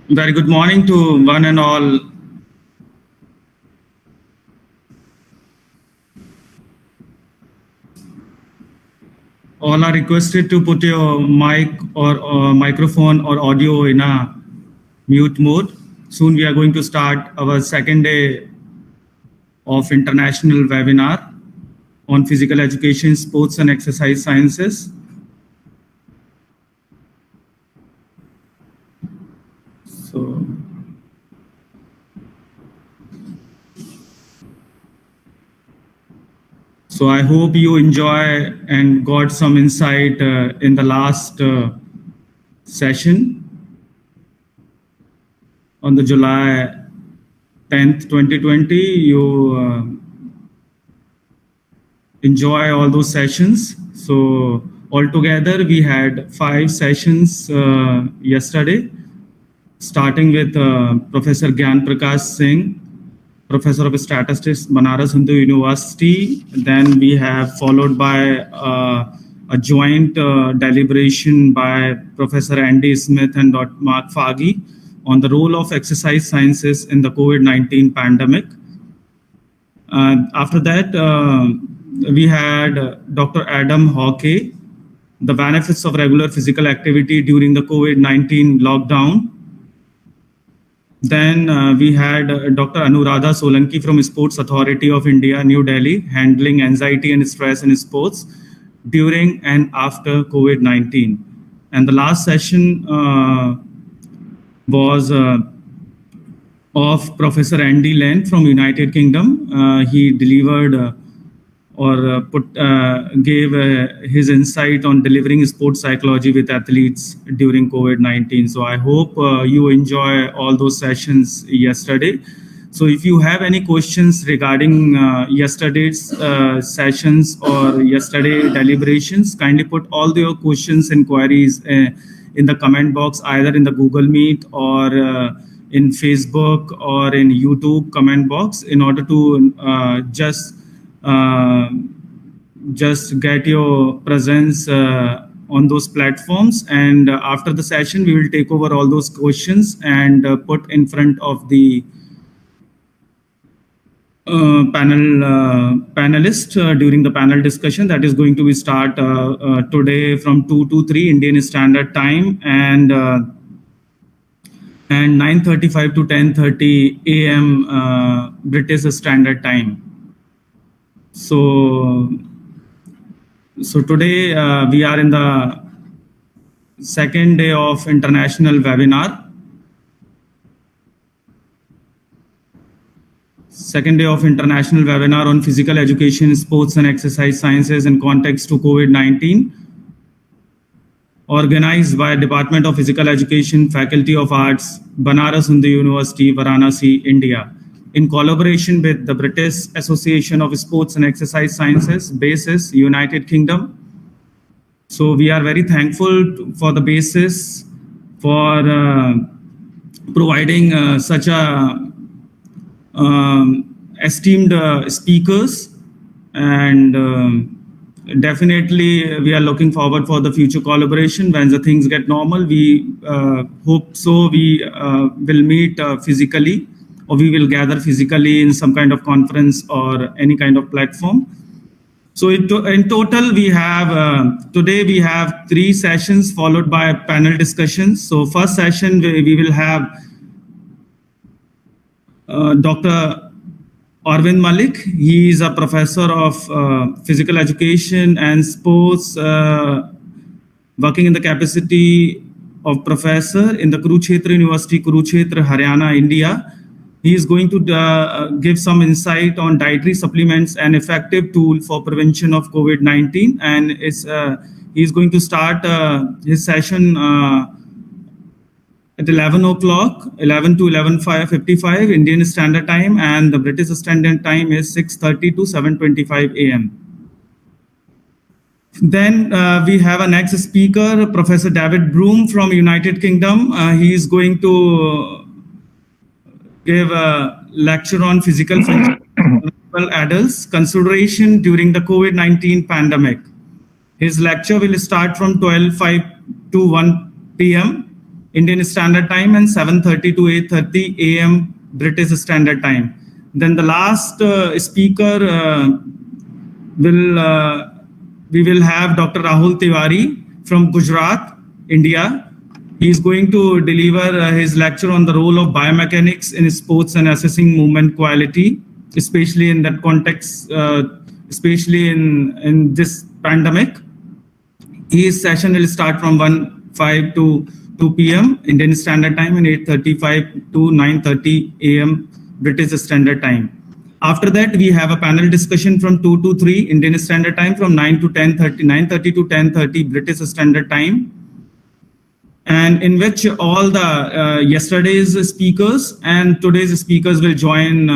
Very good morning to one and all. All are requested to put your mic or microphone or audio in a mute mode. Soon we are going to start our second day of international webinar on physical education, sports and exercise sciences. So I hope you enjoy and got some insight in the last session on the July 10th, 2020. You enjoy all those sessions. So altogether, we had 5 sessions yesterday, starting with Professor Gyan Prakash Singh, Professor of Statistics, Varanasi-India University. Then we have followed by a joint deliberation by Professor Andy Smith and Dr. Mark Faggi on the role of exercise sciences in the COVID-19 pandemic. After that, we had Dr. Adam Hawke, the benefits of regular physical activity during the COVID-19 lockdown. Then we had Dr. Anuradha Solanki from Sports Authority of India, New Delhi, handling anxiety and stress in sports during and after COVID-19. And the last session was of Professor Andy Len from United Kingdom. He delivered gave his insight on delivering sports psychology with athletes during COVID-19. So I hope you enjoy all those sessions yesterday. So if you have any questions regarding yesterday's sessions or yesterday deliberations, kindly put all your questions and queries in the comment box, either in the Google Meet or in Facebook or in YouTube comment box, in order to just get your presence on those platforms. And after the session, we will take over all those questions and put in front of the panelist during the panel discussion that is going to be start today from 2 to 3 Indian Standard Time and 9:35 to 10:30 a.m. British Standard Time. So today we are in the second day of international webinar. Second day of international webinar on physical education, sports and exercise sciences in context to COVID-19, organized by Department of Physical Education, Faculty of Arts, Banaras-Hindu University, Varanasi, India, in collaboration with the British Association of Sports and Exercise Sciences, BASIS, United Kingdom. So we are very thankful for the BASIS for providing such a esteemed speakers, and definitely we are looking forward for the future collaboration when the things get normal. We hope so we will meet physically or we will gather physically in some kind of conference or any kind of platform. So in total, we have today we have 3 sessions followed by panel discussions. So first session we will have Dr. Arvind Malik. He is a professor of physical education and sports, working in the capacity of professor in the Kurukshetra University, Kurukshetra, Haryana, India. He is going to give some insight on dietary supplements, an effective tool for prevention of COVID-19. And he is going to start his session at 11 o'clock, 11 to 11:55 Indian Standard Time, and the British Standard Time is 6:30 to 7:25 a.m. Then we have a next speaker, Professor David Broom from United Kingdom. He is going to give a lecture on physical function for adults, consideration during the COVID-19 pandemic. His lecture will start from 12:05 to 1 p.m. Indian Standard Time and 7:30 to 8:30 a.m. British Standard Time. Then the last speaker we will have Dr. Rahul Tiwari from Gujarat, India. He is going to deliver his lecture on the role of biomechanics in sports and assessing movement quality, especially in that context, especially in this pandemic. His session will start from 1:05 to 2 p.m. Indian Standard Time and 8:35 to 9:30 a.m. British Standard Time. After that, we have a panel discussion from 2 to 3 Indian Standard Time, from 9:30 to 10:30 British Standard Time, and in which all the yesterday's speakers and today's speakers will join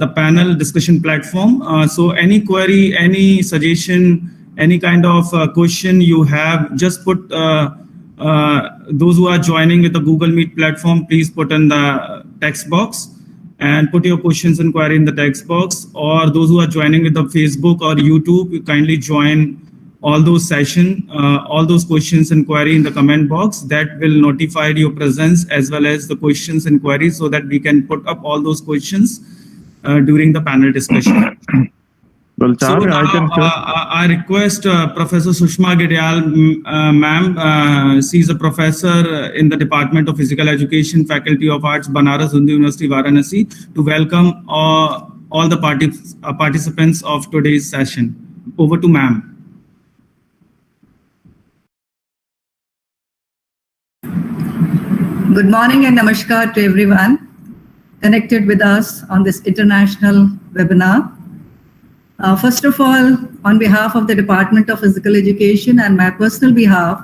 the panel discussion platform. So any query, any suggestion, any kind of question you have, just put those who are joining with the Google Meet platform, please put in the text box and put your questions and query in the text box. Or those who are joining with the Facebook or YouTube, you kindly join all those all those questions and query in the comment box. That will notify your presence as well as the questions and queries, so that we can put up all those questions during the panel discussion. Well, so I request Professor Sushma Gidyal, ma'am. She's a professor in the Department of Physical Education, Faculty of Arts, Banaras Hindu University, Varanasi, to welcome all the participants of today's session. Over to ma'am. Good morning and namaskar to everyone connected with us on this international webinar. First of all, on behalf of the Department of Physical Education and my personal behalf,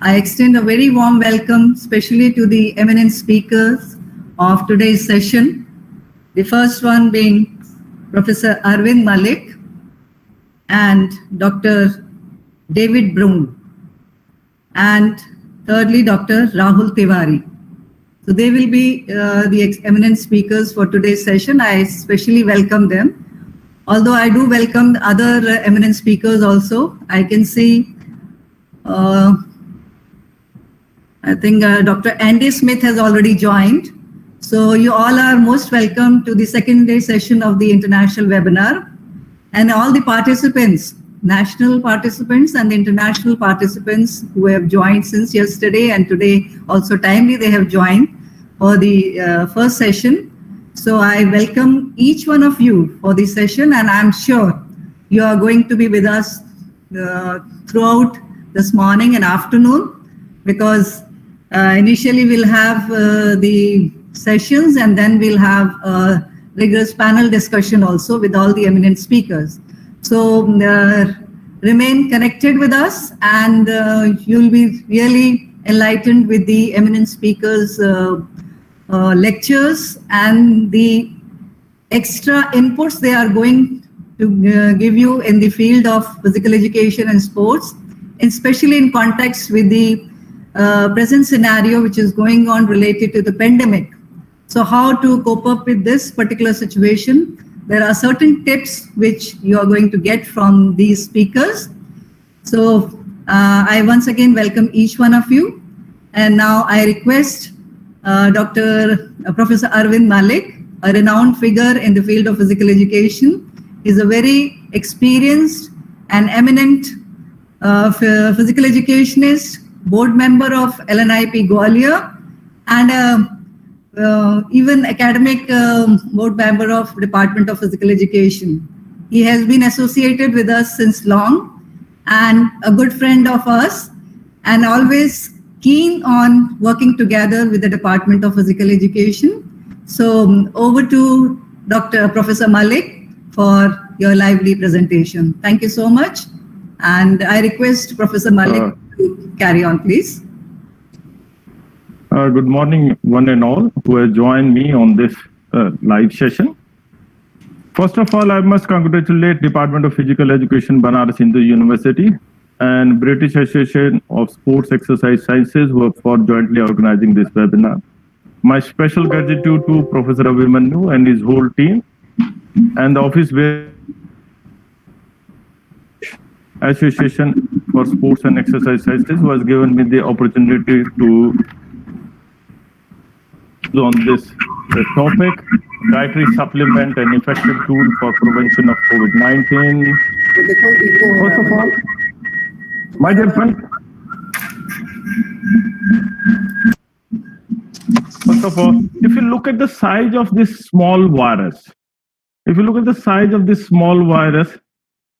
I extend a very warm welcome, especially to the eminent speakers of today's session. The first one being Professor Arvind Malik and Dr. David Broom, and thirdly, Dr. Rahul Tiwari. So they will be the eminent speakers for today's session. I especially welcome them. Although I do welcome the other eminent speakers also. I can see, I think Dr. Andy Smith has already joined. So you all are most welcome to the second day session of the international webinar. And all the participants, national participants and international participants who have joined since yesterday and today also timely they have joined for the first session. So I welcome each one of you for this session, and I'm sure you are going to be with us throughout this morning and afternoon, because initially we'll have the sessions and then we'll have a rigorous panel discussion also with all the eminent speakers. So remain connected with us, and you'll be really enlightened with the eminent speakers' lectures and the extra inputs they are going to give you in the field of physical education and sports, especially in context with the present scenario which is going on related to the pandemic. So how to cope up with this particular situation? There are certain tips which you are going to get from these speakers. So I once again welcome each one of you. And now I request Dr. Professor Arvind Malik, a renowned figure in the field of physical education. He's a very experienced and eminent physical educationist, board member of LNIP Gwalior, and even academic board member of Department of Physical Education. He has been associated with us since long and a good friend of us, and always keen on working together with the Department of Physical Education. So over to Dr. Professor Malik for your lively presentation. Thank you so much. And I request Professor Malik to carry on, please. Good morning, one and all who have joined me on this live session. First of all, I must congratulate Department of Physical Education, Varanasi-India University, and British Association of Sports Exercise Sciences for jointly organizing this webinar. My special gratitude to Professor Abhimanyu and his whole team, and the Office Association for Sports and Exercise Sciences who has given me the opportunity to on this topic, dietary supplement and effective tool for prevention of COVID-19. First of all, my dear friend, first of all, if you look at the size of this small virus,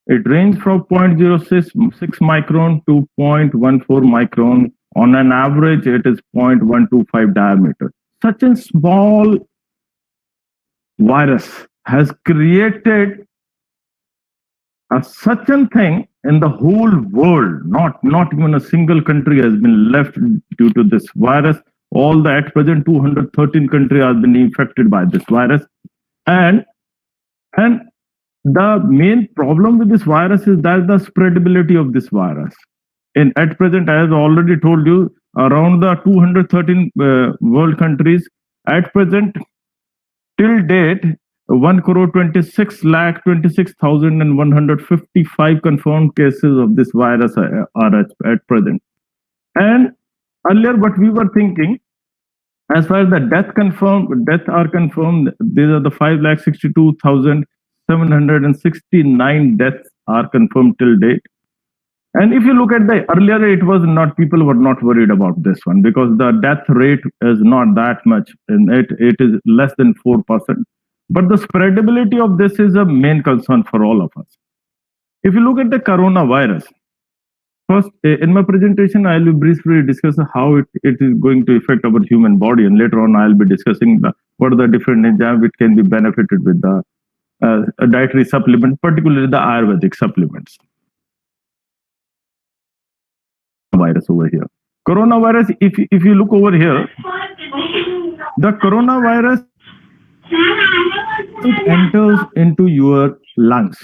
it ranges from 0.06 micron to 0.14 micron. On an average, it is 0.125 diameter. Such a small virus has created such a thing in the whole world. Not even a single country has been left due to this virus. All the at present 213 countries have been infected by this virus. And the main problem with this virus is that the spreadability of this virus. At present, I have already told you, around the 213 world countries, at present, till date, 1,26,26,155 confirmed cases of this virus are at present. And earlier, what we were thinking, as far as the deaths are confirmed, these are the 5,62,769 deaths are confirmed till date. And if you look at the earlier, people were not worried about this one because the death rate is not that much, and it is less than 4%. But the spreadability of this is a main concern for all of us. If you look at the coronavirus, first in my presentation, I will briefly discuss how it is going to affect our human body, and later on I will be discussing what are the different enzymes which can be benefited with the dietary supplement, particularly the Ayurvedic supplements. Virus over here. Coronavirus, if you look over here, the coronavirus, it enters into your lungs.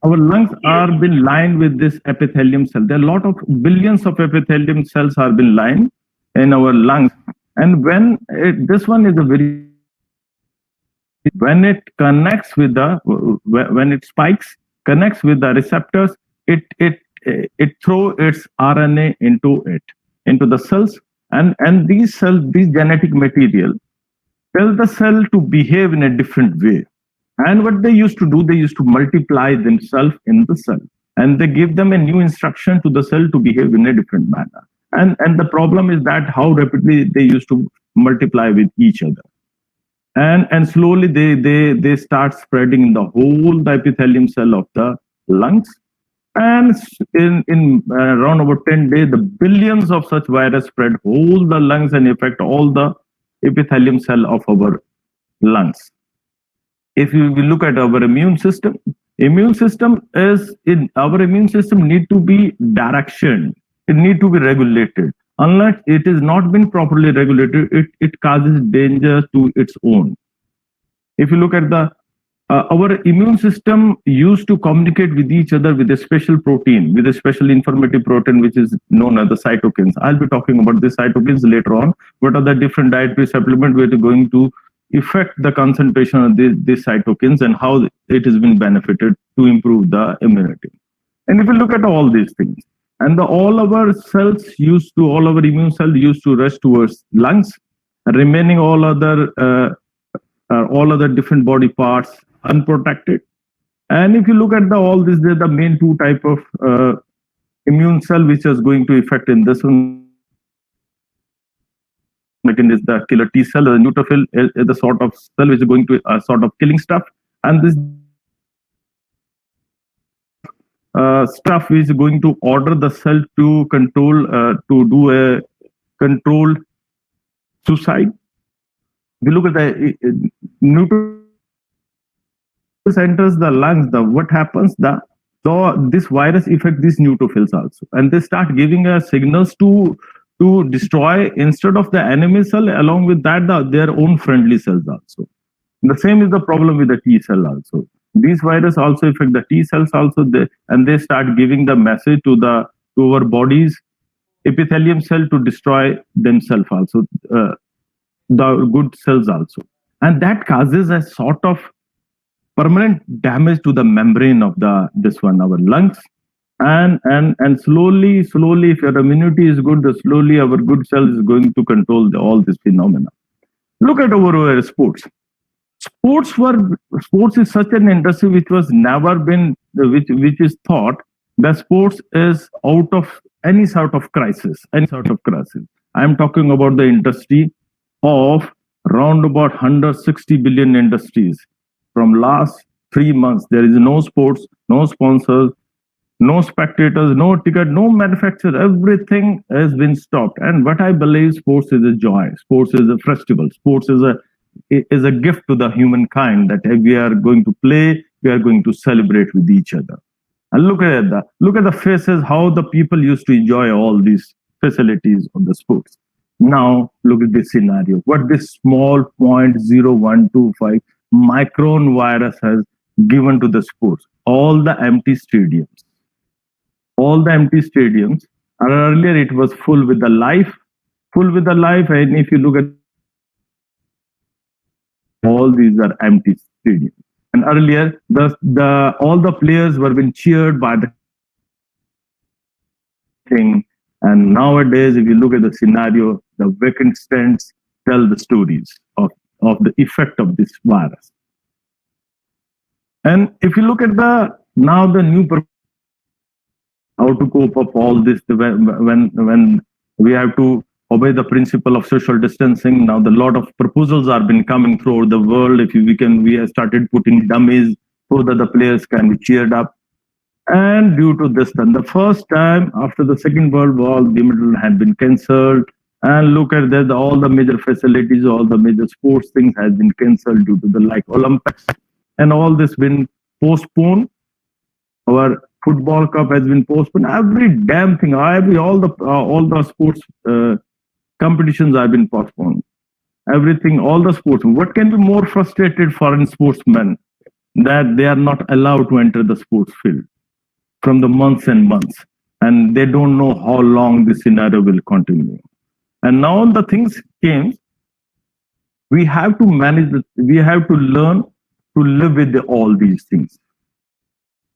Our lungs are been lined with this epithelium cell. There are a lot of billions of epithelium cells are been lined in our lungs. And when this one is when it connects with when it spikes, connects with the receptors, it throws its RNA into the cells, and these cells, these genetic material, tell the cell to behave in a different way. And what they used to do, they used to multiply themselves in the cell, and they give them a new instruction to the cell to behave in a different manner. And the problem is that how rapidly they used to multiply with each other, and slowly they start spreading in the whole epithelium cell of the lungs. And in around over 10 days, the billions of such virus spread whole the lungs and affect all the epithelium cell of our lungs. If you look at our immune system need to be direction. It need to be regulated. Unless it is not been properly regulated, it causes danger to its own. If you look at our immune system used to communicate with each other with a special protein, with a special informative protein, which is known as the cytokines. I'll be talking about the cytokines later on. What are the different dietary supplements which are going to affect the concentration of these cytokines and how it has been benefited to improve the immunity. And if you look at all these things, and all our immune cells used to rush towards lungs, remaining all other different body parts unprotected. And if you look at all this, they're the main two type of immune cell which is going to affect in this one. Again, is the killer T cell. The neutrophil is the sort of cell which is going to sort of killing stuff, and this stuff is going to order the cell to control to do a controlled suicide. If you look at the neutrophil enters the lungs, what happens? This virus affects these neutrophils also, and they start giving us signals to destroy, instead of the enemy cell, along with that their own friendly cells also. The same is the problem with the T cell also. These viruses also affect the T cells also, and they start giving the message to our body's epithelium cell to destroy themselves also, the good cells also, and that causes a sort of permanent damage to the membrane of our lungs. And slowly, if your immunity is good, slowly our good cells is going to control all this phenomena. Look at our sports. Sports is such an industry which was never been, which is thought that sports is out of any sort of crisis. I am talking about the industry of round about 160 billion industries. From last 3 months, there is no sports, no sponsors, no spectators, no ticket, no manufacturer. Everything has been stopped. And what I believe, sports is a joy. Sports is a festival. Sports is a gift to the humankind, that we are going to play, we are going to celebrate with each other. And look at the faces, how the people used to enjoy all these facilities of the sports. Now look at this scenario. What this small 0.0125 micron virus has given to the sports. All the empty stadiums. And earlier it was full with the life. And if you look at all these are empty stadiums. And earlier, all the players were being cheered by the thing. And nowadays, if you look at the scenario, the vacant stands tell the stories of the effect of this virus. And if you look at the new how to cope up all this when we have to obey the principle of social distancing. Now, the lot of proposals are been coming throughout the world. We have started putting dummies so that the players can be cheered up. And due to this, then the first time after the Second World War, the medal had been cancelled. And look at that, all the major facilities, all the major sports things has been cancelled due to the Olympics, and all this been postponed. Our football cup has been postponed. Every damn thing, all the sports competitions have been postponed. Everything, all the sports. What can be more frustrated foreign sportsmen that they are not allowed to enter the sports field from the months and months, and they don't know how long this scenario will continue. And now the things came. We have to manage. We have to learn to live with all these things.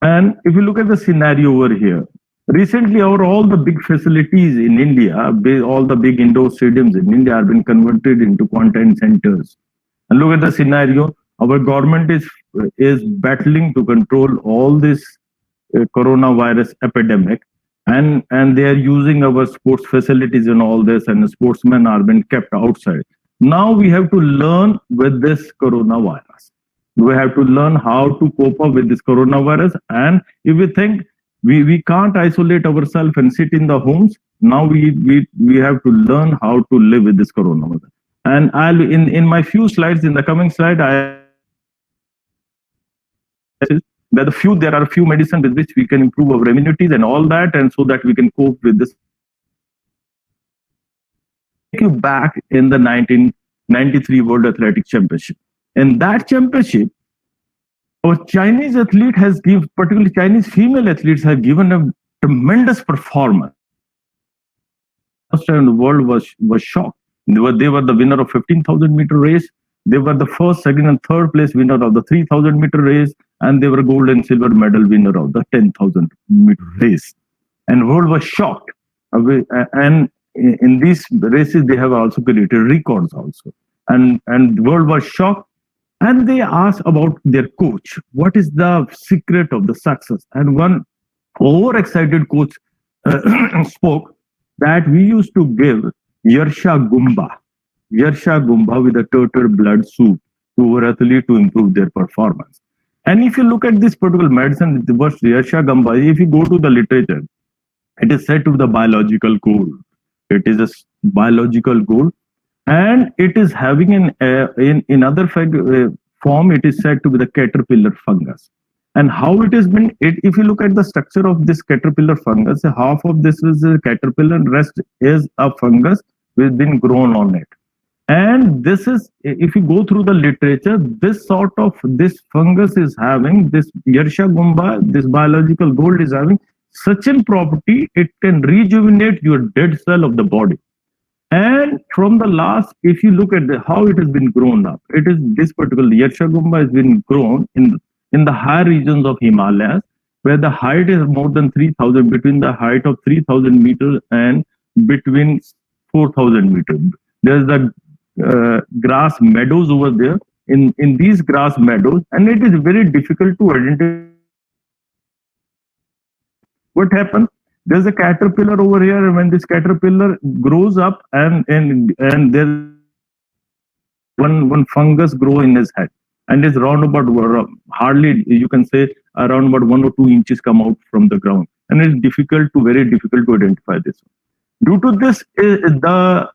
And if you look at the scenario over here, recently all the big facilities in India, all the big indoor stadiums in India have been converted into quarantine centers. And look at the scenario. Our government is battling to control all this coronavirus epidemic, and they are using our sports facilities and all this, and the sportsmen are being kept outside. Now we have to learn with this coronavirus. We have to learn how to cope up with this coronavirus. And if we think we can't isolate ourselves and sit in the homes, now we have to learn how to live with this coronavirus. And I'll in my few slides, in the coming slide, there are a few medicines with which we can improve our immunities and all that, and so that we can cope with this. Take you back in the 1993 World Athletic Championship. In that championship, our Chinese athlete particularly Chinese female athletes, have given a tremendous performance. The world was shocked. They were the winner of 15,000 meter race. They were the first, second, and third place winner of the 3,000 meter race, and they were gold and silver medal winner of the 10,000 meter race. And the world was shocked. And in these races they have also created records also, and the world was shocked, and they asked about their coach, what is the secret of the success. And one overexcited coach spoke that we used to give Yarsha Gumba with a turtle blood soup to our athlete to improve their performance. And if you look at this particular medicine, the word Yarsha Gumba, if you go to the literature, it is said to be the biological gold. It is a biological gold, and it is having in other form. It is said to be the caterpillar fungus. And how it has been, if you look at the structure of this caterpillar fungus, half of this is a caterpillar, rest is a fungus which has been grown on it. And this is, if you go through the literature, this fungus is having, this Yarsha Gumba, this biological gold is having such a property, it can rejuvenate your dead cell of the body. And from the last, if you look at how it has been grown up, it is this particular Yarsha Gumba has been grown in the higher regions of Himalayas, where the height is more than 3,000, between the height of 3,000 meters and between 4,000 meters. There's the grass meadows over there. In these grass meadows, and it is very difficult to identify what happened. There's a caterpillar over here, and when this caterpillar grows up, and there's one fungus grow in his head, and it's round about hardly, you can say, around about 1 or 2 inches come out from the ground, and it's very difficult to identify this one. Due to this, the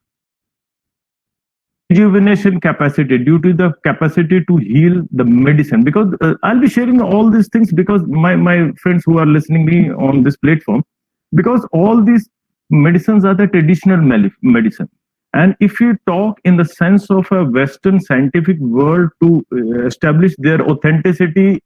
rejuvenation capacity, due to the capacity to heal the medicine, because I'll be sharing all these things because my friends who are listening me on this platform, because all these medicines are the traditional medicine. And if you talk in the sense of a Western scientific world to establish their authenticity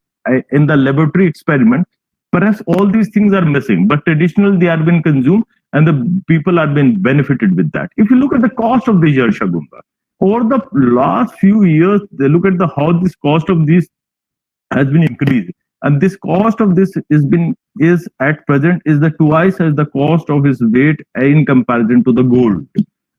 in the laboratory experiment, perhaps all these things are missing, but traditionally they are being consumed and the people are being benefited with that. If you look at the cost of the Yarsha Gumba, over the last few years, they look at how this cost of this has been increased. And this cost of this is at present is the twice as the cost of his weight in comparison to the gold.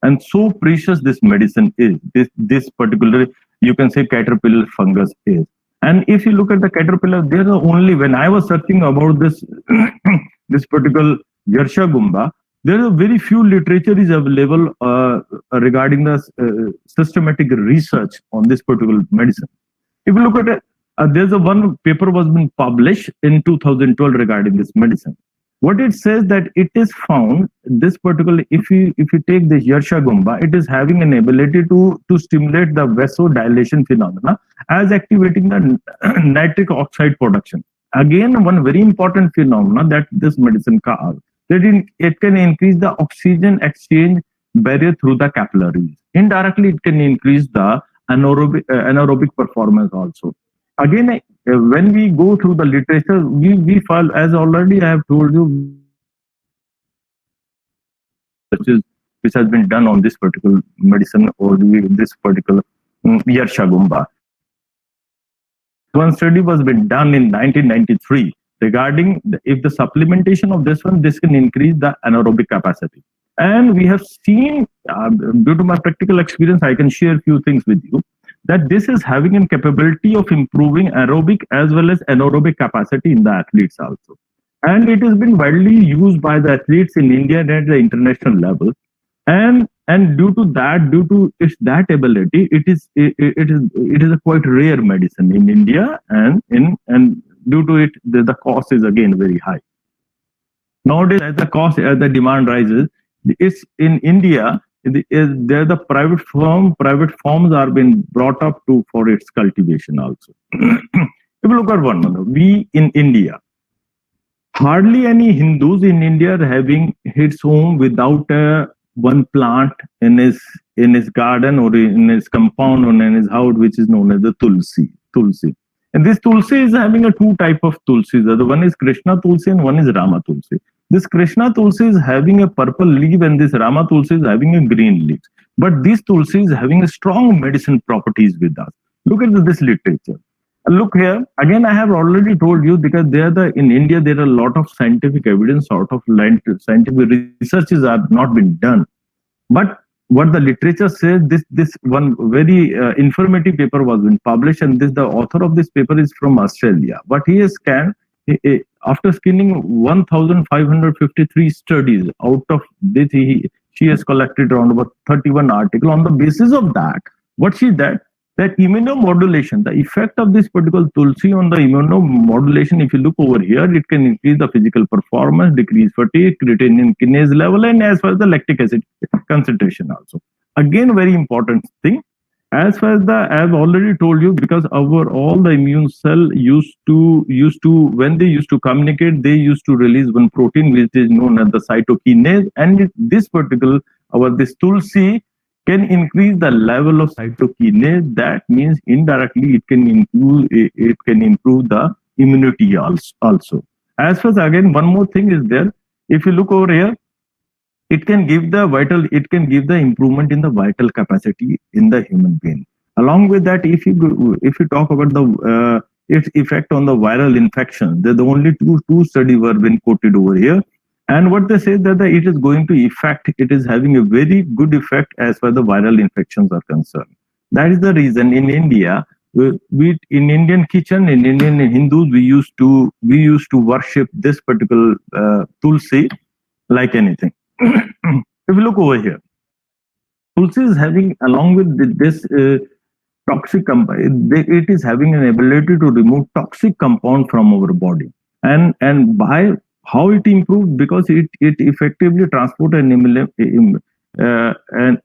And so precious this medicine is, this particular, you can say, caterpillar fungus is. And if you look at the caterpillar, there are only, when I was searching about this this particular Yarsha Gumba, there are very few literature is available regarding the systematic research on this particular medicine. If you look at it, there's one paper was been published in 2012 regarding this medicine. What it says that it is found, this particular, if you take the Yarsha Gumba, it is having an ability to stimulate the vasodilation phenomena as activating the nitric oxide production. Again, one very important phenomena that this medicine causes, that it can increase the oxygen exchange barrier through the capillaries. Indirectly, it can increase the anaerobic performance also. Again, when we go through the literature, we find, as already I have told you, which has been done on this particular medicine or this particular Yarsha Gumba. One study was been done in 1993 regarding if the supplementation of this can increase the anaerobic capacity. And we have seen, due to my practical experience, I can share a few things with you, that this is having a capability of improving aerobic as well as anaerobic capacity in the athletes also. And it has been widely used by the athletes in India and at the international level. And due to its that ability, it is a quite rare medicine in India, and due to it, the cost is again very high. Nowadays, as the demand rises, it's in India. There the private farms are being brought up for its cultivation also. If you look at we in India, hardly any Hindus in India are having his home without one plant in his garden or in his compound or in his house, which is known as the tulsi. And this tulsi is having a two type of tulsi. The one is Krishna tulsi and one is Rama tulsi. This Krishna tulsi is having a purple leaf and this Rama tulsi is having a green leaf. But this tulsi is having a strong medicine properties with us. Look at this literature. Look here. Again, I have already told you, because in India, there are a lot of scientific evidence, scientific researches are not been done But what the literature says, this one very informative paper was been published, and the author of this paper is from Australia. What he has scanned, after scanning 1,553 studies, out of this she has collected around about 31 articles. On the basis of that, what she did, that immunomodulation, the effect of this particular tulsi on the immunomodulation, if you look over here, it can increase the physical performance, decrease fatigue, retain in kinase level, and as far as the lactic acid concentration also. Again, very important thing. As far as I've already told you, because all the immune cell used to when they used to communicate, they used to release one protein which is known as the cytokinase, and this particular this tulsi can increase the level of cytokinase. That means indirectly it can improve the immunity also. As far as, again, one more thing is there. If you look over here, it can give the improvement in the vital capacity in the human being. Along with that, if you talk about the its effect on the viral infection, the only two studies were been quoted over here. And what they say that it is going to it is having a very good effect as far as the viral infections are concerned. That is the reason in India, in Indian kitchen, in Indian Hindus, we used to worship this particular tulsi like anything. If you look over here, tulsi is having, along with this toxic it is having an ability to remove toxic compound from our body, and by how it improved, because it effectively transport and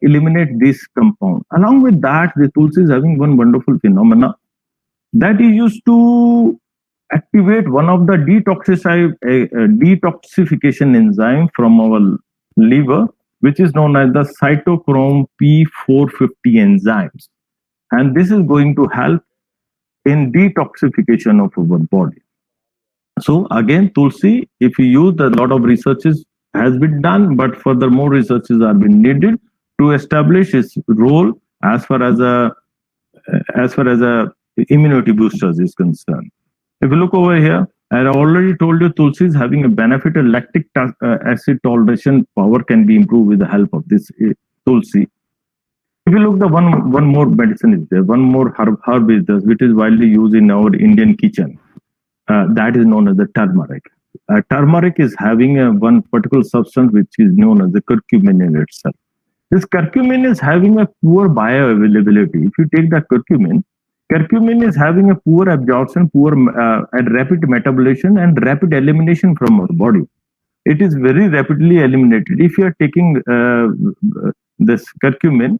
eliminate this compound. Along with that, the tulsi is having one wonderful phenomena that is used to activate one of the detoxification enzyme from our liver, which is known as the cytochrome P450 enzymes, and this is going to help in detoxification of our body. So again, tulsi, if you use, a lot of researches has been done, but further more researches are being needed to establish its role as far as a immunity boosters is concerned. If you look over here, I already told you tulsi is having a benefit. A lactic acid toleration power can be improved with the help of this tulsi. If you look, the one more medicine is there, one more herb is there, which is widely used in our Indian kitchen. That is known as the turmeric. Turmeric is having one particular substance which is known as the curcumin in itself. This curcumin is having a poor bioavailability. If you take the curcumin is having a poor absorption, and rapid metabolism and rapid elimination from our body. It is very rapidly eliminated. If you are taking this curcumin,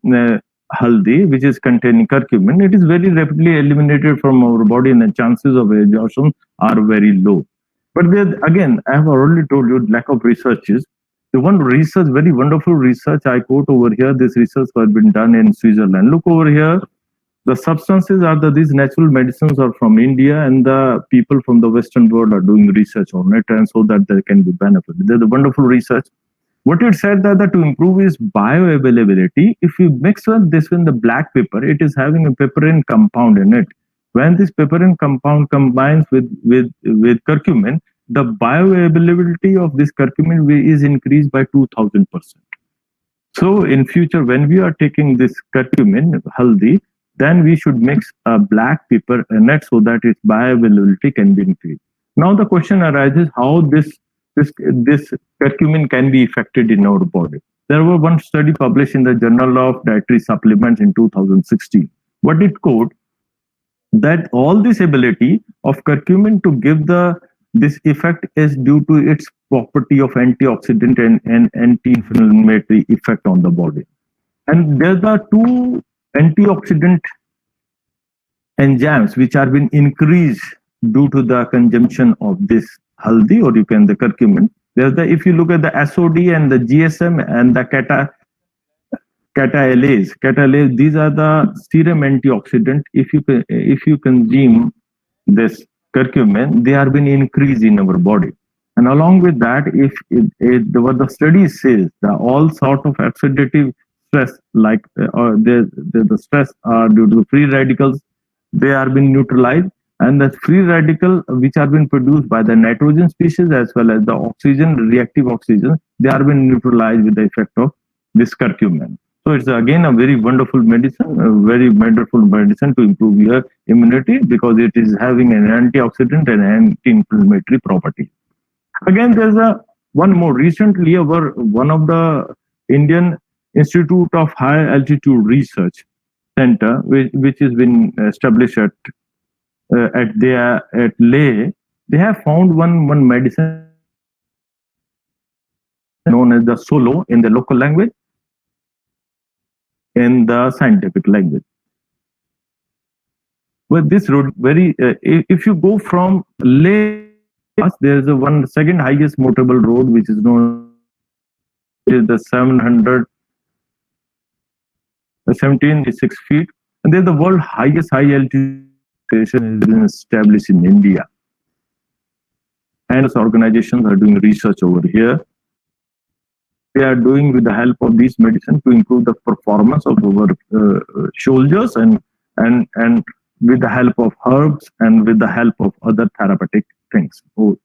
haldi, which is containing curcumin, it is very rapidly eliminated from our body, and the chances of absorption are very low. But again, I have already told you, lack of researches. The one research, very wonderful research I quote over here, this research has been done in Switzerland. Look over here. The substances are these natural medicines are from India, and the people from the Western world are doing research on it, and so that there can be benefit. There's a wonderful research. What it said that to improve is bioavailability. If you mix this with the black pepper, it is having a pepperin compound in it. When this pepperin compound combines with curcumin, the bioavailability of this curcumin is increased by 2000%. So in future, when we are taking this curcumin, haldi, then we should mix a black pepper in it so that its bioavailability can be increased. Now the question arises how this curcumin can be affected in our body. There was one study published in the Journal of Dietary Supplements in 2016. What it quote that all this ability of curcumin to give this effect is due to its property of antioxidant and anti-inflammatory effect on the body. And there are two antioxidant enzymes which are being increased due to the consumption of this haldi, or you can the curcumin. There's if you look at the SOD and the GSM and the catalase, these are the serum antioxidant. If you consume this curcumin, they are being increased in our body. And along with that, what the study says that all sort of oxidative stress, like the stress are due to the free radicals, they are being neutralized, and the free radical which are being produced by the nitrogen species as well as the oxygen, reactive oxygen, they are being neutralized with the effect of this curcumin. So it's again a very wonderful medicine, to improve your immunity because it is having an antioxidant and anti-inflammatory property. Again, there's one more recently, one of the Indian Institute of High Altitude Research Center, which has been established at Leh. They have found one medicine known as the solo in the local language, in the scientific language. Well, this road if you go from Leh, there's a one second highest motorable road, which is known as the 776 feet, and there's the world highest high altitude station is been established in India. And organizations are doing research over here. They are doing with the help of these medicine to improve the performance of our soldiers and with the help of herbs and with the help of other therapeutic things. So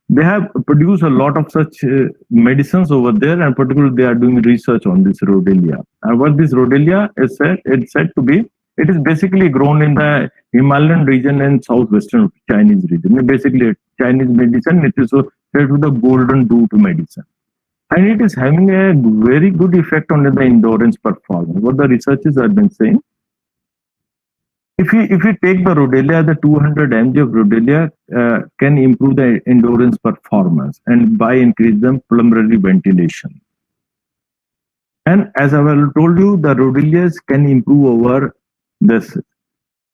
they have produced a lot of such medicines over there, and particularly they are doing research on this rhodelia. And what this rhodelia is said, it's said to be, it is basically grown in the Himalayan region and southwestern Chinese region. Basically, Chinese medicine, it is said to the golden root medicine. And it is having a very good effect on the endurance performance. What the researchers have been saying, if we take the rhodelia, the 200 mg of rhodelia can improve the endurance performance and by increase the pulmonary ventilation. And as I have told you, the rhodelias can improve our this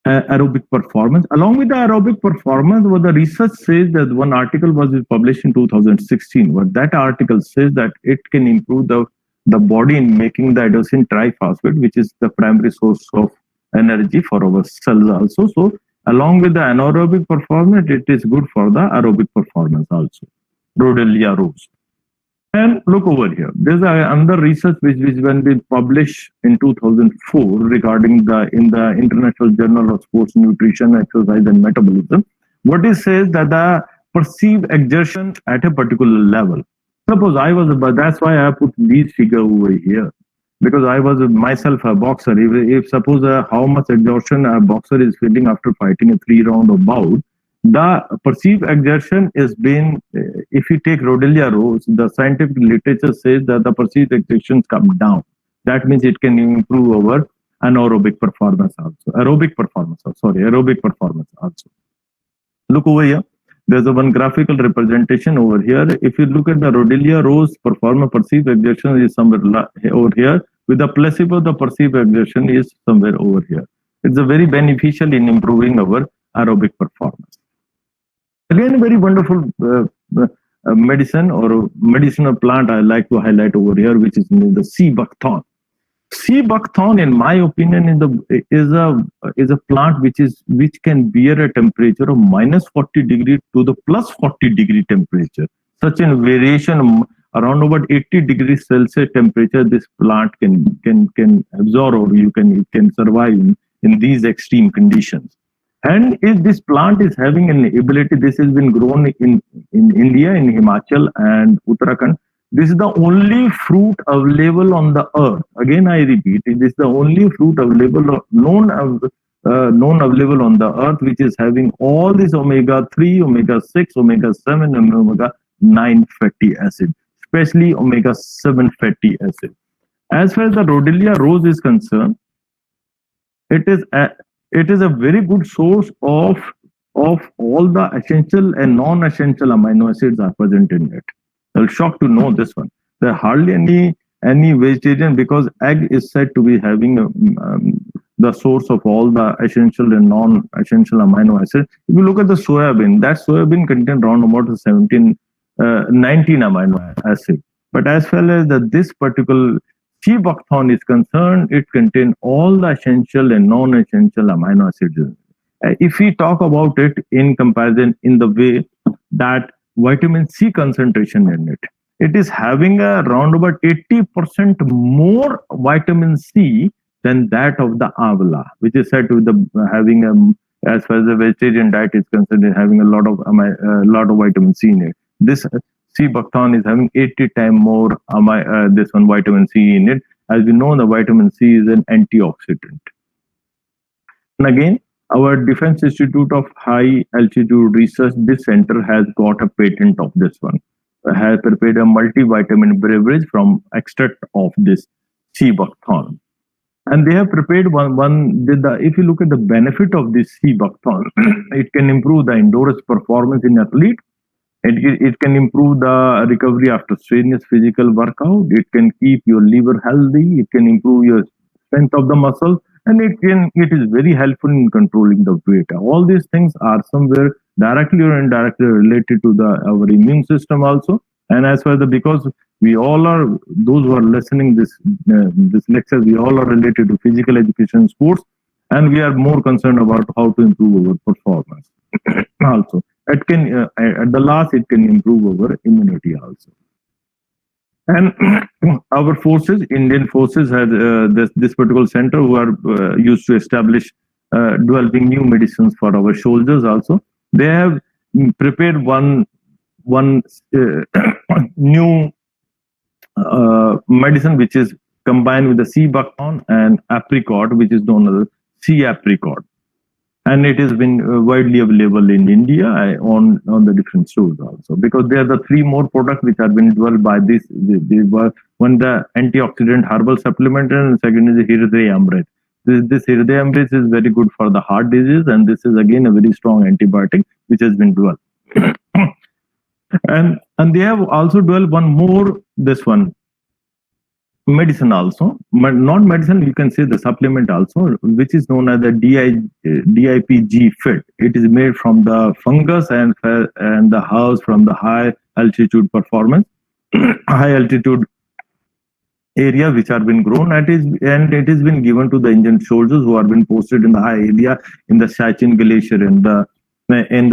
aerobic performance. Along with the aerobic performance, what the research says that one article was published in 2016. What that article says that it can improve the body in making the adenosine triphosphate, which is the primary source of energy for our cells also. So along with the anaerobic performance, it is good for the aerobic performance also. Rhodelia rose. And look over here. There's another research which has been published in 2004 regarding in the International Journal of Sports Nutrition, Exercise and Metabolism. What it says that the perceived exertion at a particular level. Suppose that's why I put these figures over here, because I was myself a boxer. If suppose how much exhaustion a boxer is feeling after fighting a 3-round bout, the perceived exertion is being, if you take rhodelia rose, the scientific literature says that the perceived exertions come down. That means it can improve our anaerobic performance also. Aerobic performance also. Look over here. There's one graphical representation over here. If you look at the rhodelia rose perceived exertion is somewhere over here. With the placebo, the perceived exertion is somewhere over here. It's a very beneficial in improving our aerobic performance. Again, a very wonderful medicine or medicinal plant I like to highlight over here, which is the sea buckthorn. Sea buckthorn, in my opinion, is a plant which can bear a temperature of -40 degree to the +40 degree temperature. Such a variation around about 80 degrees Celsius temperature, this plant can absorb, or it can survive in these extreme conditions. And if this plant is having an ability, this has been grown in India, in Himachal and Uttarakhand. This is the only fruit available on the earth. Again, I repeat, this is the only fruit available, known available on the earth, which is having all these omega-3, omega-6, omega-7, and omega-9 fatty acid, especially omega-7 fatty acid. As far as the rhodelia rose is concerned, it is a very good source of all the essential and non-essential amino acids are present in it. I'm shocked to know this one. There are hardly any vegetarian, because egg is said to be having the source of all the essential and non-essential amino acids. If you look at the soybean, that soybean contains around about 19 amino acids. But as far as this particular sea buckthorn is concerned, it contains all the essential and non-essential amino acids. If we talk about it in comparison in the way that vitamin C concentration in it, it is having around about 80% more vitamin C than that of the avla, which is said to be having as far as the vegetarian diet is concerned, having a lot of vitamin C in it. sea buckthorn is having 80 times more vitamin C in it. As we know, the vitamin C is an antioxidant. And again, our Defense Institute of High Altitude Research, this center has got a patent of this one. Has prepared a multivitamin beverage from extract of this sea buckthorn. And they have prepared if you look at the benefit of this sea buckthorn, it can improve the endurance performance in athlete. It can improve the recovery after strenuous physical workout. It can keep your liver healthy. It can improve your strength of the muscle, and it is very helpful in controlling the weight. All these things are somewhere directly or indirectly related to our immune system also. And as far as because we all are, those who are listening this lecture, we all are related to physical education, sports, and we are more concerned about how to improve our performance also. It can at the last it can improve our immunity also. And our forces, Indian forces, had this particular center who are used to establish developing new medicines for our soldiers also. They have prepared one new medicine which is combined with the sea buckthorn and apricot, which is known as sea apricot. And it has been widely available in India on the different stores also, because there are the three more products which have been developed by this. One, the antioxidant herbal supplement, and second is the Hriday Amrit. This Hriday Amrit is very good for the heart disease, and this is again a very strong antibiotic which has been developed. and they have also developed one more, this one, medicine also, but not medicine, you can say the supplement also, which is known as the DIPG fit. It is made from the fungus and the herbs from the high altitude performance, high altitude area which are been grown, and it has been given to the Indian soldiers who have been posted in the high area in the Siachen Glacier in the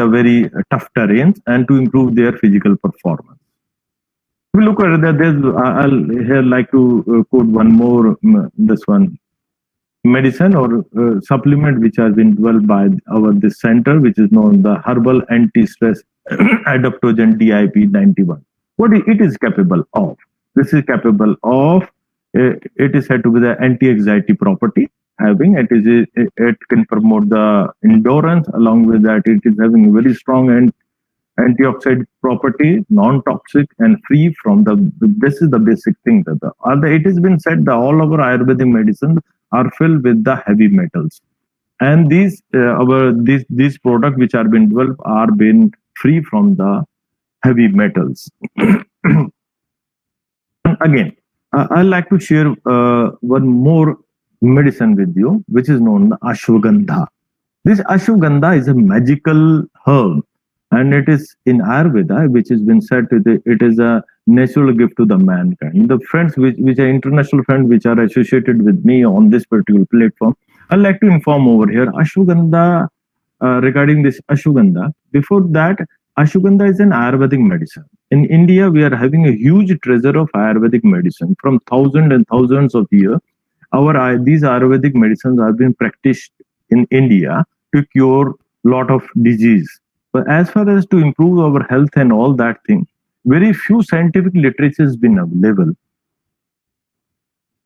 very tough terrains, and to improve their physical performance. We look at that. I'll here like to quote one more, this one medicine or supplement which has been developed by this center, which is known the herbal anti-stress adaptogen DIP91. What it is capable of? This is capable of. It is said to be the anti-anxiety property. It can promote the endurance. Along with that, it is having a very strong antioxidant property, non-toxic and free from this is the basic thing that it has been said that all our Ayurvedic medicines are filled with the heavy metals, and these products which are being developed are being free from the heavy metals. And again, I'd like to share one more medicine with you, which is known as Ashwagandha. This Ashwagandha is a magical herb. And it is in Ayurveda, which has been said it is a natural gift to the mankind. The friends, which are international friends, which are associated with me on this particular platform, I'd like to inform over here Ashwagandha, regarding this Ashwagandha. Before that, Ashwagandha is an Ayurvedic medicine. In India, we are having a huge treasure of Ayurvedic medicine from thousands and thousands of years. These Ayurvedic medicines have been practiced in India to cure a lot of disease. But as far as to improve our health and all that thing, very few scientific literature has been available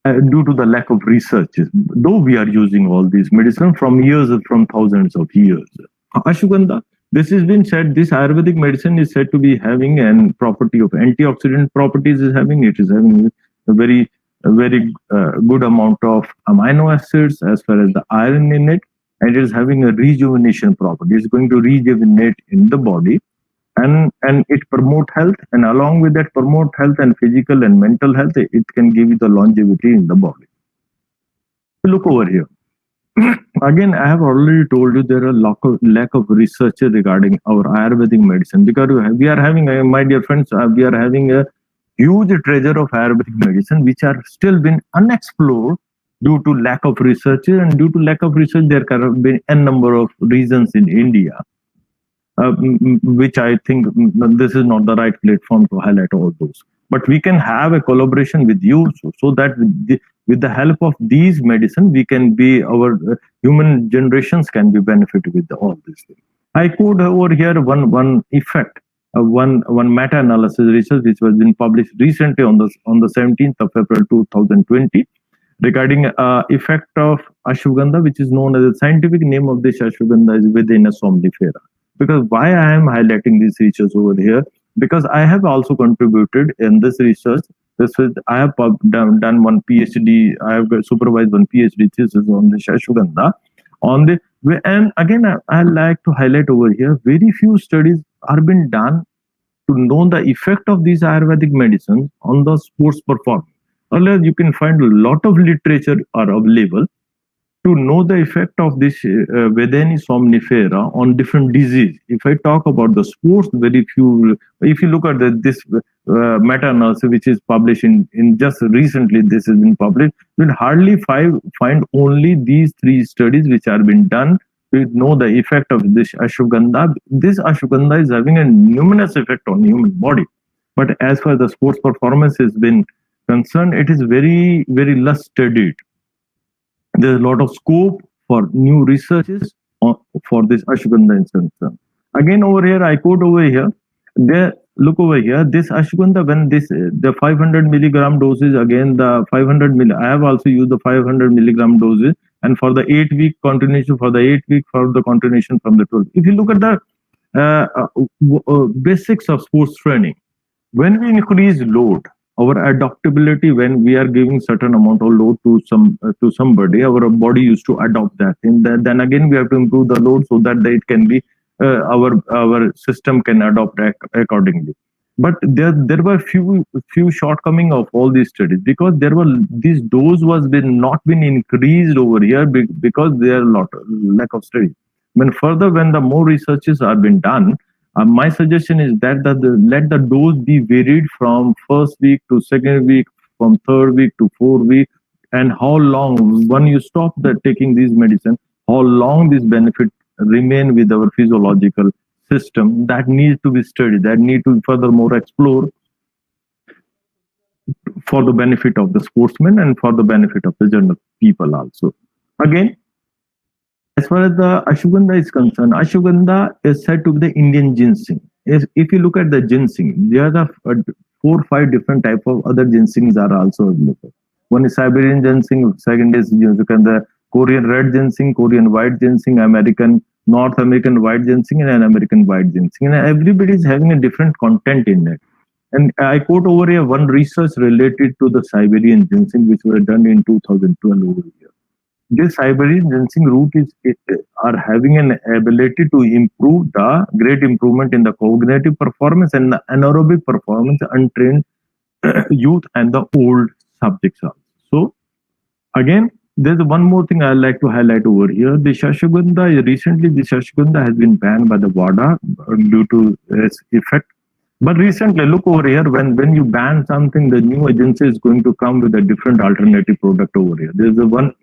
due to the lack of research. Though we are using all these medicine from thousands of years. Ashwagandha, this has been said, this Ayurvedic medicine is said to be having a property of antioxidant properties. It is having a very good amount of amino acids as far as the iron in it. And it is having a rejuvenation property. It's going to rejuvenate in the body, and it promote health. And along with that, promote health and physical and mental health. It can give you the longevity in the body. Look over here. Again, I have already told you there are lack of research regarding our Ayurvedic medicine, because we are having, my dear friends, we are having a huge treasure of Ayurvedic medicine which are still been unexplored. Due to lack of research, and due to lack of research, there have been a number of reasons in India, which I think this is not the right platform to highlight all those. But we can have a collaboration with you, so that with the help of these medicine, we can be our human generations can be benefited with all these things. I quote over here one effect one meta-analysis research which was been published recently on the 17th of April 2020 regarding effect of ashwagandha, which is known as the scientific name of this ashwagandha is within a somnifera. Because why I am highlighting this research over here? Because I have also contributed in this research. I have done one PhD. I have supervised one PhD thesis on the ashwagandha. And again, I like to highlight over here. Very few studies are being done to know the effect of these Ayurvedic medicines on the sports performance. Earlier, you can find a lot of literature are available to know the effect of this Vedani somnifera on different disease. If I talk about the sports, very few. If you look at this meta-analysis which is published in just recently, this has been published, you will hardly find only these 3 studies which are being done to know the effect of this ashwagandha. This ashwagandha is having a numerous effect on human body, but as far as the sports performance has been concerned, it is very, very less studied. There's a lot of scope for new researches for this ashwagandha in concern. Again, over here, I quote over here. Look over here. This ashwagandha, when the 500 milligram doses, again the 500 milli. I have also used the 500 milligram doses, and for the 8-week continuation, for the continuation from the 12. If you look at the basics of sports training, when we increase load, our adaptability, when we are giving certain amount of load to somebody, our body used to adopt that. And then again, we have to improve the load so that it can be our system can adopt accordingly. But there were few shortcomings of all these studies, because this dose was not been increased over here because there are lack of studies. When the more researches are being done, my suggestion is that let the dose be varied from first week to second week, from third week to fourth week, and how long, when you stop taking these medicine, how long this benefit remain with our physiological system, that needs to be studied, that need to furthermore explore for the benefit of the sportsmen and for the benefit of the general people also. Again, as far as the ashwagandha is concerned, ashwagandha is said to be the Indian ginseng. If you look at the ginseng, there are the 4 or 5 different type of other ginsengs are also available. One is Siberian ginseng, second is the Korean red ginseng, Korean white ginseng, North American white ginseng, and American white ginseng. And everybody is having a different content in it. And I quote over here one research related to the Siberian ginseng, which was done in 2012 over here. This Siberian ginseng root are having an ability to improve the great improvement in the cognitive performance and the anaerobic performance, untrained youth and the old subjects also. So again, there's one more thing I like to highlight over here. The recently the ashwagandha has been banned by the WADA due to its effect. But recently, look over here, when you ban something, the new agency is going to come with a different alternative product over here. There's one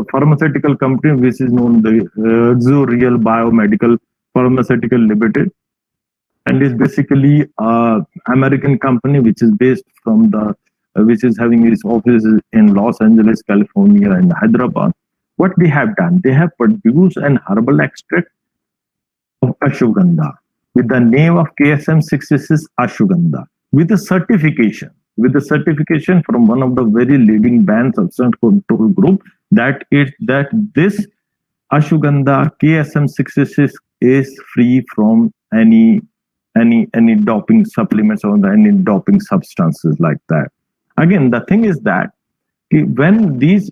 pharmaceutical company which is known the Real Biomedical Pharmaceutical Limited, and is basically American company which is based from which is having its offices in Los Angeles, California, and Hyderabad. What they have done, they have produced an herbal extract of ashwagandha with the name of KSM 66 ashwagandha with a certification from one of the very leading banned substance control group that this ashwagandha KSM 66 is free from any doping supplements or any doping substances like that. Again, the thing is that when these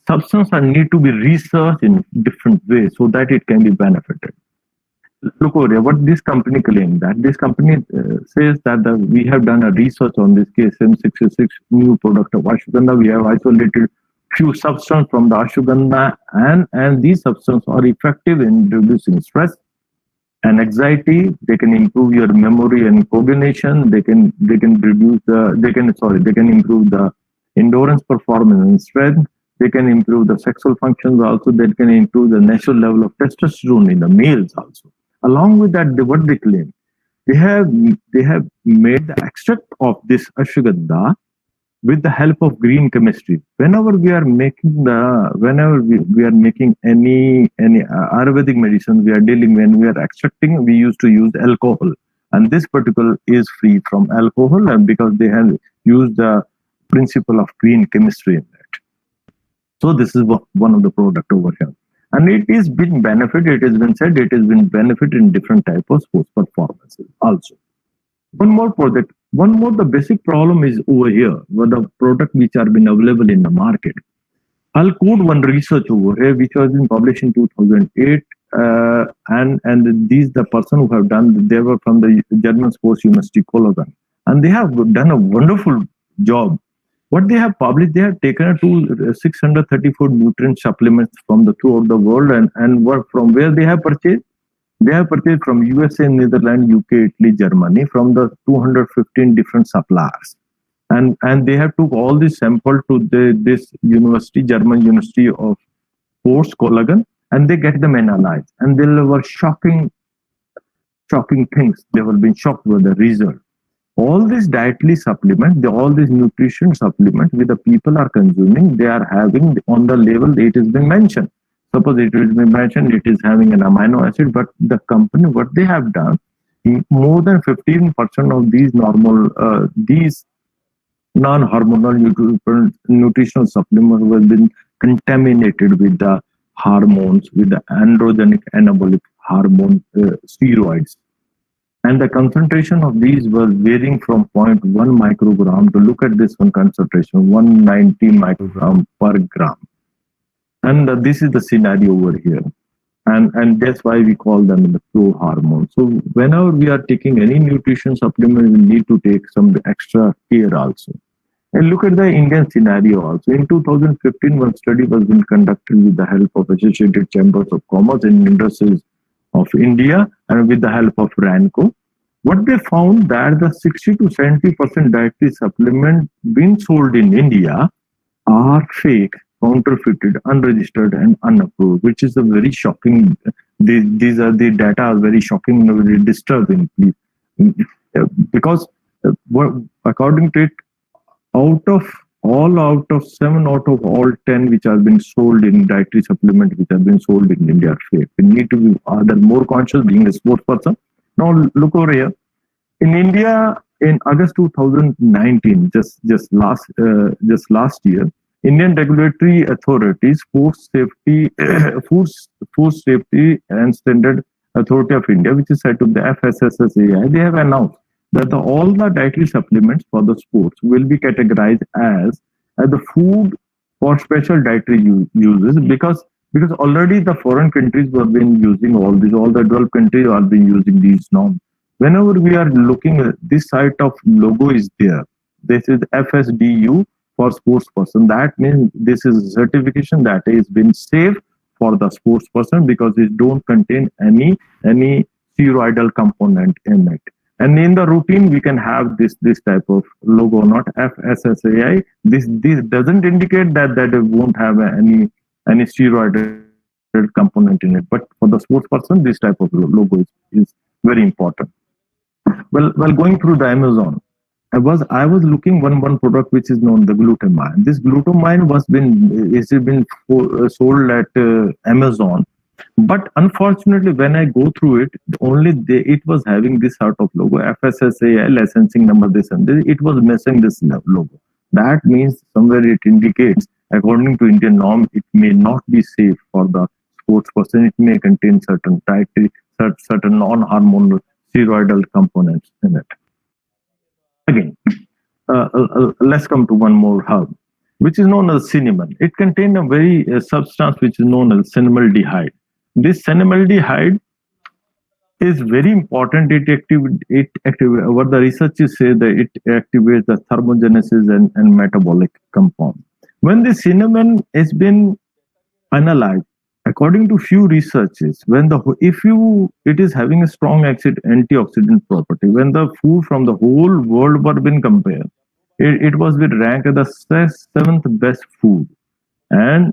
substances need to be researched in different ways so that it can be benefited. Look over here, what this company claimed, that this company says that we have done a research on this KSM 66 new product of ashwagandha. We have isolated few substances from the ashwagandha, and these substances are effective in reducing stress and anxiety. They can improve your memory and coordination. They can improve the endurance performance and strength. They can improve the sexual functions also. They can improve the natural level of testosterone in the males also. Along with that, what they claim, they have made the extract of this ashwagandha with the help of green chemistry. Whenever we are making we are making any Ayurvedic medicine, we are dealing when we are extracting, we used to use alcohol, and this particular is free from alcohol, and because they have used the principle of green chemistry in it. So this is one of the product over here, and it is been benefit. It has been said it has been benefit in different type of sports performances also. One more project, one more. The basic problem is over here with the product which are been available in the market. I'll quote one research over here which was been published in 2008, and these the person who have done. They were from the German Sports University Cologne, and they have done a wonderful job. What they have published, they have taken a 634 nutrient supplements from the throughout the world, and from where they have purchased. They have purchased from USA, Netherlands, UK, Italy, Germany, from the 215 different suppliers. And they have took all this sample to this university, German University of Sports, Cologne, and they get them analyzed. And there were shocking things. They were being shocked with the result. All these dietary supplements, all these nutrition supplements, with the people are consuming, they are having on the level it has been mentioned. Suppose it has been mentioned it is having an amino acid, but the company, what they have done, more than 15% of these these non-hormonal nutritional supplements have been contaminated with the hormones, with the androgenic anabolic hormone steroids. And the concentration of these was varying from 0.1 microgram to look at this one concentration, 190 microgram per gram. And this is the scenario over here. And that's why we call them the pro hormone. So whenever we are taking any nutrition supplement, we need to take some extra care also. And look at the Indian scenario also. In 2015, one study was being conducted with the help of Associated Chambers of Commerce and Industries of India and with the help of RANCO. What they found that the 60 to 70% dietary supplement being sold in India are fake, counterfeited, unregistered, and unapproved, which is a very shocking. These are the data are very shocking and very disturbing, because according to it, out of 7 out of all 10 which have been sold in dietary supplement which have been sold in India are fake. We need to be more conscious being a sports person. Now look over here. In India, in August 2019, just last year, Indian regulatory authorities, Food Safety and Standard Authority of India, which is said to the FSSAI, they have announced that all the dietary supplements for the sports will be categorized as the food for special dietary uses, because already the foreign countries were been using all the developed countries are been using these norms. Whenever we are looking at this site of logo is there, this is FSDU for sports person. That means this is certification that is been safe for the sports person because it don't contain any steroidal component in it. And in the routine, we can have this type of logo, not FSSAI. This doesn't indicate that it won't have any steroidal component in it. But for the sports person, this type of logo is very important. Well, going through the Amazon, I was looking one product which is known the glutamine. This glutamine is been sold at Amazon. But unfortunately, when I go through it, it was having this sort of logo, FSSAI licensing number, this and this. It was missing this logo. That means somewhere it indicates, according to Indian norm, it may not be safe for the sports person. It may contain certain non-hormonal steroidal components in it. Again, let's come to one more herb, which is known as cinnamon. It contains a very substance which is known as cinnamaldehyde. This cinnamaldehyde is very important. What the researchers say that it activates the thermogenesis and metabolic compound. When the cinnamon has been analyzed, according to few researchers, it is having a strong antioxidant property. When the food from the whole world were been compared, it was been ranked as the 7th best food, and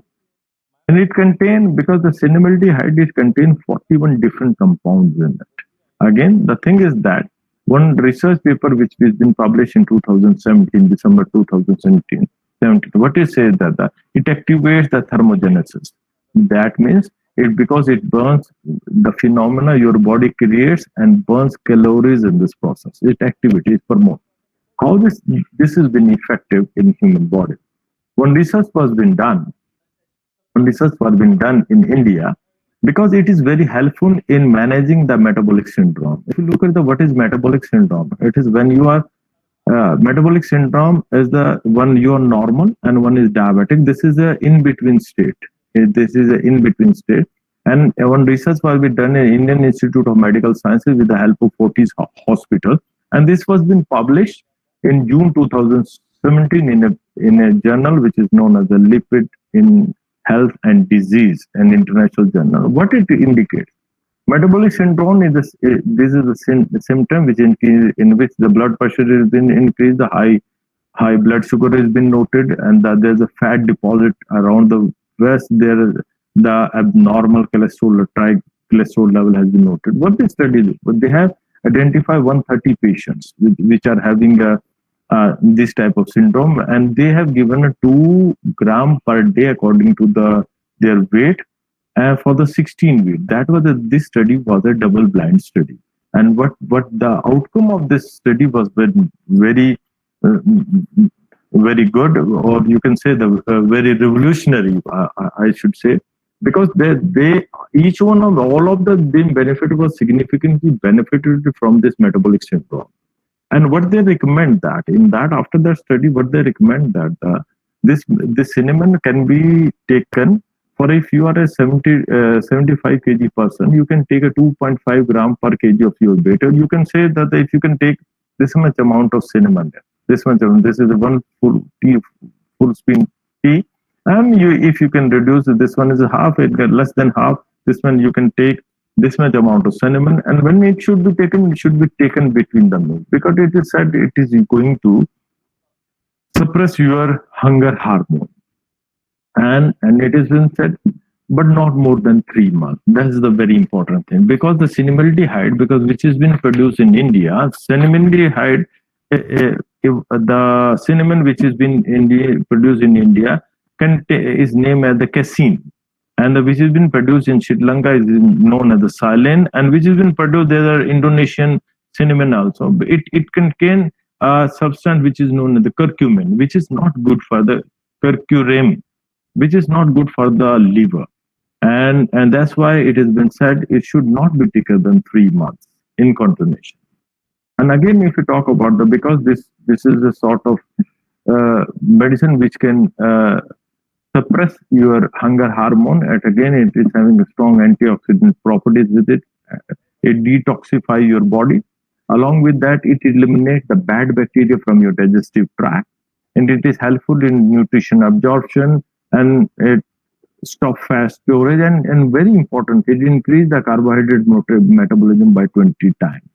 it contained, because the cinnamaldehyde, it contains 41 different compounds in it. Again, the thing is that One research paper which has been published in 2017, December 2017, what it says that it activates the thermogenesis. That means because it burns the phenomena your body creates and burns calories in this process. It activates, it promotes. How this has been effective in human body? One research was been done. One research was been done in India because it is very helpful in managing the metabolic syndrome. If you look at what is metabolic syndrome, it is when you are metabolic syndrome is the one you are normal and one is diabetic. This is a in between state. This is an in between state. And one research was be done in Indian Institute of Medical Sciences with the help of Fortis Hospital, and this was been published in June 2017 in a journal which is known as the Lipid in Health and Disease, an international journal. What it indicates? Metabolic syndrome is this is a symptom which in which the blood pressure has been increased, the high blood sugar has been noted, and that there's a fat deposit around the breast. There is the abnormal cholesterol or triglyceride level has been noted. What they studied, but they have identified 130 patients which are having this type of syndrome, and they have given a 2 gram per day according to their weight. For the 16 week, this study was a double-blind study, and what the outcome of this study was very very good, or you can say very revolutionary. I should say, because they each one of all of them benefit was significantly benefited from this metabolic syndrome. And what they recommend that after that study, what they recommend that this cinnamon can be taken. For if you are a 75 kg person, you can take a 2.5 gram per kg of your weight. Or you can say that if you can take this much amount of cinnamon, this is one full spoon tea, and if you can reduce this one is half, less than half. This one you can take this much amount of cinnamon, and when it should be taken between the meals, because it is said it is going to suppress your hunger hormone. And it has been said, but not more than 3 months. That is the very important thing, because the cinnamaldehyde, which has been produced in India, cinnamaldehyde, the cinnamon which has been produced in India is named as the casein, and which has been produced in Sri Lanka is known as the silane, and which has been produced there are Indonesian cinnamon also. It contains a substance which is known as the curcumin, which is not good for the curcumin, which is not good for the liver, and that's why it has been said it should not be taken than 3 months in continuation. And again, if you talk about because this is a sort of medicine which can suppress your hunger hormone, and again it is having a strong antioxidant properties with it. It detoxifies your body. Along with that, it eliminates the bad bacteria from your digestive tract, and it is helpful in nutrition absorption, and it stops fat storage, and very important, it increases the carbohydrate metabolism by 20 times.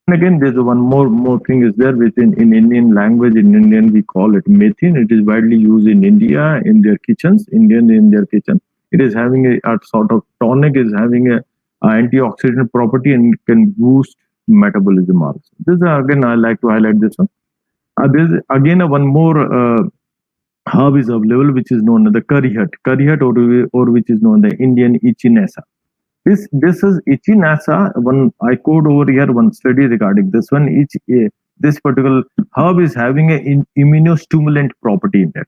And again, there's one more thing is there, which in Indian language, in Indian we call it methane. It is widely used in India in their kitchens. In their kitchen, it is having a sort of tonic, is having a antioxidant property, and can boost metabolism also. This is again I like to highlight this one. There's again one more herb is available, which is known as the curryhut, or which is known as the Indian echinacea. This is echinacea. One I quote over here one study regarding this one. This particular herb is having an immunostimulant property in it,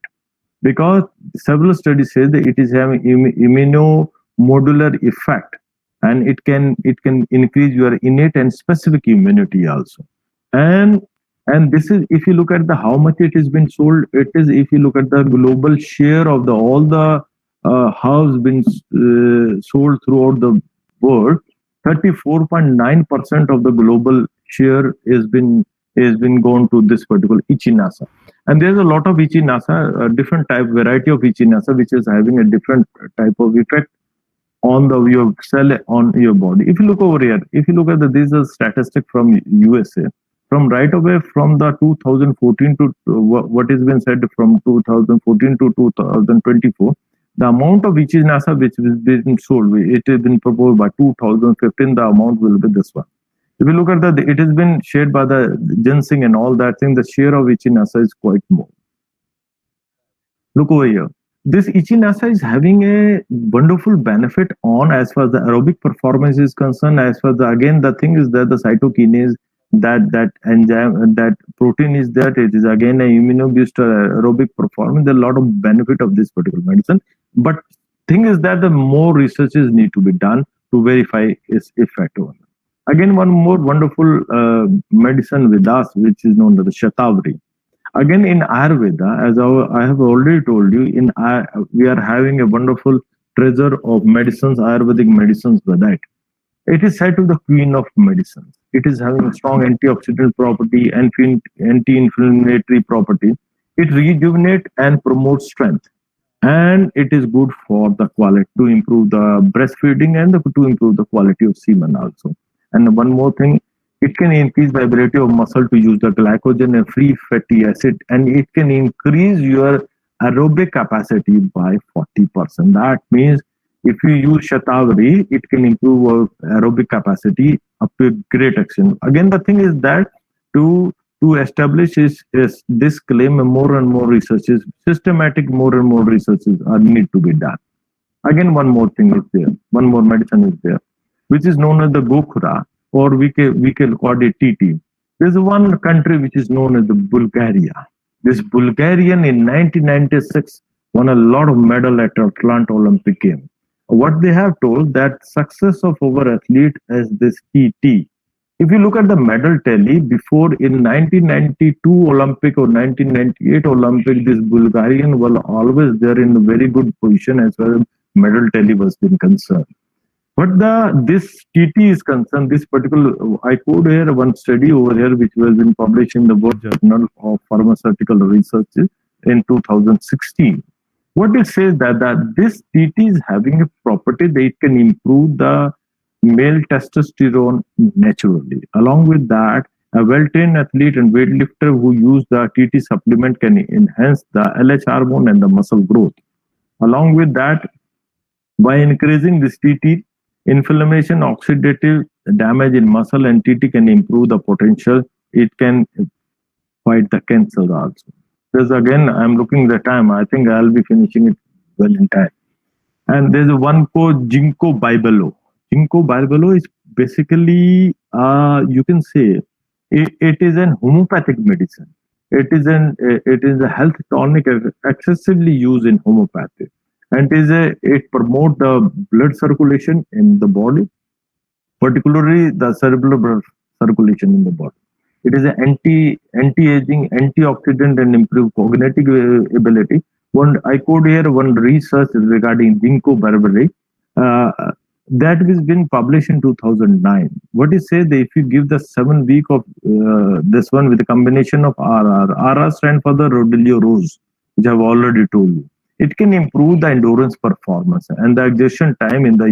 because several studies say that it is having immunomodular effect, and it can increase your innate and specific immunity also. And this is, if you look at how much it has been sold, it is, if you look at the global share of all the herbs been sold throughout the world, 34.9% of the global share has been gone to this particular echinacea. And there's a lot of echinacea, different variety of echinacea, which is having a different type of effect on your cell, on your body. If you look over here, if you look at this is a statistic from USA. From right away from the 2014 to what has been said from 2014 to 2024, the amount of echinacea which has been sold, it has been proposed by 2015, the amount will be this one. If you look at it has been shared by the ginseng and all that thing, the share of echinacea is quite more. Look over here. This echinacea is having a wonderful benefit on as far as the aerobic performance is concerned. As far as again, the thing is that the cytokinase, that enzyme, that protein is that it is again a immunobooster aerobic performance. There are a lot of benefit of this particular medicine. But thing is that the more researches need to be done to verify its effect on. Again, one more wonderful medicine with us, which is known as the Shatavari. Again, in Ayurveda, as I have already told you, we are having a wonderful treasure of medicines, Ayurvedic medicines with that. It is said to the queen of medicines. It is having a strong antioxidant property, anti-inflammatory property. It rejuvenates and promotes strength. And it is good for the quality, to improve the breastfeeding and to improve the quality of semen also. And one more thing, it can increase the ability of muscle to use the glycogen and free fatty acid, and it can increase your aerobic capacity by 40%. That means if you use Shatavari, it can improve our aerobic capacity up to a great extent. Again, the thing is that to establish is this claim, more and more researches, systematic more and more researches need to be done. Again, one more thing is there, one more medicine is there, which is known as the Gokhura, or we can call it TT. There's one country which is known as the Bulgaria. This Bulgarian in 1996 won a lot of medal at Atlanta Olympic Games. What they have told that success of our athlete is this TT. If you look at the medal tally before in 1992 Olympic or 1998 Olympic, this Bulgarian was always there in a very good position as far as medal tally was been concerned. But this TT is concerned, this particular, I quote here one study over here which was been published in the World Journal of Pharmaceutical Research in 2016. What it says that this TT is having a property that it can improve the male testosterone naturally. Along with that, a well-trained athlete and weightlifter who use the TT supplement can enhance the LH hormone and the muscle growth. Along with that, by increasing this TT, inflammation, oxidative damage in muscle and TT can improve the potential. It can fight the cancer also. Because again, I'm looking at the time. I think I'll be finishing it well in time. And there's one called Ginkgo biloba. Ginkgo biloba is basically, you can say, it is an homeopathic medicine. It is a health tonic excessively used in homeopathy. And it promotes the blood circulation in the body, particularly the cerebral blood circulation in the body. It is an anti-aging, antioxidant, and improve cognitive ability. I quote here one research regarding Ginkgo biloba that has been published in 2009. What it says that if you give the 7 week of this one with a combination of RR stands for the Rhodiola rose, which I've already told you. It can improve the endurance performance and the exertion time in the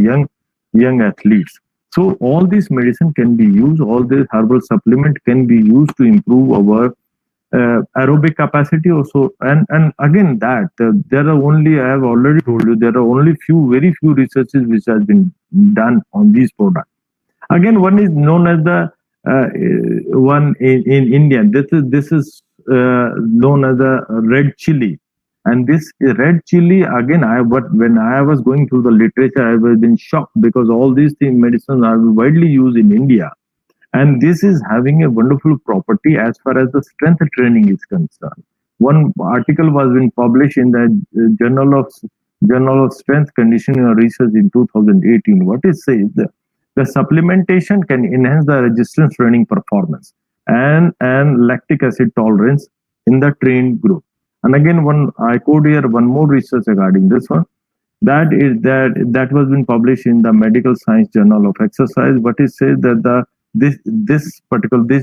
young athletes. So all these medicine can be used, all these herbal supplement can be used to improve our aerobic capacity also. And again that there are only, I have already told you, there are only very few researches which has been done on these products. Again, one is known as the one in India. This is known as the red chili. And this red chili, again, when I was going through the literature, I was been shocked because all these medicines are widely used in India. And this is having a wonderful property as far as the strength training is concerned. One article was been published in the Journal of Strength Conditioning and Research in 2018. What it says, the supplementation can enhance the resistance training performance and lactic acid tolerance in the trained group. And again, I quote here one more research regarding this one. That was been published in the Medical Science Journal of Exercise. But it says that this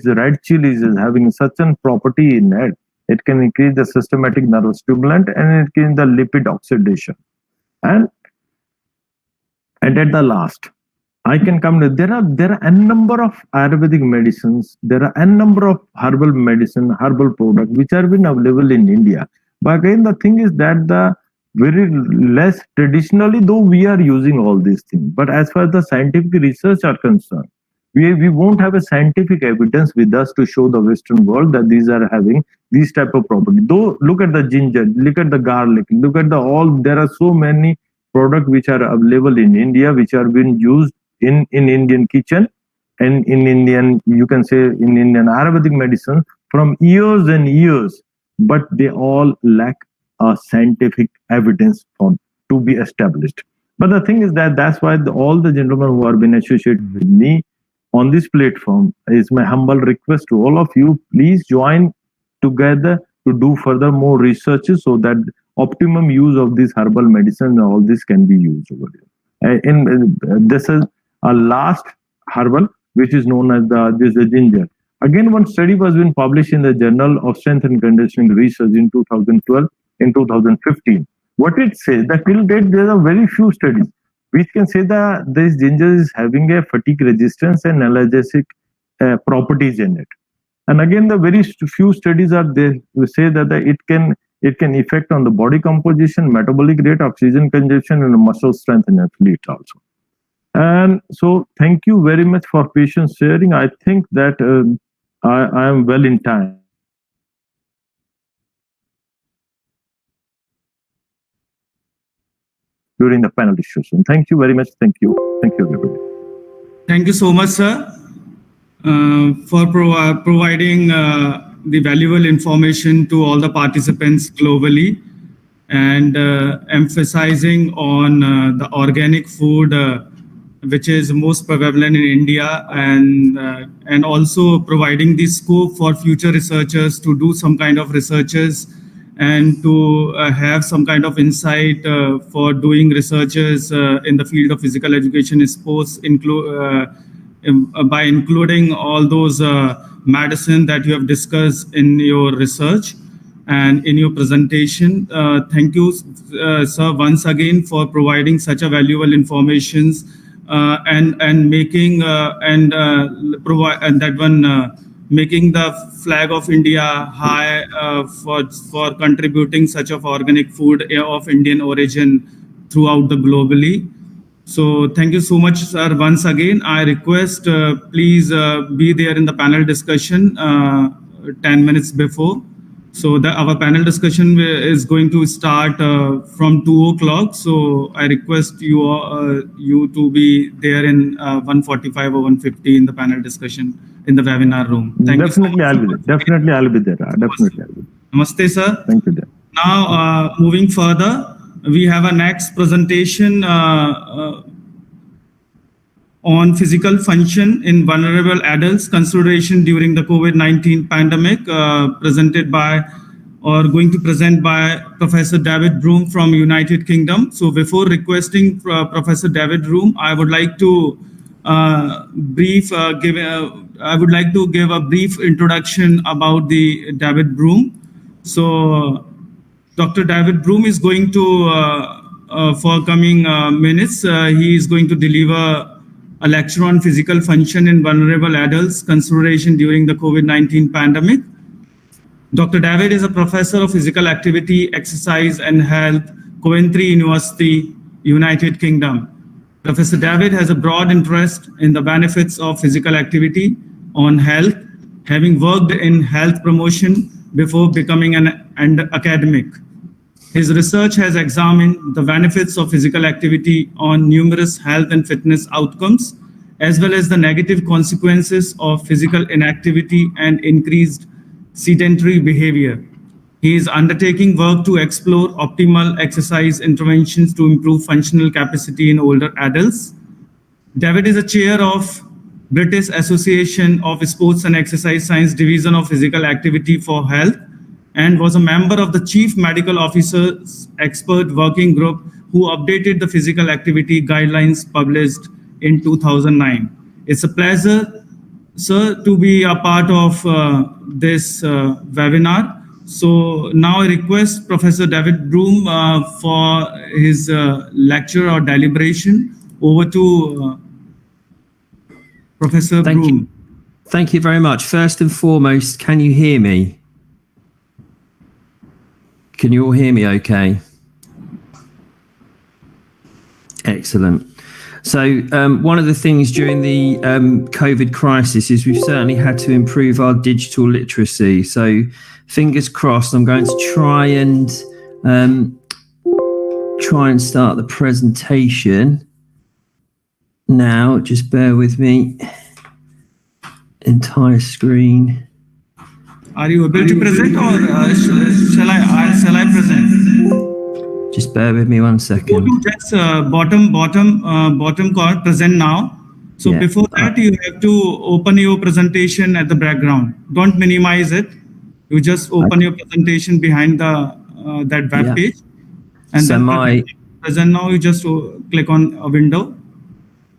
red chilies is having such a property in it. It can increase the systematic nervous stimulant and it can the lipid oxidation. And at the last, I can come to there are a number of Ayurvedic medicines. There are a number of herbal medicine, herbal products which are been available in India. But again, the thing is that the very less traditionally, though we are using all these things. But as far as the scientific research are concerned, we won't have a scientific evidence with us to show the Western world that these are having these type of property. Though, look at the ginger, look at the garlic, look at the all. There are so many products which are available in India, which are being used in Indian kitchen and in Indian, you can say in Indian Ayurvedic medicine from years and years, but they all lack a scientific evidence to be established. But the thing is that that's why all the gentlemen who have been associated with me on this platform is my humble request to all of you, please join together to do further more researches so that optimum use of this herbal medicine and all this can be used over here. This is a last herbal which is known as the ginger. Again, one study was been published in the Journal of Strength and Conditioning Research in 2012, in 2015. What it says that till date there are very few studies which can say that this ginger is having a fatigue resistance and analgesic properties in it. And again, the very few studies are there who say that it can affect on the body composition, metabolic rate, oxygen consumption, and muscle strength in athletes also. And so, thank you very much for patient sharing. I think that I am well in time. During the panel discussion. Thank you very much. Thank you. Thank you, everybody. Thank you so much, sir, for providing the valuable information to all the participants globally and emphasizing on the organic food, which is most prevalent in India, and also providing the scope for future researchers to do some kind of researches and to have some kind of insight for doing researches in the field of physical education sports, by including all those medicine that you have discussed in your research and in your presentation. Thank you, sir, once again for providing such a valuable information and making making the flag of India high for contributing such of organic food of Indian origin throughout the globally. So thank you so much, sir. Once again, I request please be there in the panel discussion 10 minutes before. So our panel discussion is going to start from 2 o'clock. So I request you to be there in 1:45 or 1:50 in the panel discussion in the webinar room. Thank Definitely, you so much. Definitely, I'll be there. Definitely, I'll be there. Namaste, sir. Thank you. Dear. Now, moving further, we have a next presentation on physical function in vulnerable adults, consideration during the COVID-19 pandemic, going to present by Professor David Broom from United Kingdom. So before requesting Professor David Broom, I would like to give a brief introduction about the David Broom. So Dr. David Broom is going to, for coming minutes, he is going to deliver a lecture on physical function in vulnerable adults, consideration during the COVID-19 pandemic. Dr. David is a professor of physical activity, exercise and health, Coventry University, United Kingdom. Professor David has a broad interest in the benefits of physical activity on health, having worked in health promotion before becoming an academic. His research has examined the benefits of physical activity on numerous health and fitness outcomes, as well as the negative consequences of physical inactivity and increased sedentary behavior. He is undertaking work to explore optimal exercise interventions to improve functional capacity in older adults. David is a chair of British Association of Sports and Exercise Science Division of Physical Activity for Health, and was a member of the Chief Medical Officer's Expert Working Group who updated the physical activity guidelines published in 2009. It's a pleasure, sir, to be a part of this webinar. So now I request Professor David Broom for his lecture or deliberation. Over to Professor Broom. Thank you very much. First and foremost, can you hear me? Can you all hear me okay? Excellent. So one of the things during the COVID crisis is we've certainly had to improve our digital literacy. So fingers crossed, I'm going to try and start the presentation now. Just bear with me. Entire screen. Are you able to present, or shall I present? Just bear with me 1 second. Go to just bottom corner, present now. So Yeah. before that, you have to open your presentation at the background. Don't minimize it. You just open your presentation behind the that web Yeah. page, and So then present now. You just click on a window.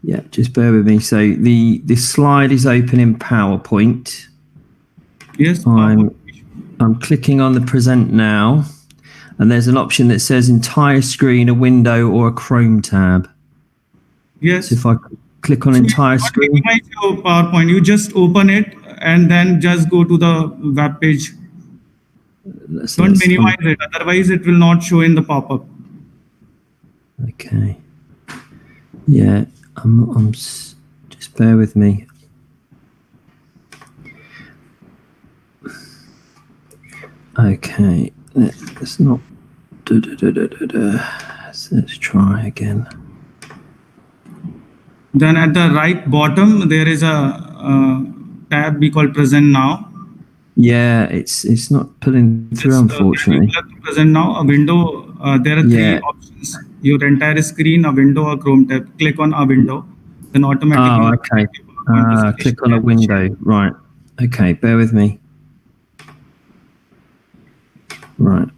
Yeah, just bear with me. So the slide is open in PowerPoint. Yes. I'm clicking on the present now, and there's an option that says entire screen, a window, or a Chrome tab. Yes. So if I click on entire screen, minimize your PowerPoint. You just open it and then just go to the web page. Don't minimize it, otherwise it will not show in the pop-up. Okay. Yeah, I'm just bear with me. Okay, let's not. Let's try again. Then at the right bottom there is a tab we call present now. Yeah, it's not pulling through, unfortunately. Present now, a window. There are three options: your entire screen, a window, or Chrome tab. Click on a window, then automatically. Oh, okay. Click on a window. Right. Okay, bear with me. Right.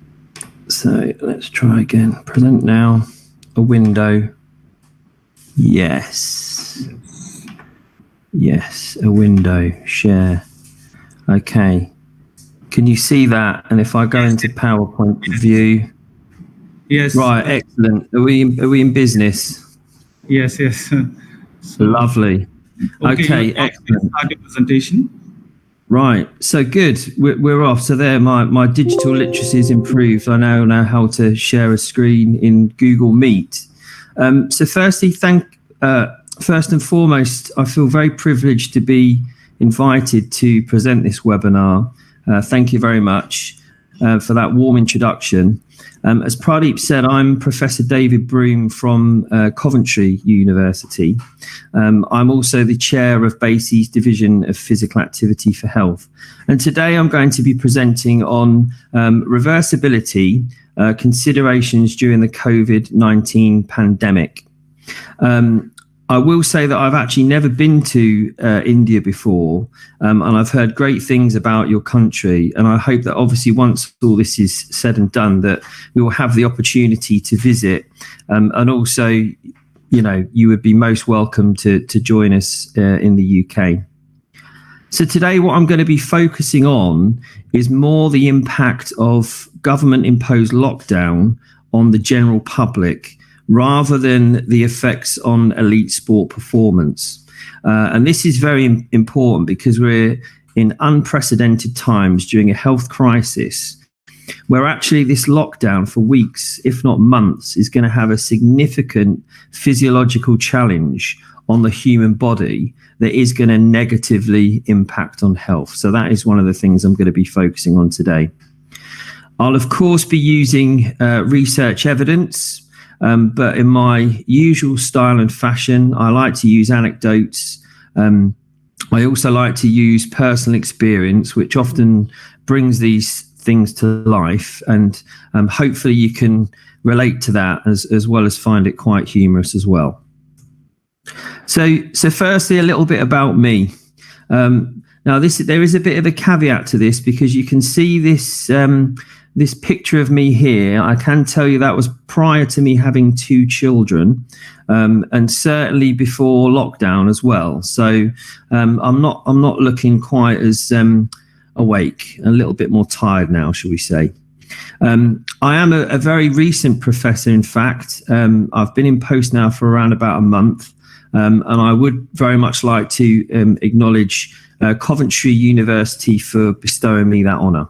So let's try again. Present now, a window. Yes. Yes, a window. Share. Okay. Can you see that? And if I go into PowerPoint view. Yes. Right. Excellent. Are we in business? Yes. So, lovely. Okay. Excellent. Start your presentation. Right. So good. We're off. So there, my digital literacy is improved. I now know how to share a screen in Google Meet. So firstly, first and foremost, I feel very privileged to be invited to present this webinar. Thank you very much for that warm introduction. As Pradeep said, I'm Professor David Broom from Coventry University. I'm also the chair of BASE's Division of Physical Activity for Health. And today I'm going to be presenting on reversibility, considerations during the COVID-19 pandemic. I will say that I've actually never been to India before, and I've heard great things about your country. And I hope that obviously once all this is said and done, that we will have the opportunity to visit. And also, you know, you would be most welcome to join us in the UK. So today what I'm going to be focusing on is more the impact of government-imposed lockdown on the general public, rather than the effects on elite sport performance. And this is very important because we're in unprecedented times during a health crisis, where actually this lockdown for weeks, if not months, is going to have a significant physiological challenge on the human body that is going to negatively impact on health. So that is one of the things I'm going to be focusing on today. I'll of course be using research evidence, but in my usual style and fashion, I like to use anecdotes. I also like to use personal experience, which often brings these things to life. And hopefully you can relate to that as well as find it quite humorous as well. So firstly, a little bit about me. Now, there is a bit of a caveat to this, because you can see this this picture of me here. I can tell you that was prior to me having 2 children, and certainly before lockdown as well. So I'm not looking quite as awake, a little bit more tired now, shall we say. I am a very recent professor, in fact. I've been in post now for around about a month, and I would very much like to acknowledge Coventry University for bestowing me that honour.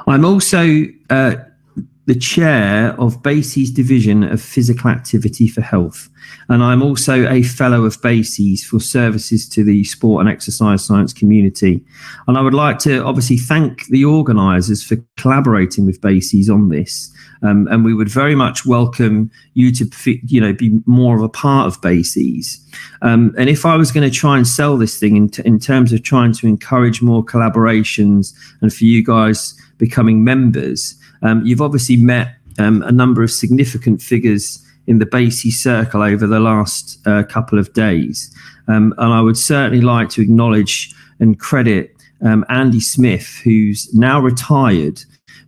I'm also the the chair of BASES Division of Physical Activity for Health. And I'm also a fellow of BASES for services to the sport and exercise science community. And I would like to obviously thank the organisers for collaborating with BASES on this. And we would very much welcome you to, be more of a part of BASES. And if I was going to try and sell this thing in terms of trying to encourage more collaborations and for you guys becoming members, you've obviously met a number of significant figures in the BASES circle over the last couple of days. And I would certainly like to acknowledge and credit Andy Smith, who's now retired,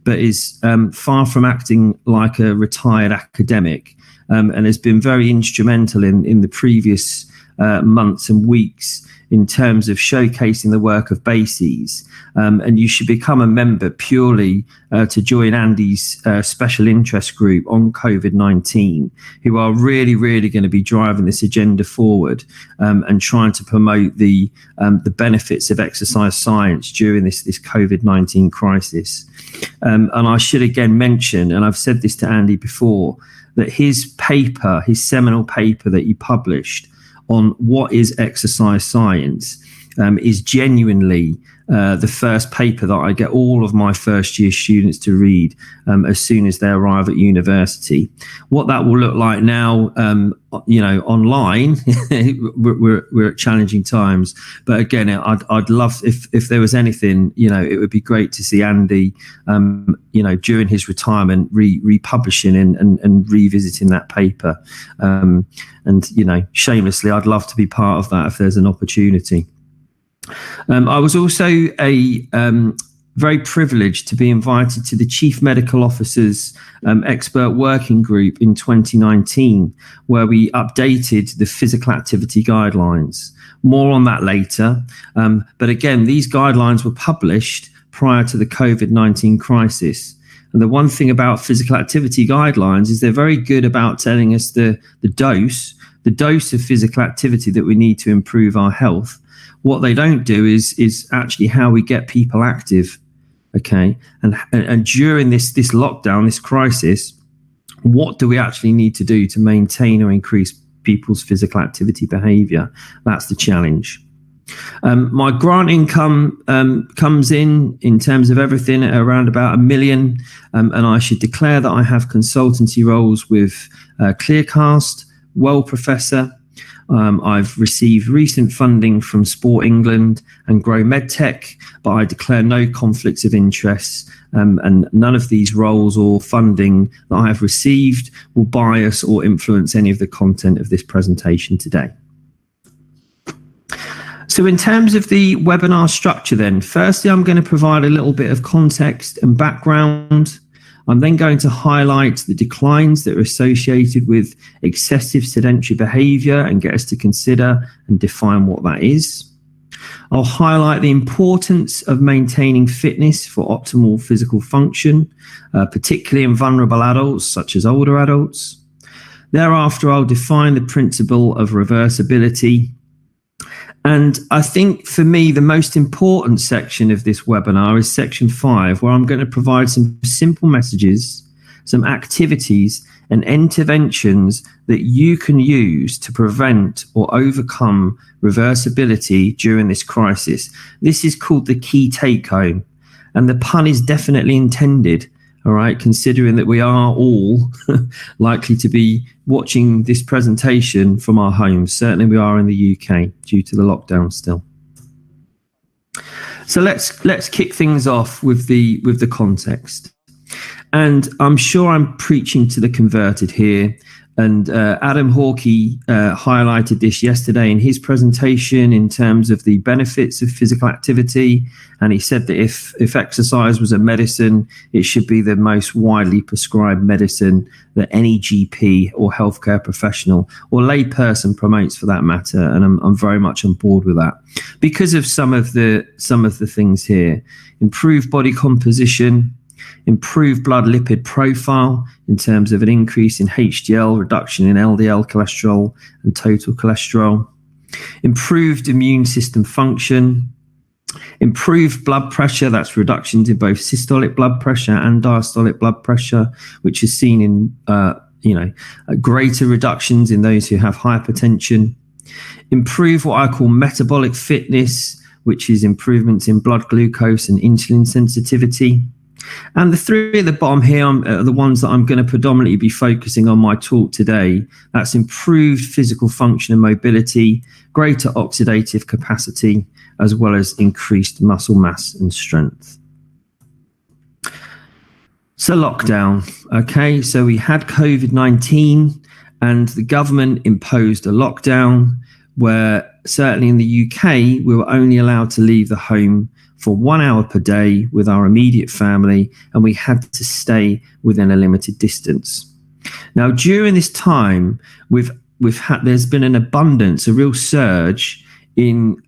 but is far from acting like a retired academic, and has been very instrumental in the previous months and weeks in terms of showcasing the work of BASES. And you should become a member purely to join Andy's special interest group on COVID-19, who are really, really going to be driving this agenda forward and trying to promote the benefits of exercise science during this COVID-19 crisis. And I should again mention, and I've said this to Andy before, that his paper, his seminal paper that he published on what is exercise science, is genuinely the first paper that I get all of my first year students to read as soon as they arrive at university. What that will look like now, online, we're at challenging times. But again, I'd love if there was anything, it would be great to see Andy, during his retirement, republishing and revisiting that paper. And shamelessly, I'd love to be part of that if there's an opportunity. I was also very privileged to be invited to the Chief Medical Officer's expert working group in 2019, where we updated the physical activity guidelines. More on that later. But again, these guidelines were published prior to the COVID-19 crisis. And the one thing about physical activity guidelines is they're very good about telling us the dose of physical activity that we need to improve our health. What they don't do is actually how we get people active, okay? And during this lockdown, this crisis, what do we actually need to do to maintain or increase people's physical activity behaviour? That's the challenge. My grant income comes in terms of everything at around about $1 million, and I should declare that I have consultancy roles with Clearcast, Well Professor. I've received recent funding from Sport England and Grow MedTech, but I declare no conflicts of interest, and none of these roles or funding that I have received will bias or influence any of the content of this presentation today. So in terms of the webinar structure then, firstly, I'm going to provide a little bit of context and background. I'm then going to highlight the declines that are associated with excessive sedentary behaviour and get us to consider and define what that is. I'll highlight the importance of maintaining fitness for optimal physical function, particularly in vulnerable adults such as older adults. Thereafter, I'll define the principle of reversibility. And I think for me, the most important section of this webinar is section 5, where I'm going to provide some simple messages, some activities and interventions that you can use to prevent or overcome reversibility during this crisis. This is called the key take home, and the pun is definitely intended. All right, considering that we are all likely to be watching this presentation from our homes. Certainly we are in the UK due to the lockdown still. So let's kick things off with the context. And I'm sure I'm preaching to the converted here. And Adam Hawkey highlighted this yesterday in his presentation in terms of the benefits of physical activity. And he said that if exercise was a medicine, it should be the most widely prescribed medicine that any GP or healthcare professional or lay person promotes, for that matter. And I'm very much on board with that because of some of the things here. Improved body composition, improved blood lipid profile in terms of an increase in HDL, reduction in LDL cholesterol and total cholesterol, improved immune system function, Improved blood pressure, that's reductions in both systolic blood pressure and diastolic blood pressure, which is seen in greater reductions in those who have hypertension. Improve what I call metabolic fitness, which is improvements in blood glucose and insulin sensitivity. And the three at the bottom here are the ones that I'm going to predominantly be focusing on my talk today. That's improved physical function and mobility, greater oxidative capacity, as well as increased muscle mass and strength. So lockdown, okay, so we had COVID-19 and the government imposed a lockdown where certainly in the UK, we were only allowed to leave the home for 1 hour per day with our immediate family, and we had to stay within a limited distance. Now, during this time, there's been an abundance, a real surge in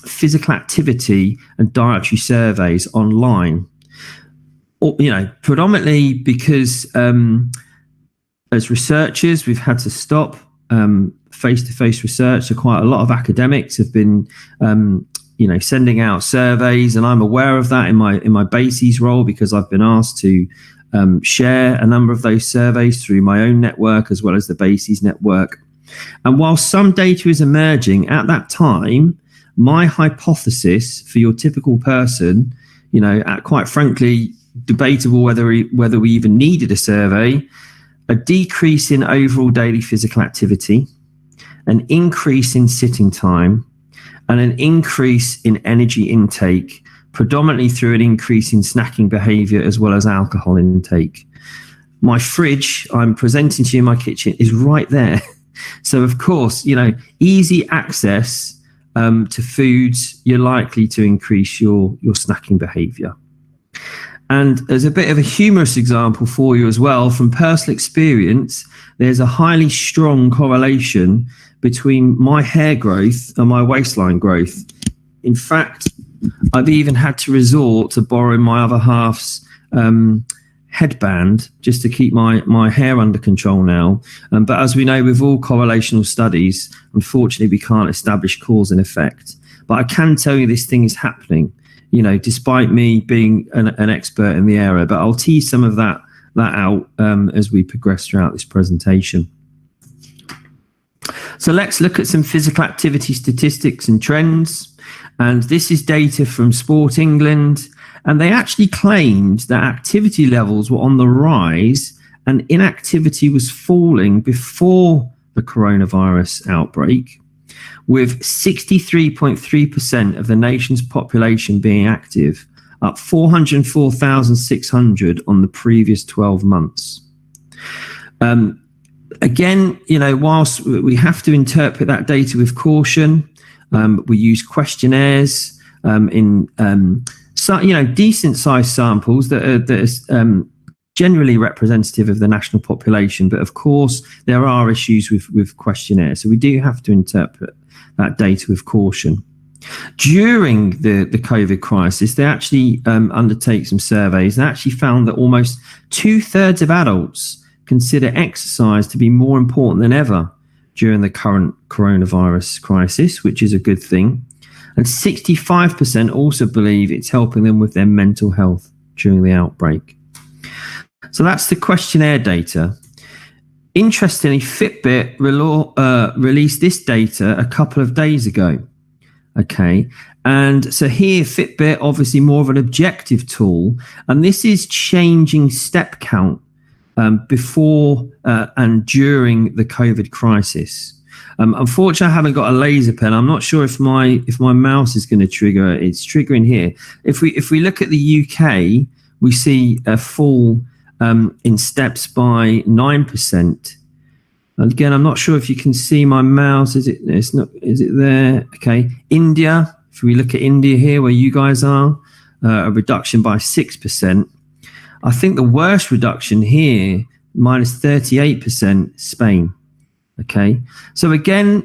physical activity and dietary surveys online. Predominantly because as researchers, we've had to stop face-to-face research. So quite a lot of academics have been sending out surveys, and I'm aware of that in my BASES role because I've been asked to share a number of those surveys through my own network as well as the BASES network. And while some data is emerging at that time, my hypothesis for your typical person, quite frankly, debatable whether we even needed a survey, a decrease in overall daily physical activity, an increase in sitting time, and an increase in energy intake, predominantly through an increase in snacking behavior as well as alcohol intake. My fridge, I'm presenting to you in my kitchen, is right there. So, of course, easy access to foods, you're likely to increase your snacking behavior. And as a bit of a humorous example for you as well, from personal experience, there's a highly strong correlation between my hair growth and my waistline growth. In fact, I've even had to resort to borrowing my other half's headband just to keep my hair under control now. But as we know, with all correlational studies, unfortunately, we can't establish cause and effect. But I can tell you this thing is happening, despite me being an expert in the area. But I'll tease some of that out as we progress throughout this presentation. So let's look at some physical activity statistics and trends. And this is data from Sport England. And they actually claimed that activity levels were on the rise and inactivity was falling before the coronavirus outbreak, with 63.3% of the nation's population being active, up 404,600 on the previous 12 months. Again, whilst we have to interpret that data with caution, we use questionnaires in decent sized samples that are generally representative of the national population. But of course, there are issues with questionnaires. So we do have to interpret that data with caution. During the COVID crisis, they actually undertake some surveys and actually found that almost 2/3 of adults consider exercise to be more important than ever during the current coronavirus crisis, which is a good thing. And 65% also believe it's helping them with their mental health during the outbreak. So that's the questionnaire data. Interestingly, Fitbit released this data a couple of days ago. Okay. And so here, Fitbit, obviously more of an objective tool, and this is changing step count before and during the COVID crisis. Unfortunately, I haven't got a laser pen. I'm not sure if my mouse is going to trigger. It's triggering here. If we look at the UK, we see a fall in steps by 9%. Again, I'm not sure if you can see my mouse. Is it there? Okay. India. If we look at India here, where you guys are, a reduction by 6%. I think the worst reduction here, minus 38%, Spain. Okay, so again,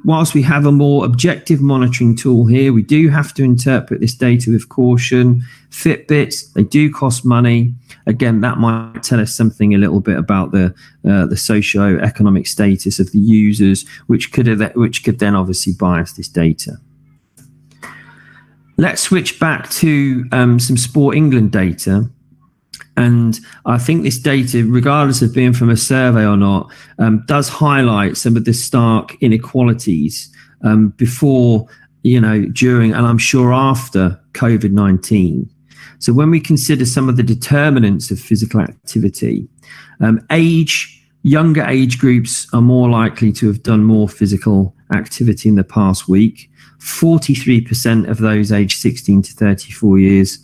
whilst we have a more objective monitoring tool here, we do have to interpret this data with caution. Fitbits, they do cost money. Again, that might tell us something a little bit about the socio-economic status of the users, which could then obviously bias this data. let's switch back to some Sport England data. And I think this data, regardless of being from a survey or not, does highlight some of the stark inequalities before, during, and I'm sure after COVID-19. So when we consider some of the determinants of physical activity, younger age groups are more likely to have done more physical activity in the past week. 43% of those aged 16 to 34 years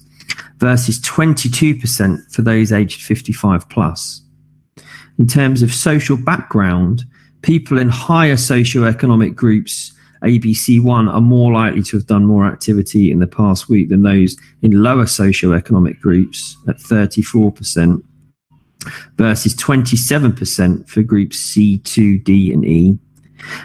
versus 22% for those aged 55 plus. In terms of social background, people in higher socioeconomic groups, ABC1, are more likely to have done more activity in the past week than those in lower socioeconomic groups at 34% versus 27% for groups C, 2, D and E.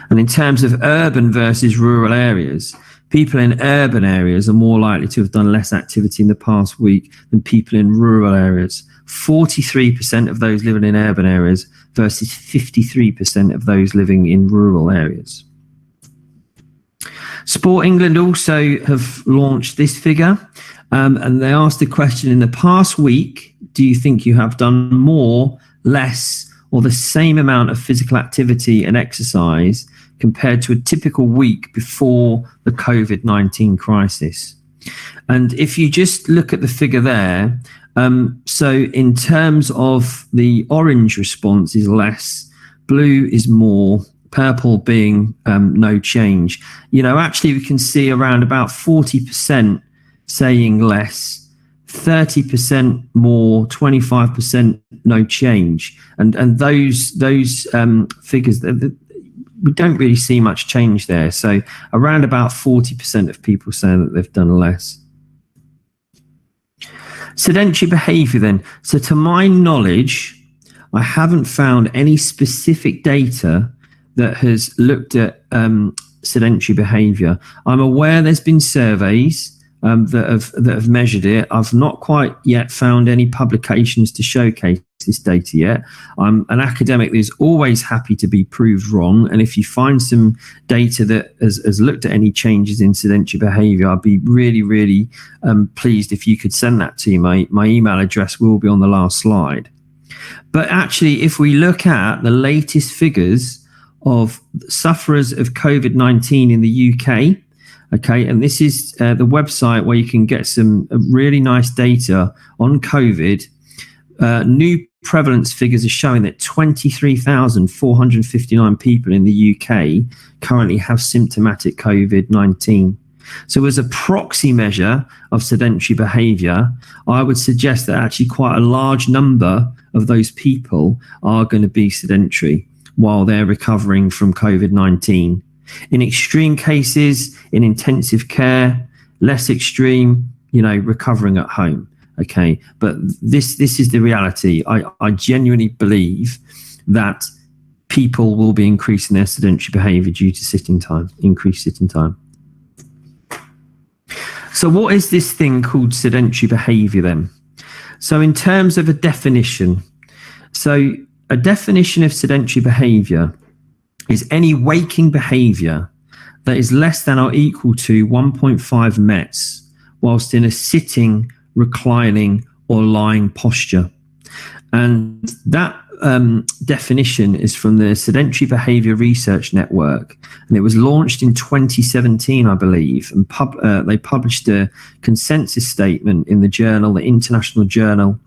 And in terms of urban versus rural areas, people in urban areas are more likely to have done less activity in the past week than people in rural areas. 43% of those living in urban areas versus 53% of those living in rural areas. Sport England also have launched this figure, and they asked the question: in the past week, do you think you have done more, less, or the same amount of physical activity and exercise compared to a typical week before the COVID-19 crisis? And if you just look at the figure there, so in terms of the orange response is less, blue is more, purple being no change. Actually we can see around about 40% saying less, 30% more, 25% no change, and those figures, we don't really see much change there. So around about 40% of people saying that they've done less. Sedentary behaviour then. So to my knowledge, I haven't found any specific data that has looked at sedentary behaviour. I'm aware there's been surveys that have measured it. I've not quite yet found any publications to showcase this data yet. I'm an academic that is always happy to be proved wrong, and if you find some data that has looked at any changes in sedentary behaviour, I'd be really, really pleased if you could send that to me. My email address will be on the last slide. But actually, if we look at the latest figures of sufferers of COVID-19 in the UK, okay, and this is the website where you can get some really nice data on COVID. New prevalence figures are showing that 23,459 people in the UK currently have symptomatic COVID-19. So as a proxy measure of sedentary behaviour, I would suggest that actually quite a large number of those people are going to be sedentary while they're recovering from COVID-19. In extreme cases, in intensive care, less extreme, recovering at home. Okay, but this is the reality. I genuinely believe that people will be increasing their sedentary behaviour due to increased sitting time. So what is this thing called sedentary behaviour then? So in terms of a definition, a definition of sedentary behaviour is any waking behaviour that is less than or equal to 1.5 METs whilst in a sitting, reclining or lying posture. And that definition is from the Sedentary Behaviour Research Network, and it was launched in 2017, I believe, and they published a consensus statement in the International Journal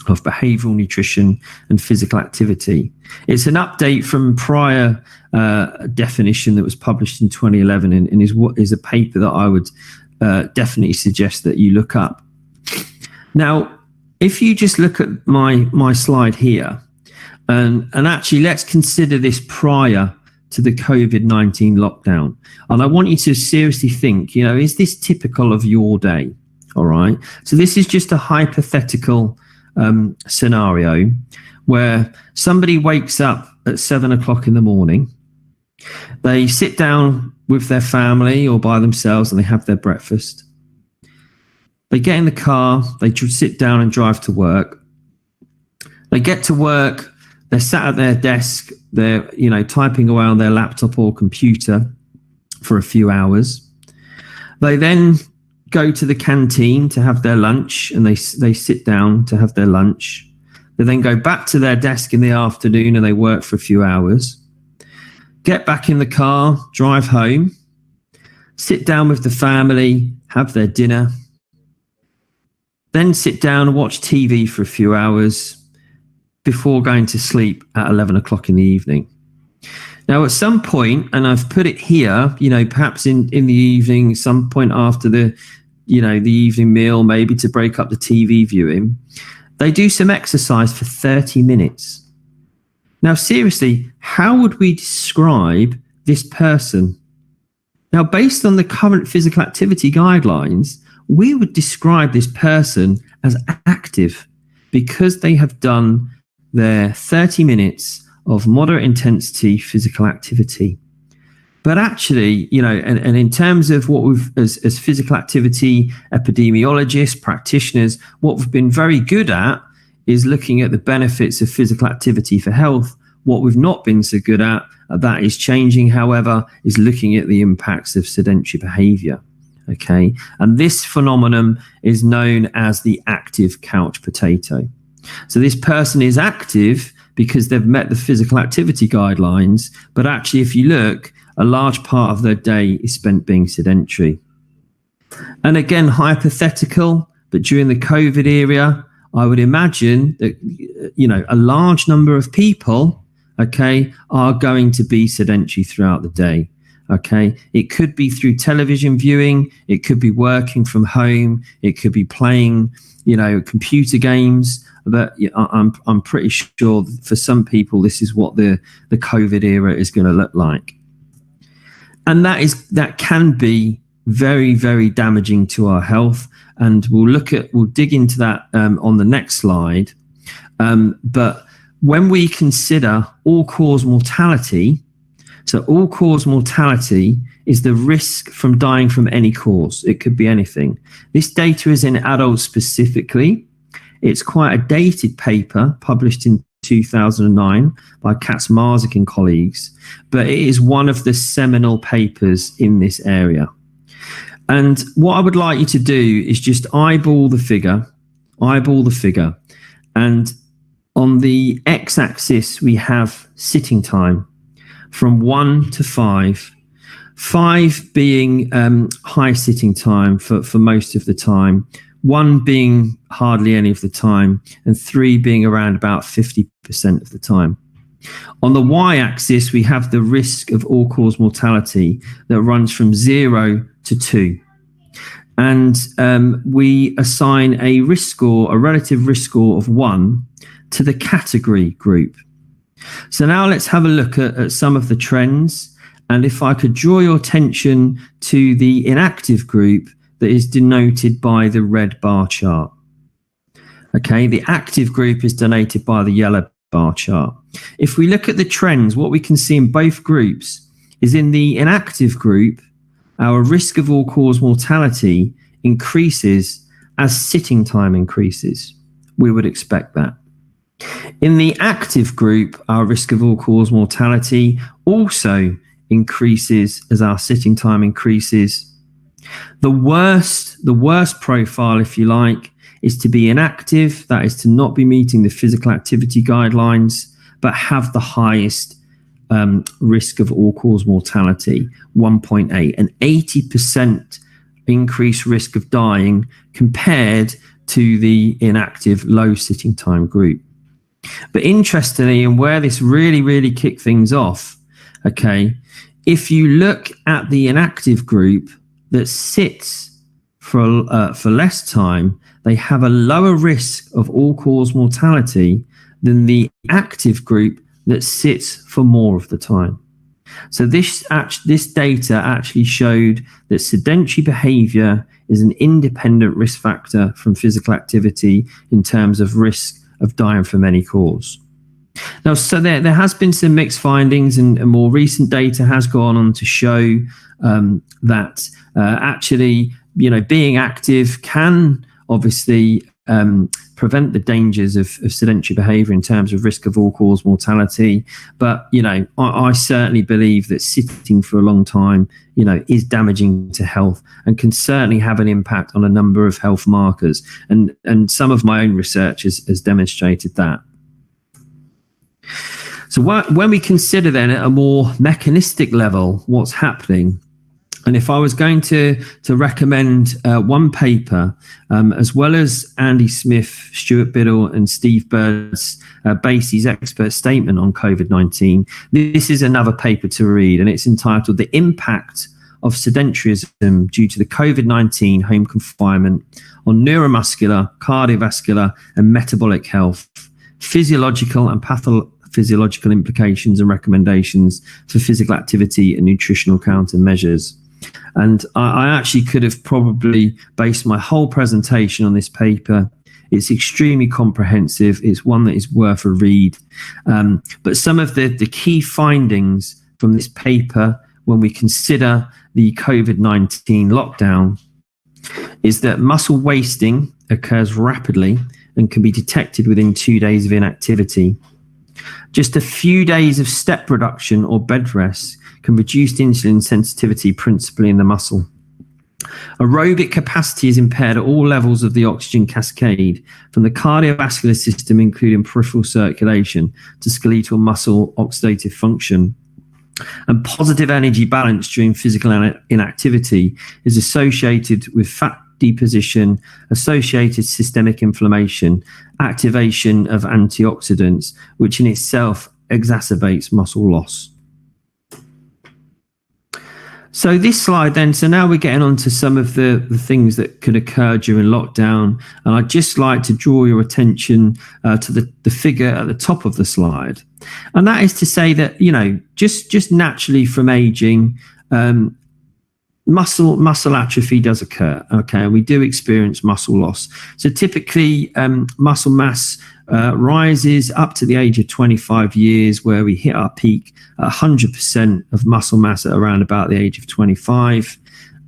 of Behavioural Nutrition and Physical Activity. It's an update from prior definition that was published in 2011 and is a paper that I would definitely suggest that you look up. Now, if you just look at my slide here, and actually let's consider this prior to the COVID-19 lockdown. And I want you to seriously think, is this typical of your day? All right. So this is just a hypothetical scenario where somebody wakes up at 7 o'clock in the morning. They sit down with their family or by themselves and they have their breakfast. They get in the car, they sit down and drive to work. They get to work, they're sat at their desk, they're typing away on their laptop or computer for a few hours. They then go to the canteen to have their lunch, and they sit down to have their lunch. They then go back to their desk in the afternoon and they work for a few hours. Get back in the car, drive home, sit down with the family, have their dinner, then sit down and watch TV for a few hours before going to sleep at 11 o'clock in the evening. Now, at some point, and I've put it here, perhaps in the evening, some point after the evening meal, maybe to break up the TV viewing, they do some exercise for 30 minutes. Now, seriously, how would we describe this person? Now, based on the current physical activity guidelines, we would describe this person as active because they have done their 30 minutes of moderate intensity physical activity. But actually, and in terms of what we've, as physical activity epidemiologists, practitioners, what we've been very good at is looking at the benefits of physical activity for health. What we've not been so good at, that is changing, however, is looking at the impacts of sedentary behavior. Okay. And this phenomenon is known as the active couch potato. So this person is active because they've met the physical activity guidelines, but actually, if you look, a large part of their day is spent being sedentary. And again, hypothetical, but during the COVID era, I would imagine that, a large number of people, okay, are going to be sedentary throughout the day. Okay, it could be through television viewing, it could be working from home, it could be playing, computer games. But I'm pretty sure for some people, this is what the COVID era is going to look like. And that can be very, very damaging to our health. And we'll dig into that on the next slide. But when we consider all-cause mortality, so all-cause mortality is the risk from dying from any cause. It could be anything. This data is in adults specifically. It's quite a dated paper published in 2009 by Kaczmarzyk and colleagues, but it is one of the seminal papers in this area. And what I would like you to do is just eyeball the figure. And on the x-axis, we have sitting time from 1 to 5. 5 being high sitting time for most of the time, 1 being hardly any of the time, and 3 being around about 50% of the time. On the y-axis, we have the risk of all-cause mortality that runs from 0 to 2. And we assign a risk score, a relative risk score of 1 to the category group. So now let's have a look at some of the trends. And if I could draw your attention to the inactive group that is denoted by the red bar chart. Okay, the active group is denoted by the yellow bar chart. If we look at the trends, what we can see in both groups is in the inactive group, our risk of all-cause mortality increases as sitting time increases. We would expect that. In the active group, our risk of all-cause mortality also increases as our sitting time increases. The worst profile, if you like, is to be inactive, that is to not be meeting the physical activity guidelines, but have the highest risk of all-cause mortality, 1.8, an 80% increased risk of dying compared to the inactive low sitting time group. But interestingly, and where this really, really kicked things off, okay, if you look at the inactive group that sits for less time, they have a lower risk of all-cause mortality than the active group that sits for more of the time. So this data actually showed that sedentary behavior is an independent risk factor from physical activity in terms of risk of dying from any cause. Now, so there has been some mixed findings, and more recent data has gone on to show that actually, being active can obviously prevent the dangers of sedentary behavior in terms of risk of all-cause mortality. But, I certainly believe that sitting for a long time, is damaging to health and can certainly have an impact on a number of health markers. And some of my own research has demonstrated that. So when we consider then at a more mechanistic level what's happening, and if I was going to recommend one paper, as well as Andy Smith, Stuart Biddle, and Steve Bird's BASES expert statement on COVID-19, this is another paper to read, and it's entitled "The Impact of Sedentarism Due to the COVID-19 Home Confinement on Neuromuscular, Cardiovascular, and Metabolic Health, Physiological and Pathophysiological Implications and Recommendations for Physical Activity and Nutritional Countermeasures." And I actually could have probably based my whole presentation on this paper. It's extremely comprehensive. It's one that is worth a read. But some of the key findings from this paper when we consider the COVID-19 lockdown is that muscle wasting occurs rapidly and can be detected within 2 days of inactivity. Just a few days of step reduction or bed rest can reduce insulin sensitivity, principally in the muscle. Aerobic capacity is impaired at all levels of the oxygen cascade, from the cardiovascular system, including peripheral circulation, to skeletal muscle oxidative function. And positive energy balance during physical inactivity is associated with fat deposition, associated systemic inflammation, activation of antioxidants, which in itself exacerbates muscle loss. So this slide then, so now we're getting on to some of the things that could occur during lockdown. And I'd just like to draw your attention to the figure at the top of the slide. And that is to say that, just naturally from aging, muscle atrophy does occur, okay, and we do experience muscle loss. So typically muscle mass rises up to the age of 25 years, where we hit our peak at 100% of muscle mass at around about the age of 25.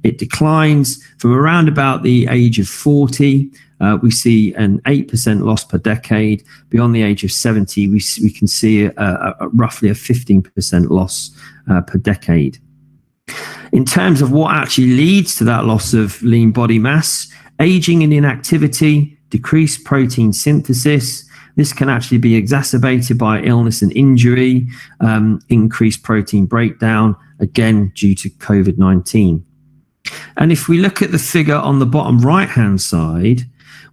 It declines from around about the age of 40. We see an 8% loss per decade. Beyond the age of 70, we can see roughly a 15% loss per decade. In terms of what actually leads to that loss of lean body mass, aging and inactivity, decreased protein synthesis. This can actually be exacerbated by illness and injury, increased protein breakdown, again, due to COVID-19. And if we look at the figure on the bottom right-hand side,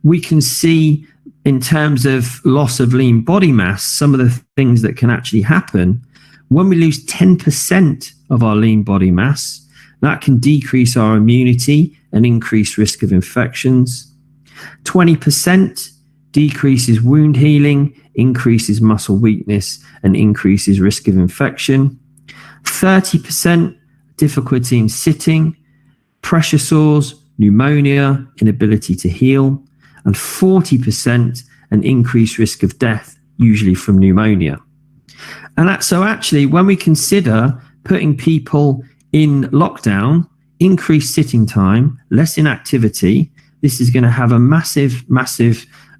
we can see in terms of loss of lean body mass, some of the things that can actually happen. When we lose 10% of our lean body mass, that can decrease our immunity and increase risk of infections. 20% decreases wound healing, increases muscle weakness, and increases risk of infection. 30% difficulty in sitting, pressure sores, pneumonia, inability to heal, and 40% an increased risk of death, usually from pneumonia. And so actually, when we consider putting people in lockdown, increased sitting time, less inactivity, this is going to have a massive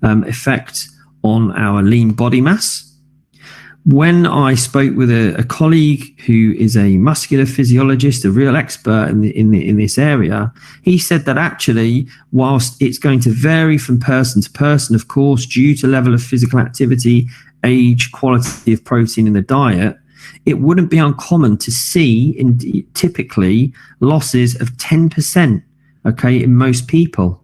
effect on our lean body mass. When I spoke with a colleague who is a muscular physiologist, a real expert in this area, he said that actually, whilst it's going to vary from person to person, of course, due to level of physical activity, age, quality of protein in the diet, it wouldn't be uncommon to see typically losses of 10%, okay, in most people.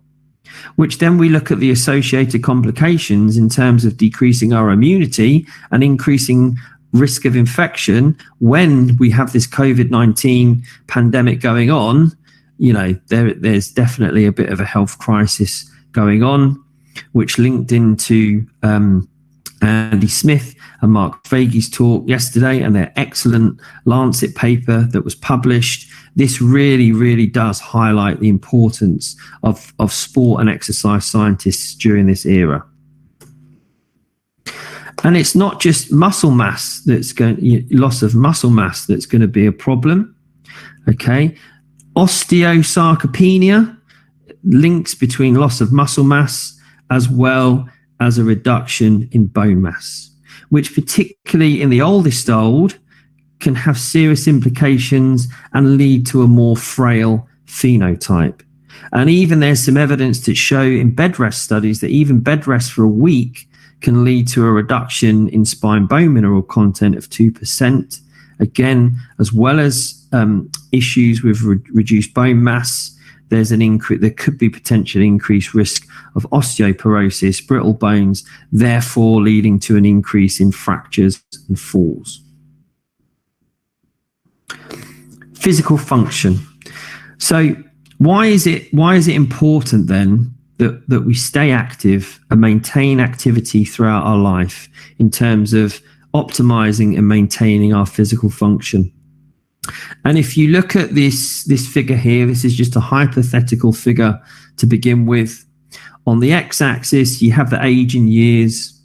Which then we look at the associated complications in terms of decreasing our immunity and increasing risk of infection. When we have this COVID-19 pandemic going on, there's definitely a bit of a health crisis going on, which linked into Andy Smith and Mark Fagie's talk yesterday and their excellent Lancet paper that was published. This really, really does highlight the importance of sport and exercise scientists during this era. And it's not just muscle mass loss of muscle mass that's going to be a problem. Okay. Osteosarcopenia, links between loss of muscle mass as well as a reduction in bone mass, which particularly in the oldest old can have serious implications and lead to a more frail phenotype. And even there's some evidence to show in bed rest studies that even bed rest for a week can lead to a reduction in spine bone mineral content of 2%. Again, as well as issues with reduced bone mass, there's an increase. There could be potential increased risk of osteoporosis, brittle bones, therefore leading to an increase in fractures and falls. Physical function. So why is it important then that we stay active and maintain activity throughout our life in terms of optimizing and maintaining our physical function? And if you look at this figure here, this is just a hypothetical figure to begin with. On the x-axis, you have the age in years.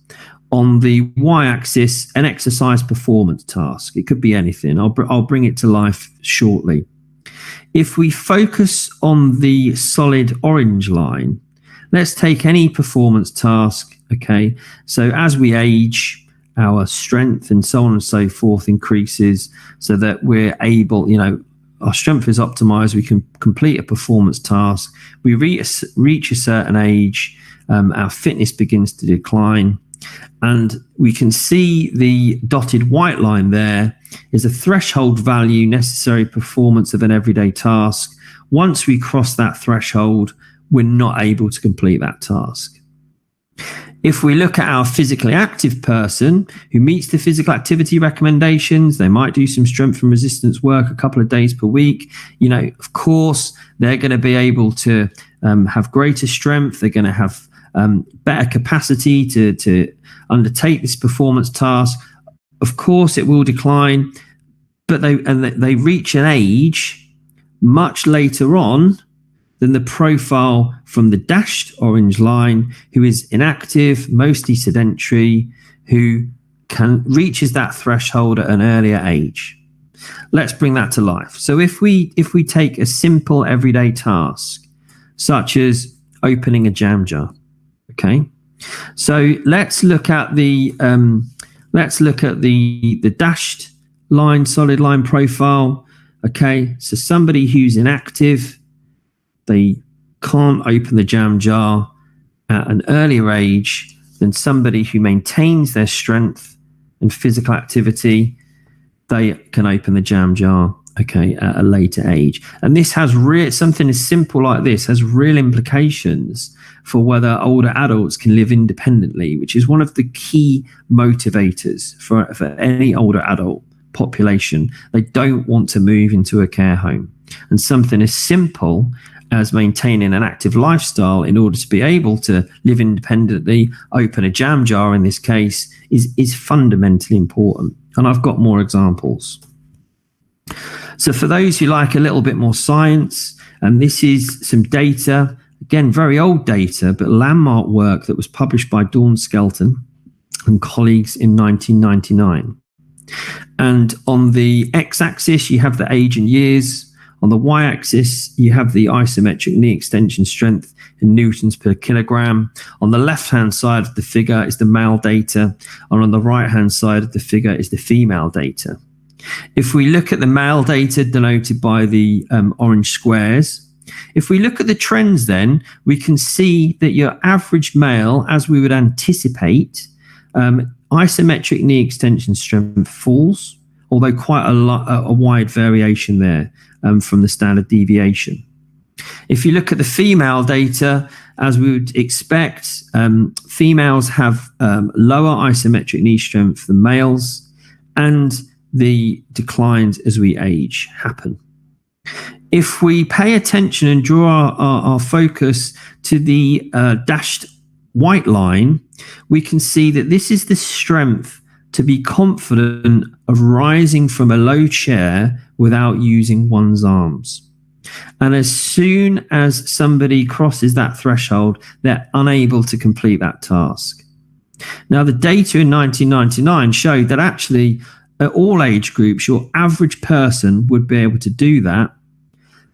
On the y-axis, an exercise performance task. It could be anything. I'll bring it to life shortly. If we focus on the solid orange line, let's take any performance task, okay? So as we age, our strength and so on and so forth increases so that we're able, our strength is optimized, we can complete a performance task. We reach a certain age, our fitness begins to decline. And we can see the dotted white line there is a threshold value necessary performance of an everyday task. Once we cross that threshold, we're not able to complete that task. If we look at our physically active person who meets the physical activity recommendations, they might do some strength and resistance work a couple of days per week. Of course, they're going to be able to have greater strength. They're going to have better capacity to undertake this performance task. Of course, it will decline, but they reach an age much later on than the profile from the dashed orange line, who is inactive, mostly sedentary, who reaches that threshold at an earlier age. Let's bring that to life. So if we take a simple everyday task, such as opening a jam jar, okay. So let's look at the dashed line, solid line profile. Okay, so somebody who's inactive, they can't open the jam jar at an earlier age than somebody who maintains their strength and physical activity. They can open the jam jar, okay, at a later age. And this has something as simple like this has real implications for whether older adults can live independently, which is one of the key motivators for any older adult population. They don't want to move into a care home. And something as simple as maintaining an active lifestyle in order to be able to live independently, open a jam jar in this case, is fundamentally important. And I've got more examples. So for those who like a little bit more science, and this is some data, again, very old data, but landmark work that was published by Dawn Skelton and colleagues in 1999. And on the x-axis, you have the age in years. On the y-axis, you have the isometric knee extension strength in newtons per kilogram. On the left-hand side of the figure is the male data, and on the right-hand side of the figure is the female data. If we look at the male data denoted by the orange squares, if we look at the trends then, we can see that your average male, as we would anticipate, isometric knee extension strength falls, although quite a wide variation there from the standard deviation. If you look at the female data, as we would expect, females have lower isometric knee strength than males, and the declines as we age happen. If we pay attention and draw our focus to the dashed white line, we can see that this is the strength to be confident of rising from a low chair without using one's arms. And as soon as somebody crosses that threshold, they're unable to complete that task. Now, the data in 1999 showed that actually at all age groups, your average person would be able to do that.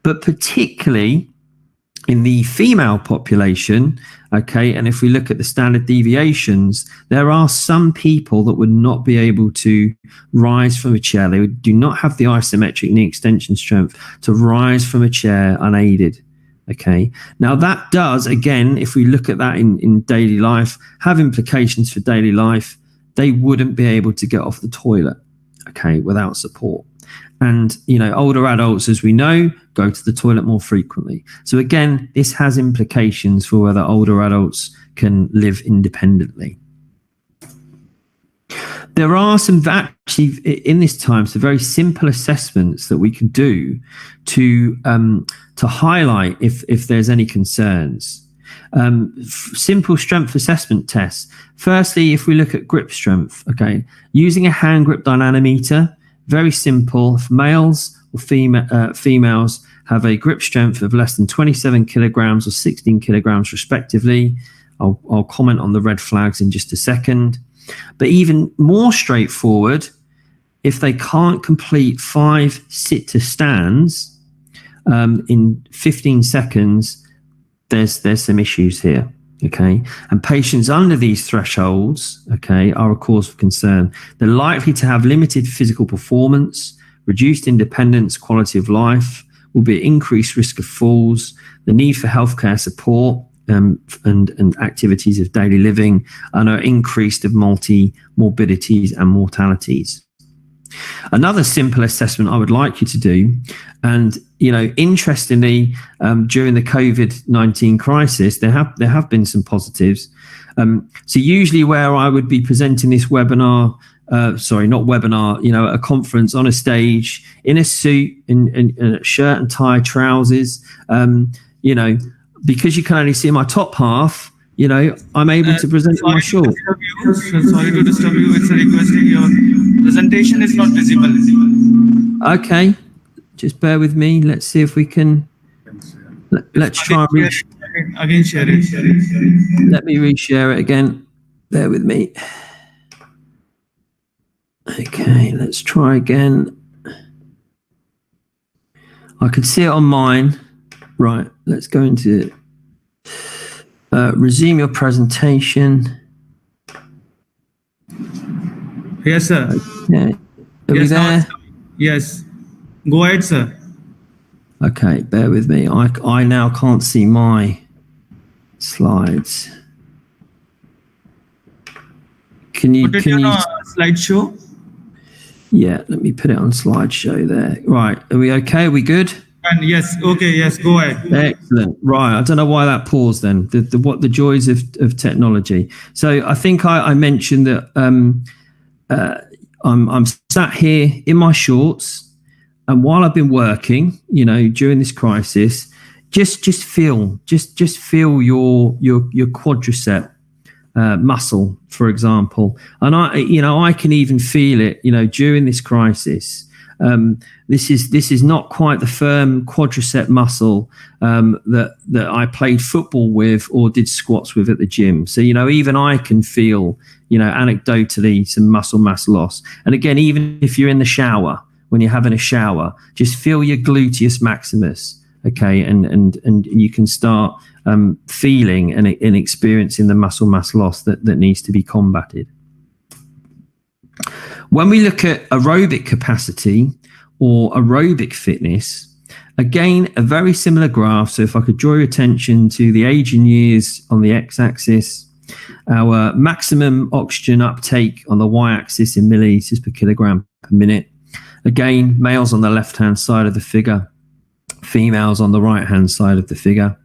But particularly in the female population, Okay, and if we look at the standard deviations, there are some people that would not be able to rise from a chair. They do not have the isometric knee extension strength to rise from a chair unaided. Okay, now that does, again, if we look at that in daily life, have implications for daily life. They wouldn't be able to get off the toilet, okay, without support. And, older adults, as we know, go to the toilet more frequently. So again, this has implications for whether older adults can live independently. There are some actually in this time some very simple assessments that we can do to highlight if there's any concerns. Simple strength assessment tests. Firstly, if we look at grip strength, okay, using a hand grip dynamometer, very simple. If males or females have a grip strength of less than 27 kilograms or 16 kilograms respectively, I'll comment on the red flags in just a second. But even more straightforward, if they can't complete 5 sit-to-stands in 15 seconds, there's some issues here. Okay, and patients under these thresholds, okay, are a cause of concern. They're likely to have limited physical performance, reduced independence, quality of life, will be at increased risk of falls, the need for healthcare support and activities of daily living, and are increased of multi-morbidities and mortalities. Another simple assessment I would like you to do, and interestingly, during the COVID-19 crisis, there have been some positives. So usually, where I would be presenting this webinar, a conference on a stage in a suit, in a shirt and tie, trousers, because you can only see my top half. I'm able to present my short. Sorry to disturb you. It's requesting your presentation is not visible. Okay, just bear with me. Let's see if we can. Let's try again. Share it. Let me reshare it again. Bear with me. Okay, let's try again. I can see it on mine. Right, let's go into it. Resume your presentation. Yes, sir. Okay. Are we there? Yes. Go ahead, sir. Okay, bear with me. I now can't see my slides. Can you slideshow? Yeah, let me put it on slideshow there. Right, are we okay? Are we good? And yes, okay, yes, go ahead. Excellent. Right, I don't know why that paused then. What the joys of technology. So I think I mentioned that I'm sat here in my shorts, and while I've been working, during this crisis, just feel your quadricep muscle, for example, and I can even feel it, during this crisis. This is not quite the firm quadricep muscle that I played football with or did squats with at the gym. So even I can feel anecdotally some muscle mass loss. And again, even if you're in the shower, when you're having a shower, just feel your gluteus maximus, okay, and you can start feeling and experiencing the muscle mass loss that needs to be combated. When we look at aerobic capacity or aerobic fitness, again, a very similar graph. So if I could draw your attention to the age in years on the x-axis, our maximum oxygen uptake on the y-axis in milliliters per kilogram per minute. Again, males on the left-hand side of the figure, females on the right-hand side of the figure.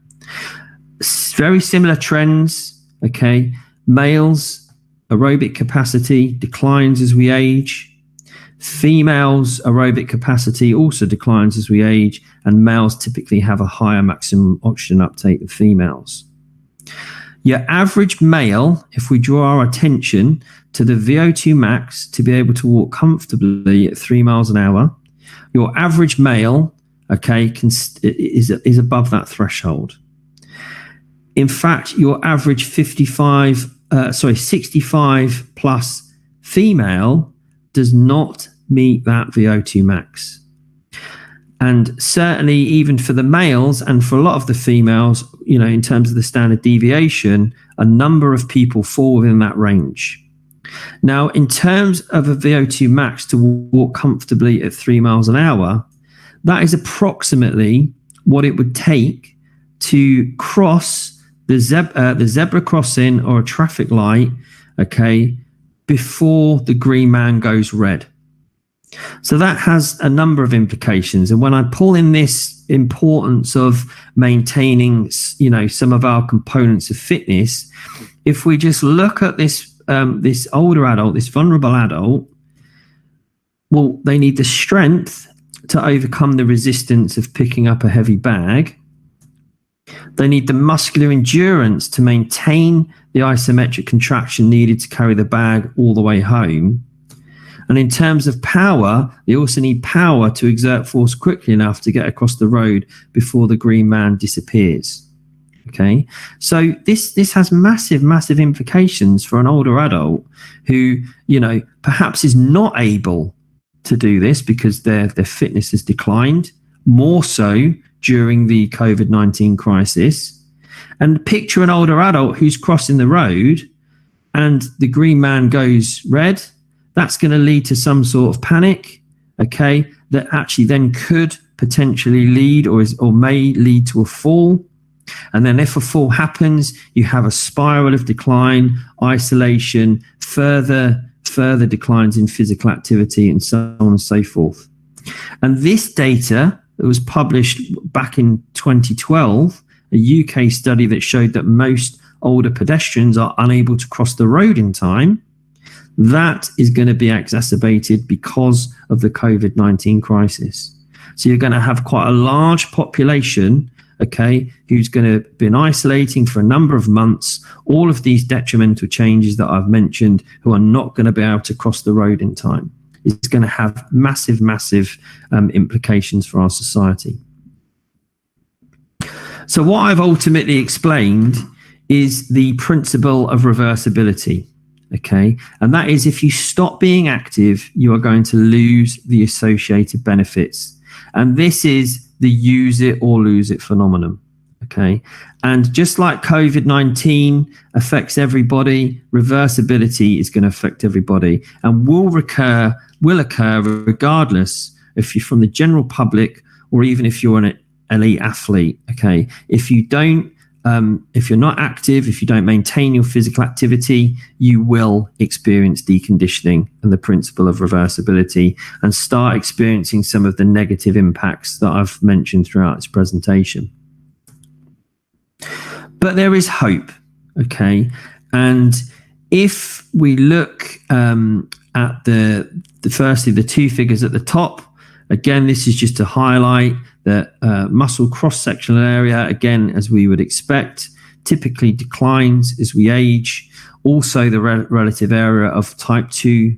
Very similar trends, okay? Males, aerobic capacity declines as we age. Females' aerobic capacity also declines as we age, and males typically have a higher maximum oxygen uptake than females. Your average male, if we draw our attention to the VO2 max to be able to walk comfortably at 3 miles an hour, your average male, okay, is above that threshold. In fact, your average 65 plus female does not meet that VO2 max. And certainly even for the males and for a lot of the females, in terms of the standard deviation, a number of people fall within that range. Now, in terms of a VO2 max to walk comfortably at 3 miles an hour, that is approximately what it would take to cross the zebra crossing or a traffic light, before the green man goes red. So that has a number of implications. And when I pull in this importance of maintaining, some of our components of fitness, if we just look at this older adult, this vulnerable adult, well, they need the strength to overcome the resistance of picking up a heavy bag. They need the muscular endurance to maintain the isometric contraction needed to carry the bag all the way home. And in terms of power, they also need power to exert force quickly enough to get across the road before the green man disappears. Okay, so this has massive implications for an older adult who, perhaps is not able to do this because their fitness has declined, more so during the COVID-19 crisis. And picture an older adult who's crossing the road and the green man goes red. That's going to lead to some sort of panic, that actually then could potentially lead or may lead to a fall. And then if a fall happens, you have a spiral of decline, isolation, further declines in physical activity, and so on and so forth. And this data that was published back in 2012, a UK study that showed that most older pedestrians are unable to cross the road in time, that is going to be exacerbated because of the COVID-19 crisis. So you're going to have quite a large population, who's going to have been isolating for a number of months, all of these detrimental changes that I've mentioned, who are not going to be able to cross the road in time. It's going to have massive implications for our society. So what I've ultimately explained is the principle of reversibility. And that is, if you stop being active, you are going to lose the associated benefits. And this is the use it or lose it phenomenon. And just like COVID-19 affects everybody, reversibility is going to affect everybody and will occur regardless if you're from the general public or even if you're an elite athlete. If you're not active, if you don't maintain your physical activity, you will experience deconditioning and the principle of reversibility and start experiencing some of the negative impacts that I've mentioned throughout this presentation. But there is hope, And if we look at firstly, the two figures at the top, again, this is just to highlight that muscle cross-sectional area, again, as we would expect, typically declines as we age. Also, the relative area of type 2,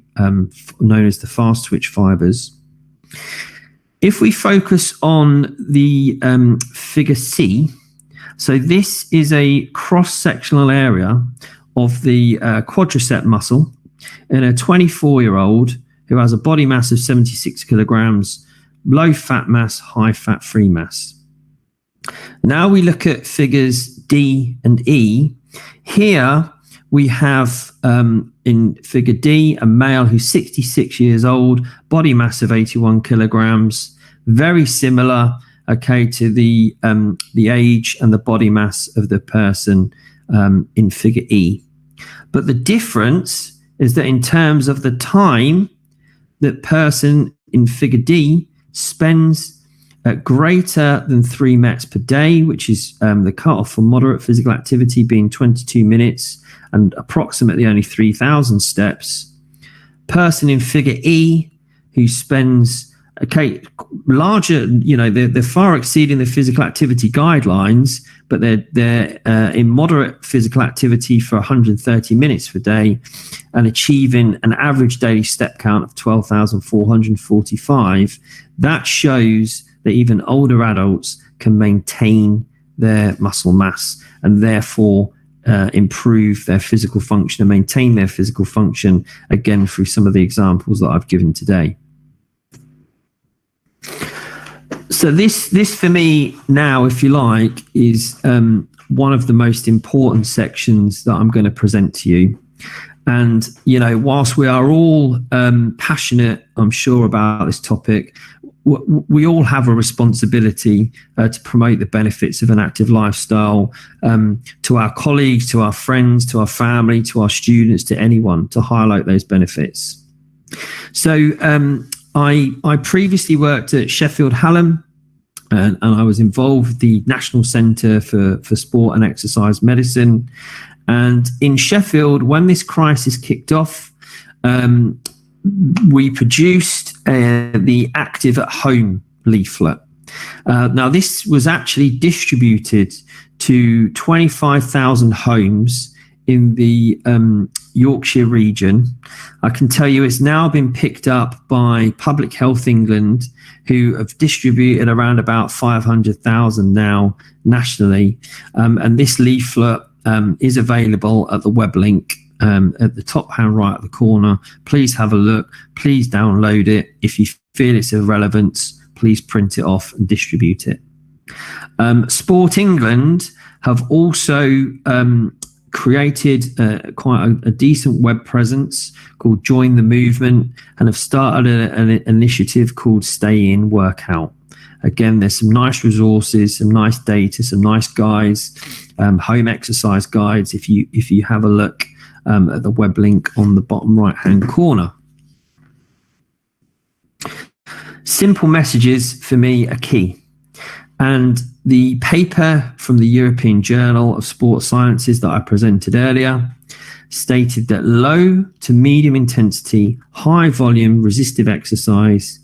known as the fast twitch fibers. If we focus on the figure C, so this is a cross-sectional area of the quadricep muscle in a 24-year-old who has a body mass of 76 kilograms, low fat mass, high fat free mass. Now we look at figures D and E. Here we have in figure D, a male who's 66 years old, body mass of 81 kilograms, very similar, to the age and the body mass of the person in figure E. But the difference is that in terms of the time that person in figure D spends greater than 3 METs per day, which is the cutoff for moderate physical activity being 22 minutes and approximately only 3,000 steps. Person in figure E who spends larger, they're far exceeding the physical activity guidelines, but they're in moderate physical activity for 130 minutes per day and achieving an average daily step count of 12,445. That shows that even older adults can maintain their muscle mass and therefore improve their physical function and maintain their physical function, again, through some of the examples that I've given today. So this for me now, if you like, is one of the most important sections that I'm going to present to you. And, you know, whilst we are all passionate, I'm sure, about this topic, we all have a responsibility to promote the benefits of an active lifestyle to our colleagues, to our friends, to our family, to our students, to anyone, to highlight those benefits. So I previously worked at Sheffield Hallam, and I was involved with the National Centre for Sport and Exercise Medicine. And in Sheffield, when this crisis kicked off, we produced the Active at Home leaflet. Now, this was actually distributed to 25,000 homes in the Yorkshire region. I can tell you it's now been picked up by Public Health England, who have distributed around about 500,000 now nationally. And this leaflet is available at the web link at the top hand right of the corner. Please have a look. Please download it. If you feel it's of relevance, please print it off and distribute it. Sport England have also created quite a decent web presence called Join the Movement, and have started an initiative called Stay In Workout. Again, there's some nice resources, some nice data, some nice guides, home exercise guides. If you have a look at the web link on the bottom right hand corner. Simple messages for me are key. And the paper from the European Journal of Sports Sciences that I presented earlier stated that low to medium intensity, high volume resistive exercise,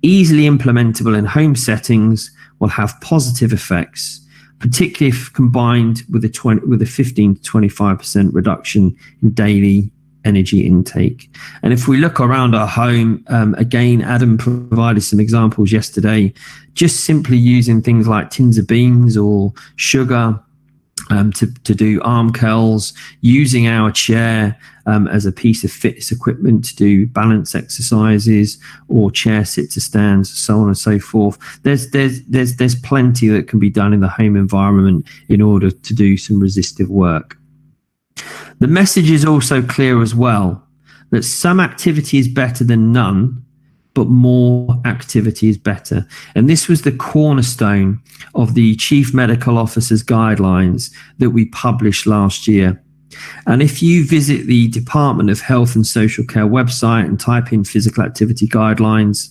easily implementable in home settings, will have positive effects, particularly if combined with a 15 to 25% reduction in daily energy intake. And if we look around our home, again, Adam provided some examples yesterday, just simply using things like tins of beans or sugar to do arm curls, using our chair as a piece of fitness equipment to do balance exercises, or chair sit to stands, so on and so forth. There's plenty that can be done in the home environment in order to do some resistive work. The message is also clear as well, that some activity is better than none, but more activity is better. And this was the cornerstone of the Chief Medical Officer's guidelines that we published last year. And if you visit the Department of Health and Social Care website and type in physical activity guidelines,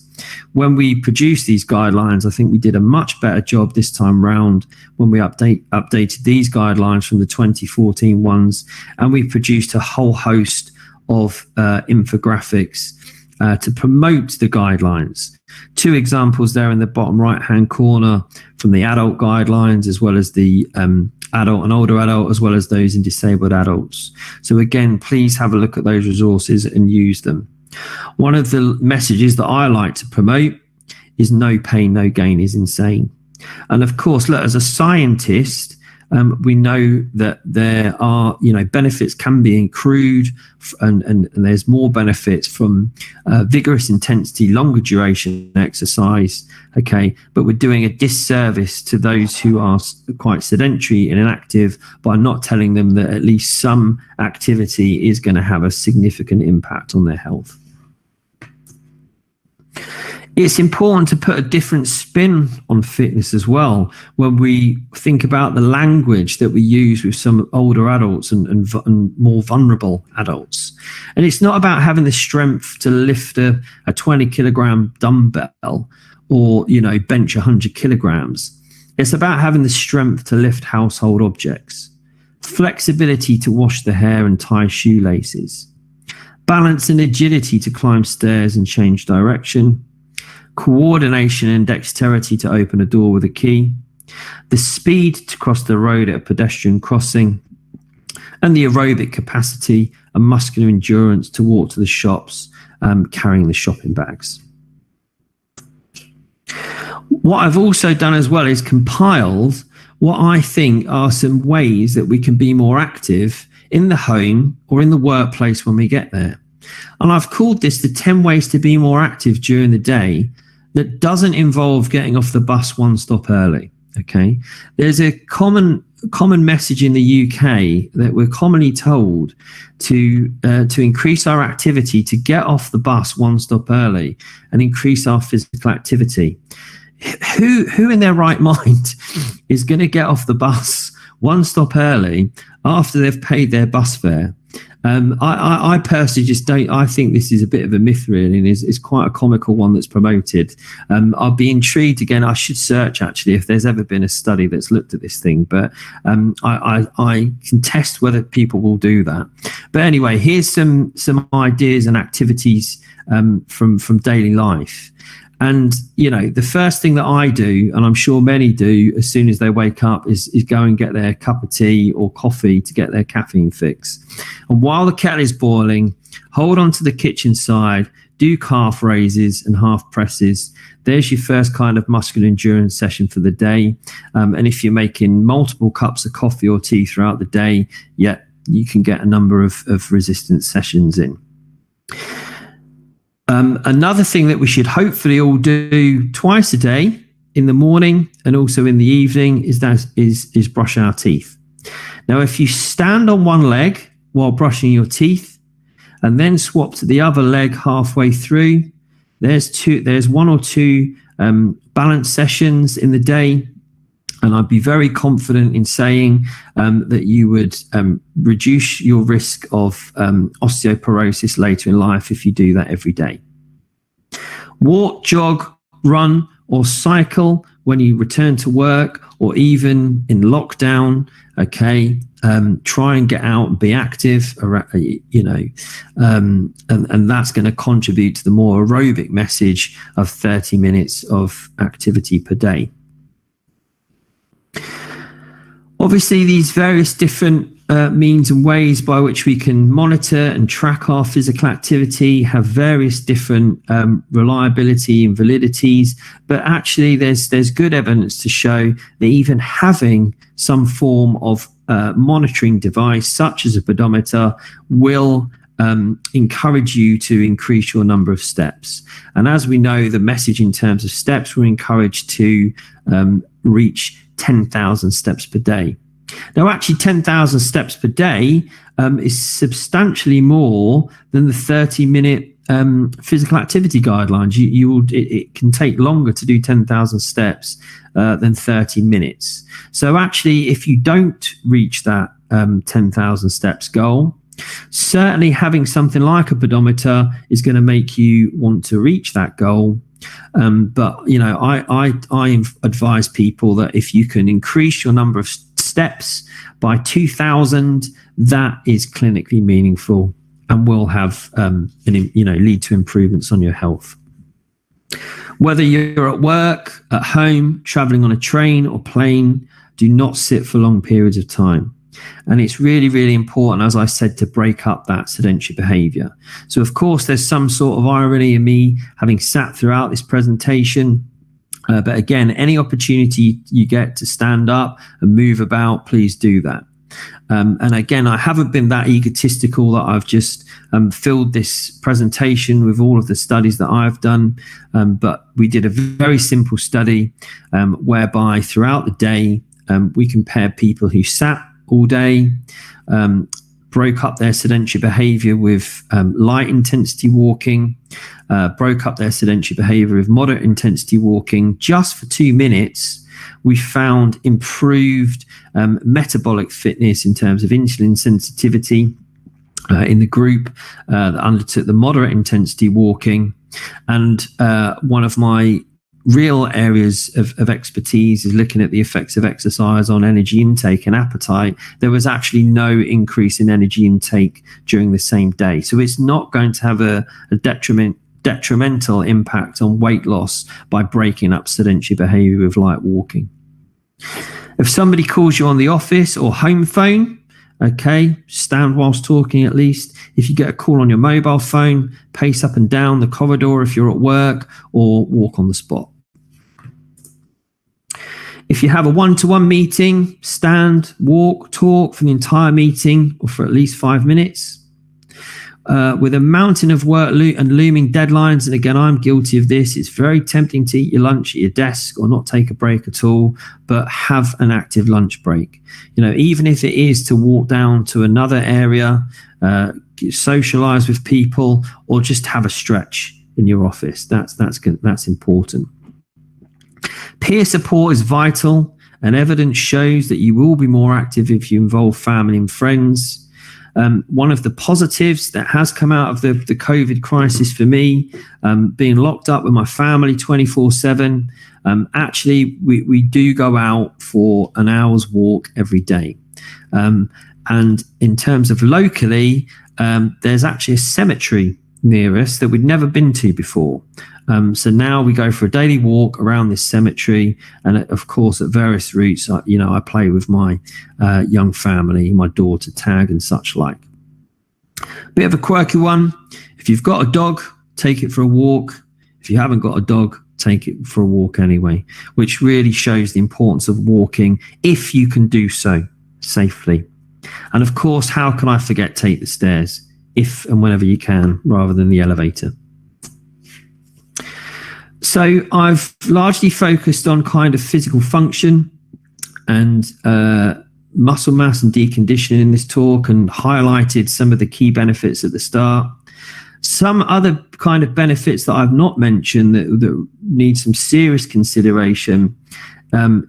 when we produced these guidelines, I think we did a much better job this time round when we updated these guidelines from the 2014 ones, and we produced a whole host of infographics to promote the guidelines. Two examples there in the bottom right hand corner from the adult guidelines, as well as the adult and older adult, as well as those in disabled adults. So again, please have a look at those resources and use them. One of the messages that I like to promote is no pain, no gain is insane. And of course, look, as a scientist, we know that there are, benefits can be accrued, and there's more benefits from vigorous intensity, longer duration exercise. Okay, but we're doing a disservice to those who are quite sedentary and inactive by not telling them that at least some activity is going to have a significant impact on their health. It's important to put a different spin on fitness as well when we think about the language that we use with some older adults and more vulnerable adults. And it's not about having the strength to lift a 20 kilogram dumbbell or, bench 100 kilograms. It's about having the strength to lift household objects, flexibility to wash the hair and tie shoelaces, balance and agility to climb stairs and change direction, coordination and dexterity to open a door with a key, the speed to cross the road at a pedestrian crossing, and the aerobic capacity and muscular endurance to walk to the shops carrying the shopping bags. What I've also done as well is compiled what I think are some ways that we can be more active in the home or in the workplace when we get there. And I've called this the 10 ways to be more active during the day that doesn't involve getting off the bus one stop early. Okay, there's a common message in the UK that we're commonly told to increase our activity, to get off the bus one stop early and increase our physical activity. Who in their right mind is going to get off the bus one stop early after they've paid their bus fare? I personally just don't. I think this is a bit of a myth, really, and is quite a comical one that's promoted. I'll be intrigued again. I should search actually if there's ever been a study that's looked at this thing, but I can test whether people will do that. But anyway, here's some ideas and activities from daily life. And, you know, the first thing that I do, and I'm sure many do as soon as they wake up, is go and get their cup of tea or coffee to get their caffeine fix. And while the kettle is boiling, hold on to the kitchen side, do calf raises and half presses. There's your first kind of muscular endurance session for the day. And if you're making multiple cups of coffee or tea throughout the day, yeah, you can get a number of resistance sessions in. Another thing that we should hopefully all do twice a day, in the morning and also in the evening, is brush our teeth. Now, if you stand on one leg while brushing your teeth and then swap to the other leg halfway through, there's one or two balance sessions in the day. And I'd be very confident in saying that you would reduce your risk of osteoporosis later in life if you do that every day. Walk, jog, run, or cycle when you return to work, or even in lockdown. Okay, try and get out and be active. And that's going to contribute to the more aerobic message of 30 minutes of activity per day. Obviously, these various different means and ways by which we can monitor and track our physical activity have various different reliability and validities, but actually there's good evidence to show that even having some form of monitoring device, such as a pedometer, will encourage you to increase your number of steps. And as we know, the message in terms of steps, we're encouraged to reach 10,000 steps per day. Now, actually, 10,000 steps per day is substantially more than the 30-minute physical activity guidelines. It can take longer to do 10,000 steps than 30 minutes. So actually, if you don't reach that 10,000 steps goal, certainly having something like a pedometer is going to make you want to reach that goal. But you know, I advise people that if you can increase your number of steps by 2,000, that is clinically meaningful and will have lead to improvements on your health. Whether you're at work, at home, traveling on a train or plane, do not sit for long periods of time. And it's really, really important, as I said, to break up that sedentary behavior. So, of course, there's some sort of irony in me having sat throughout this presentation. But again, any opportunity you get to stand up and move about, please do that. And again, I haven't been that egotistical that I've just filled this presentation with all of the studies that I've done. But we did a very simple study whereby throughout the day, we compared people who sat all day, broke up their sedentary behavior with light intensity walking, broke up their sedentary behavior with moderate intensity walking. Just for 2 minutes, we found improved metabolic fitness in terms of insulin sensitivity in the group that undertook the moderate intensity walking. And one of my real areas of expertise is looking at the effects of exercise on energy intake and appetite. There was actually no increase in energy intake during the same day. So it's not going to have a detrimental impact on weight loss by breaking up sedentary behavior with light walking. If somebody calls you on the office or home phone, okay, stand whilst talking at least. If you get a call on your mobile phone, pace up and down the corridor if you're at work, or walk on the spot. If you have a one-to-one meeting, stand, walk, talk for the entire meeting or for at least 5 minutes. with a mountain of work and looming deadlines, and again, I'm guilty of this, it's very tempting to eat your lunch at your desk or not take a break at all, but have an active lunch break. Even if it is to walk down to another area, socialize with people, or just have a stretch in your office. That's important. Peer support is vital, and evidence shows that you will be more active if you involve family and friends. One of the positives that has come out of the COVID crisis for me, being locked up with my family 24/7, actually we do go out for an hour's walk every day. And in terms of locally, there's actually a cemetery near us that we'd never been to before. So now we go for a daily walk around this cemetery, and of course at various routes, I play with my young family, my daughter tag and such like. Bit of a quirky one. If you've got a dog, take it for a walk. If you haven't got a dog, take it for a walk anyway, which really shows the importance of walking if you can do so safely. And of course, how can I forget take the stairs if and whenever you can, rather than the elevator. So I've largely focused on kind of physical function and muscle mass and deconditioning in this talk, and highlighted some of the key benefits at the start. Some other kind of benefits that I've not mentioned that need some serious consideration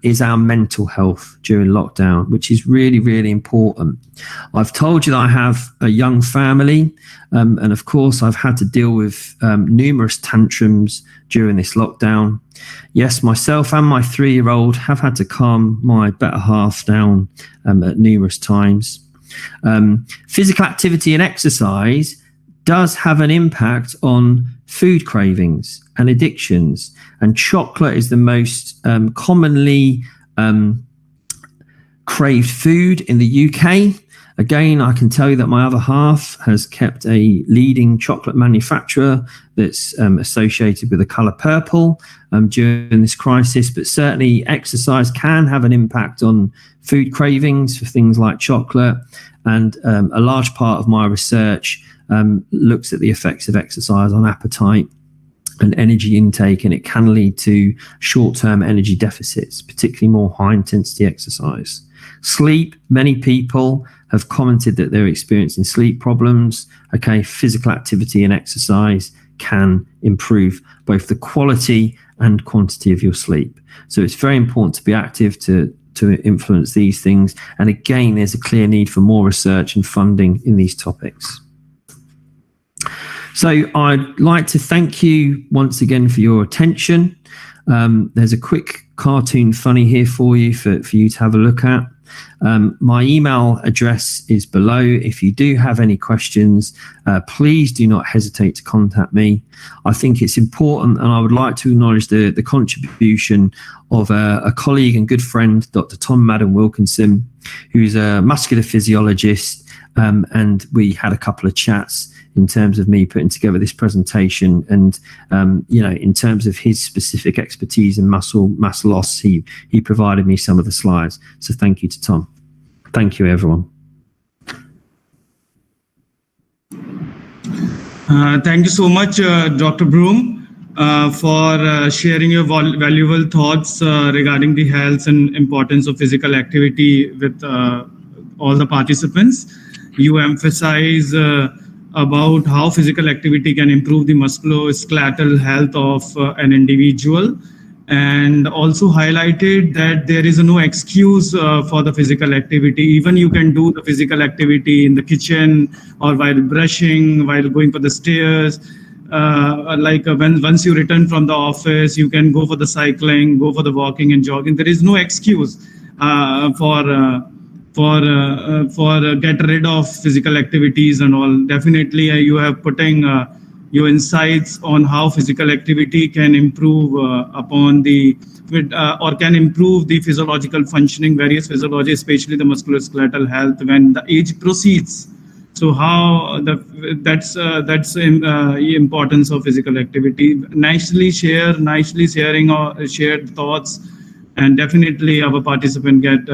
is our mental health during lockdown, which is really, really important. I've told you that I have a young family, and of course I've had to deal with numerous tantrums during this lockdown. Yes, myself and my 3-year-old have had to calm my better half down at numerous times. Physical activity and exercise does have an impact on food cravings and addictions, and chocolate is the most commonly craved food in the UK. Again, I can tell you that my other half has kept a leading chocolate manufacturer that's associated with the colour purple during this crisis, but certainly exercise can have an impact on food cravings for things like chocolate, and a large part of my research looks at the effects of exercise on appetite and energy intake, and it can lead to short-term energy deficits, particularly more high-intensity exercise. Sleep, many people have commented that they're experiencing sleep problems. Okay, physical activity and exercise can improve both the quality and quantity of your sleep. So it's very important to be active to influence these things. And again, there's a clear need for more research and funding in these topics. So I'd like to thank you once again for your attention. There's a quick cartoon funny here for you to have a look at. My email address is below. If you do have any questions, please do not hesitate to contact me. I think it's important, and I would like to acknowledge the contribution of a colleague and good friend, Dr. Tom Madden Wilkinson, who's a muscular physiologist, and we had a couple of chats in terms of me putting together this presentation, and in terms of his specific expertise in muscle mass loss, he provided me some of the slides. So thank you to Tom. Thank you, everyone. Thank you so much, Dr. Broom, for sharing your valuable thoughts regarding the health and importance of physical activity with all the participants. You emphasize about how physical activity can improve the musculoskeletal health of an individual, and also highlighted that there is no excuse for the physical activity. Even you can do the physical activity in the kitchen, or while brushing, while going for the stairs. Once you return from the office, you can go for the cycling, go for the walking and jogging. There is no excuse for get rid of physical activities and all. Definitely you have putting your insights on how physical activity can improve or can improve the physiological functioning, various physiology, especially the musculoskeletal health when the age proceeds. So how that's the importance of physical activity. Nicely sharing or shared thoughts, and definitely our participant get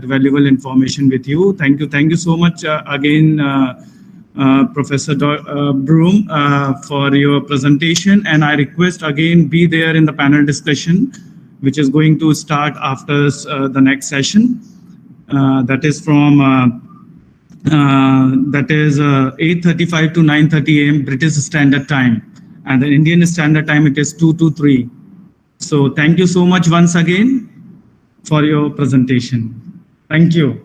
valuable information with you. Thank you so much again Professor Broom, for your presentation. And I request again be there in the panel discussion, which is going to start after the next session. That is from 8:35 to 9:30 a.m. British Standard Time, and the Indian Standard Time it is 2 to 3. So thank you so much once again for your presentation. Thank you.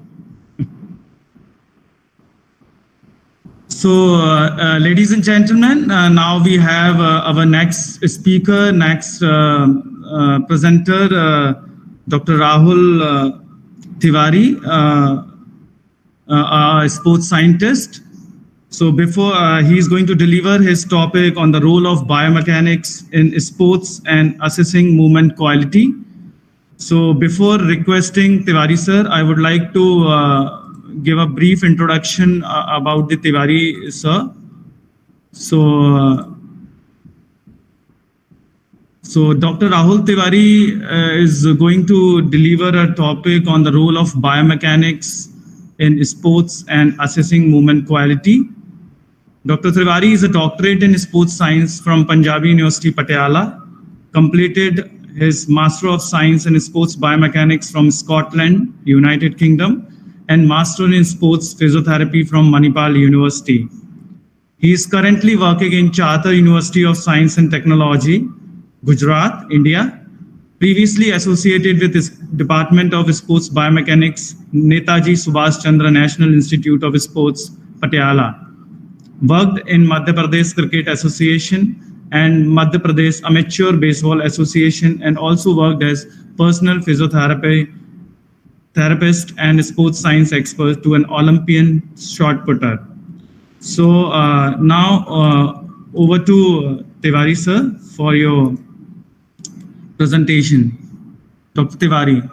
So, ladies and gentlemen, now we have our next speaker, next presenter, Dr. Rahul Tiwari, a sports scientist. So before he is going to deliver his topic on the role of biomechanics in sports and assessing movement quality. So before requesting Tiwari sir, I would like to give a brief introduction about the Tiwari sir. So Dr. Rahul Tiwari is going to deliver a topic on the role of biomechanics in sports and assessing movement quality. Dr. Tiwari is a doctorate in sports science from Punjabi University, Patiala, completed his Master of Science in Sports Biomechanics from Scotland, United Kingdom, and Master in Sports Physiotherapy from Manipal University. He is currently working in Charter University of Science and Technology, Gujarat, India. Previously associated with the Department of Sports Biomechanics, Netaji Subhash Chandra National Institute of Sports, Patiala. Worked in Madhya Pradesh Cricket Association and Madhya Pradesh Amateur Baseball Association, and also worked as personal therapist and sports science expert to an Olympian shot putter. So now over to Tiwari sir for your presentation. Dr. Tiwari.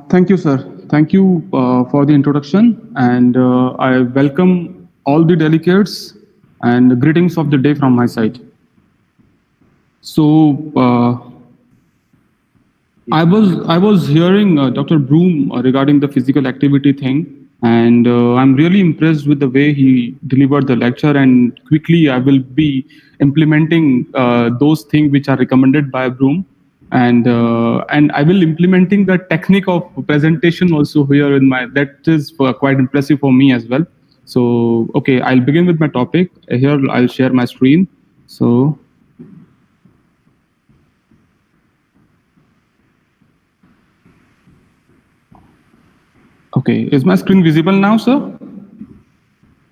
Thank you, sir. Thank you for the introduction, and I welcome all the delegates and greetings of the day from my side. So I was hearing Dr. Broom regarding the physical activity thing, and I'm really impressed with the way he delivered the lecture, and quickly I will be implementing those things which are recommended by Broom, and I will implementing the technique of presentation also here in my, that is quite impressive for me as well. So okay, I'll begin with my topic. Here I'll share my screen. So okay, is my screen visible now, sir?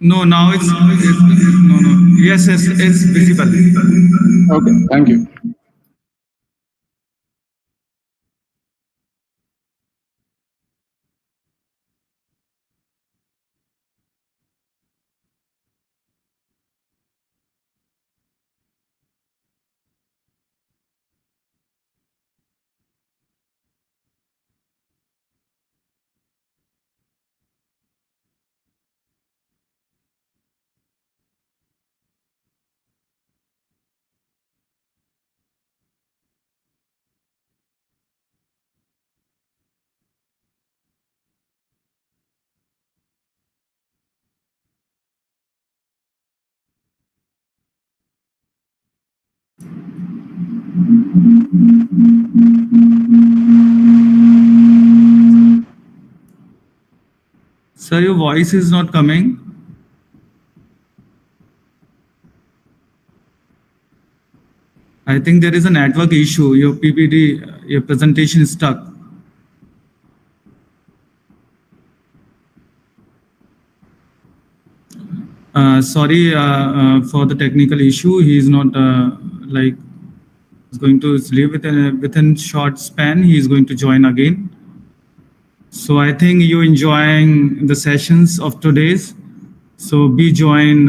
No, now it's no. Yes, it's visible. Okay, thank you. Sir, your voice is not coming. I think there is a network issue. Your PPT, your presentation is stuck. Sorry for the technical issue. He is not like is going to leave within short span. He is going to join again. So I think you're enjoying the sessions of today's. So be join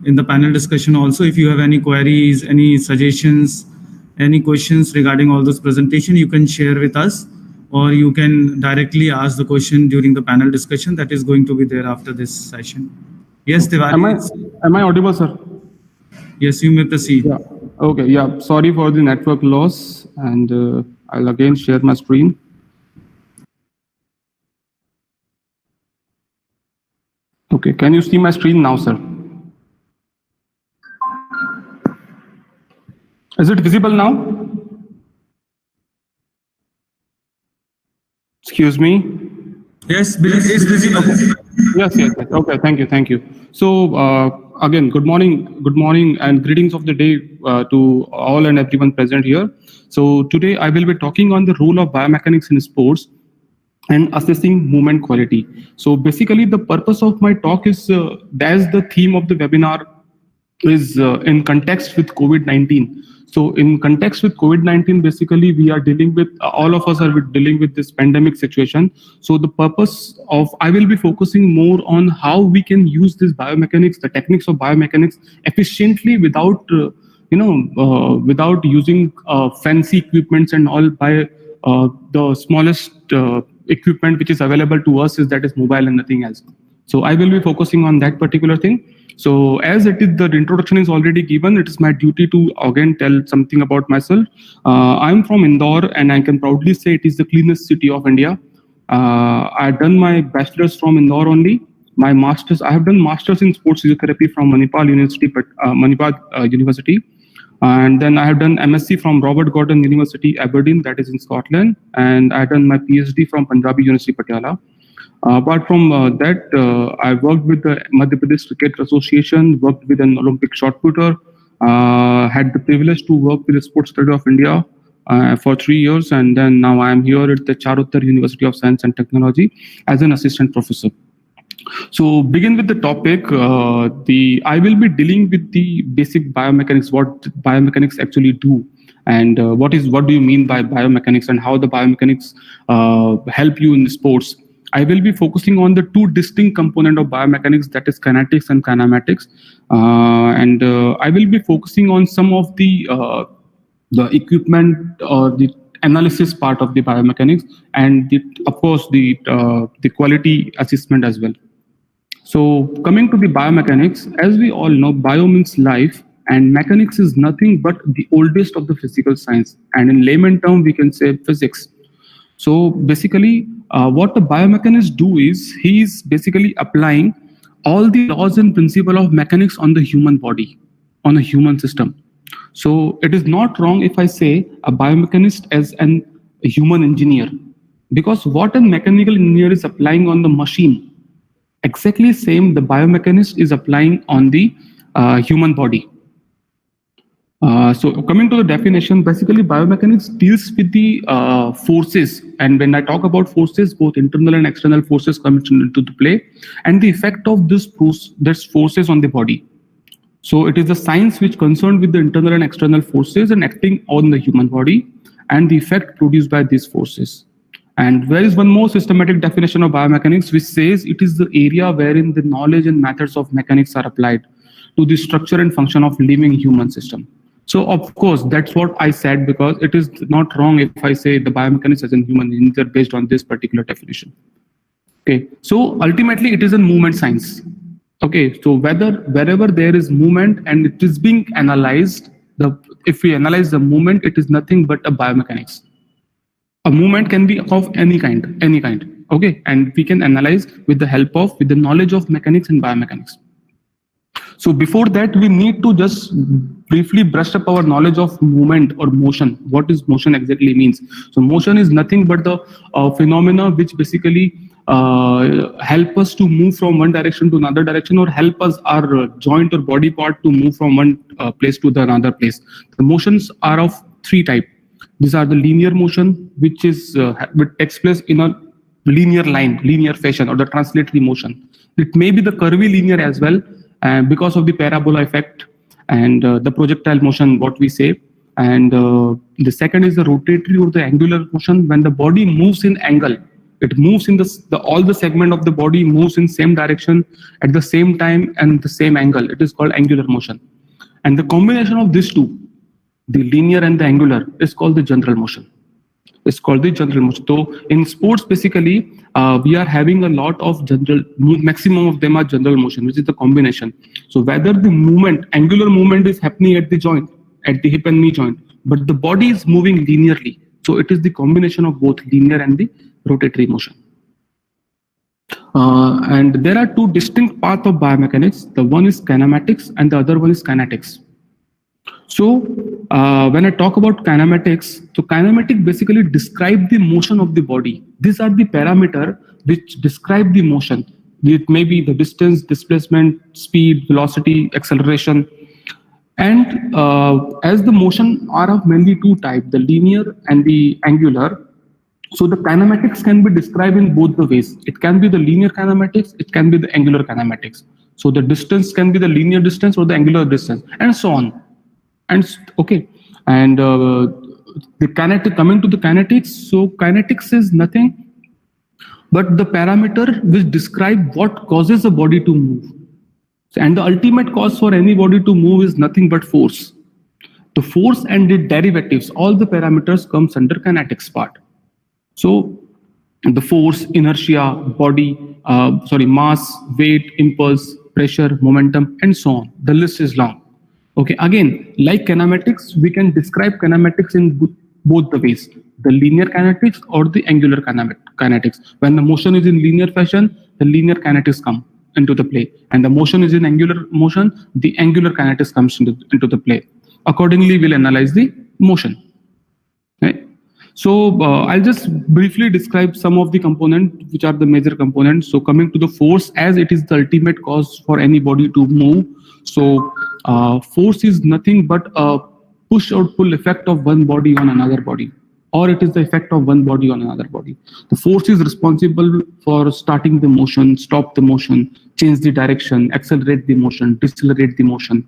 in the panel discussion also. If you have any queries, any suggestions, any questions regarding all those presentation, you can share with us, or you can directly ask the question during the panel discussion that is going to be there after this session. Yes, Tiwari. Am I audible, sir? Yes, you may proceed. Yeah. Okay. Yeah. Sorry for the network loss, and I'll again share my screen. Okay, can you see my screen now, sir? Is it visible now? Excuse me. Yes, it's visible. Yes. Okay, thank you. So again, good morning and greetings of the day to all and everyone present here. So today I will be talking on the role of biomechanics in sports and assessing movement quality. So basically the purpose of my talk is, as the theme of the webinar is in context with COVID-19. So in context with COVID-19, basically we are dealing with, all of us are dealing with this pandemic situation. So the purpose of, I will be focusing more on how we can use this biomechanics, the techniques of biomechanics efficiently without, without using fancy equipments and all. By the smallest equipment which is available to us is that is mobile and nothing else. So I will be focusing on that particular thing. So as it is, the introduction is already given, it is my duty to again tell something about myself. I'm from Indore and I can proudly say it is the cleanest city of India. I've done my bachelor's from Indore only. My master's, I have done master's in sports physiotherapy from Manipal University. And then I have done MSc from Robert Gordon University, Aberdeen, that is in Scotland. And I have done my PhD from Punjabi University, Patiala. Apart from that, I worked with the Madhya Pradesh Cricket Association, worked with an Olympic shot putter, had the privilege to work with the Sports Study of India for 3 years, and then now I am here at the Charottar University of Science and Technology as an assistant professor. So begin with the topic. I will be dealing with the basic biomechanics, what biomechanics actually do, and what do you mean by biomechanics, and how the biomechanics help you in the sports. I will be focusing on the two distinct components of biomechanics, that is kinetics and kinematics, and I will be focusing on some of the equipment or the analysis part of the biomechanics, and of course the quality assessment as well. So coming to the biomechanics, as we all know, bio means life, and mechanics is nothing but the oldest of the physical science, and in layman term we can say physics. So basically, what the biomechanist do is he is basically applying all the laws and principle of mechanics on the human body, on a human system. So it is not wrong if I say a biomechanist as a human engineer, because what a mechanical engineer is applying on the machine, exactly same the biomechanist is applying on the human body. So coming to the definition, basically biomechanics deals with the forces, and when I talk about forces, both internal and external forces come into the play, and the effect of this forces on the body. So it is a science which concerned with the internal and external forces and acting on the human body, and the effect produced by these forces. And there is one more systematic definition of biomechanics which says it is the area wherein the knowledge and methods of mechanics are applied to the structure and function of living human system. So of course, that's what I said, because it is not wrong if I say the biomechanics as a human engineer based on this particular definition. Okay, so ultimately it is a movement science. Okay, so wherever there is movement and it is being analyzed, if we analyze the movement, it is nothing but a biomechanics. A movement can be of any kind. Okay, and we can analyze with the knowledge of mechanics and biomechanics. So before that, we need to just briefly brush up our knowledge of movement or motion. What is motion exactly means? So motion is nothing but the phenomena which basically help us to move from one direction to another direction, or help us our joint or body part to move from one place to the another place. The motions are of three types. These are the linear motion, which takes place in a linear line, linear fashion, or the translatory motion. It may be the curvy linear as well, because of the parabola effect and the projectile motion, what we say. And the second is the rotatory or the angular motion. When the body moves in angle, it moves in all the segment of the body moves in same direction at the same time and the same angle. It is called angular motion. And the combination of these two, the linear and the angular, is called the general motion. It's called the general motion. So in sports, basically, we are having a lot of maximum of them are general motion, which is the combination. So whether the movement, angular movement is happening at the joint, at the hip and knee joint, but the body is moving linearly. So it is the combination of both linear and the rotatory motion. And there are two distinct paths of biomechanics. The one is kinematics and the other one is kinetics. So when I talk about kinematics, so kinematic basically describe the motion of the body. These are the parameters which describe the motion. It may be the distance, displacement, speed, velocity, acceleration. And as the motion are of mainly two types, the linear and the angular. So the kinematics can be described in both the ways. It can be the linear kinematics, it can be the angular kinematics. So the distance can be the linear distance or the angular distance, and so on. And okay, and the kinetic, coming to the kinetics. So kinetics is nothing but the parameter which describe what causes a body to move. And the ultimate cause for any body to move is nothing but force. The force and the derivatives, all the parameters comes under kinetics part. So the force, inertia, body, mass, weight, impulse, pressure, momentum, and so on. The list is long. Okay, again, like kinematics, we can describe kinematics in both the ways, the linear kinetics or the angular kinetics. When the motion is in linear fashion, the linear kinetics come into the play, and the motion is in angular motion, the angular kinetics comes into the play. Accordingly, we'll analyze the motion. Right? So I'll just briefly describe some of the components which are the major components. So coming to the force, as it is the ultimate cause for any body to move. So force is nothing but a push or pull effect of one body on another body, or it is the effect of one body on another body. The force is responsible for starting the motion, stop the motion, change the direction, accelerate the motion, decelerate the motion,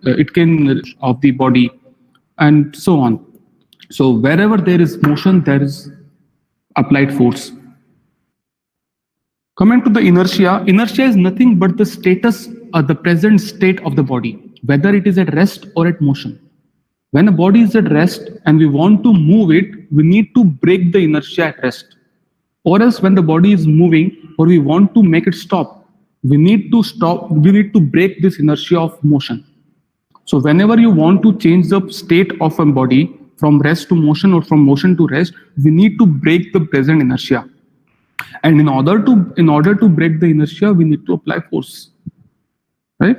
it can of the body, and so on. So wherever there is motion, there is applied force. Coming to the inertia, inertia is nothing but the status or the present state of the body, whether it is at rest or at motion. When a body is at rest and we want to move it, we need to break the inertia at rest. Or else when the body is moving or we want to make it stop, we need to break this inertia of motion. So whenever you want to change the state of a body from rest to motion or from motion to rest, we need to break the present inertia. And in order to break the inertia, we need to apply force. Right?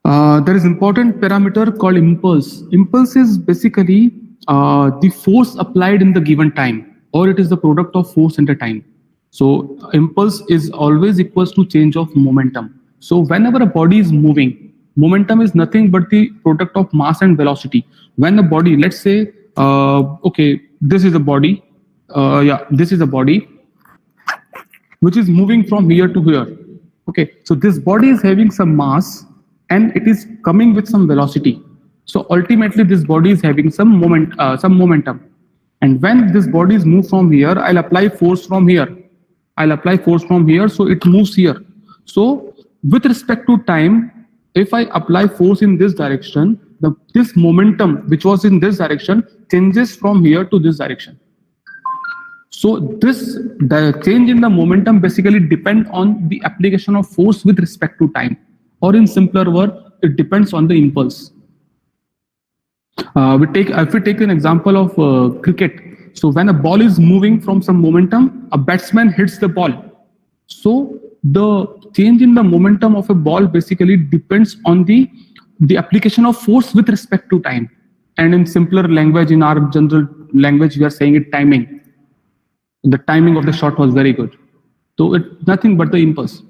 There is important parameter called impulse. Impulse is basically the force applied in the given time, or it is the product of force and the time. So impulse is always equals to change of momentum. So whenever a body is moving, momentum is nothing but the product of mass and velocity. When a body, let's say, this is a body. This is a body which is moving from here to here. Okay, so this body is having some mass and it is coming with some velocity. So ultimately, this body is having some momentum. And when this body is moved from here, I'll apply force from here. So it moves here. So with respect to time, if I apply force in this direction, this momentum which was in this direction changes from here to this direction. So the change in the momentum basically depends on the application of force with respect to time, or in simpler word, it depends on the impulse. If we take an example of cricket, so when a ball is moving from some momentum, a batsman hits the ball. So the change in the momentum of a ball basically depends on the application of force with respect to time. And in simpler language, in our general language, we are saying it timing. The timing of the shot was very good. So it's nothing but the impulse.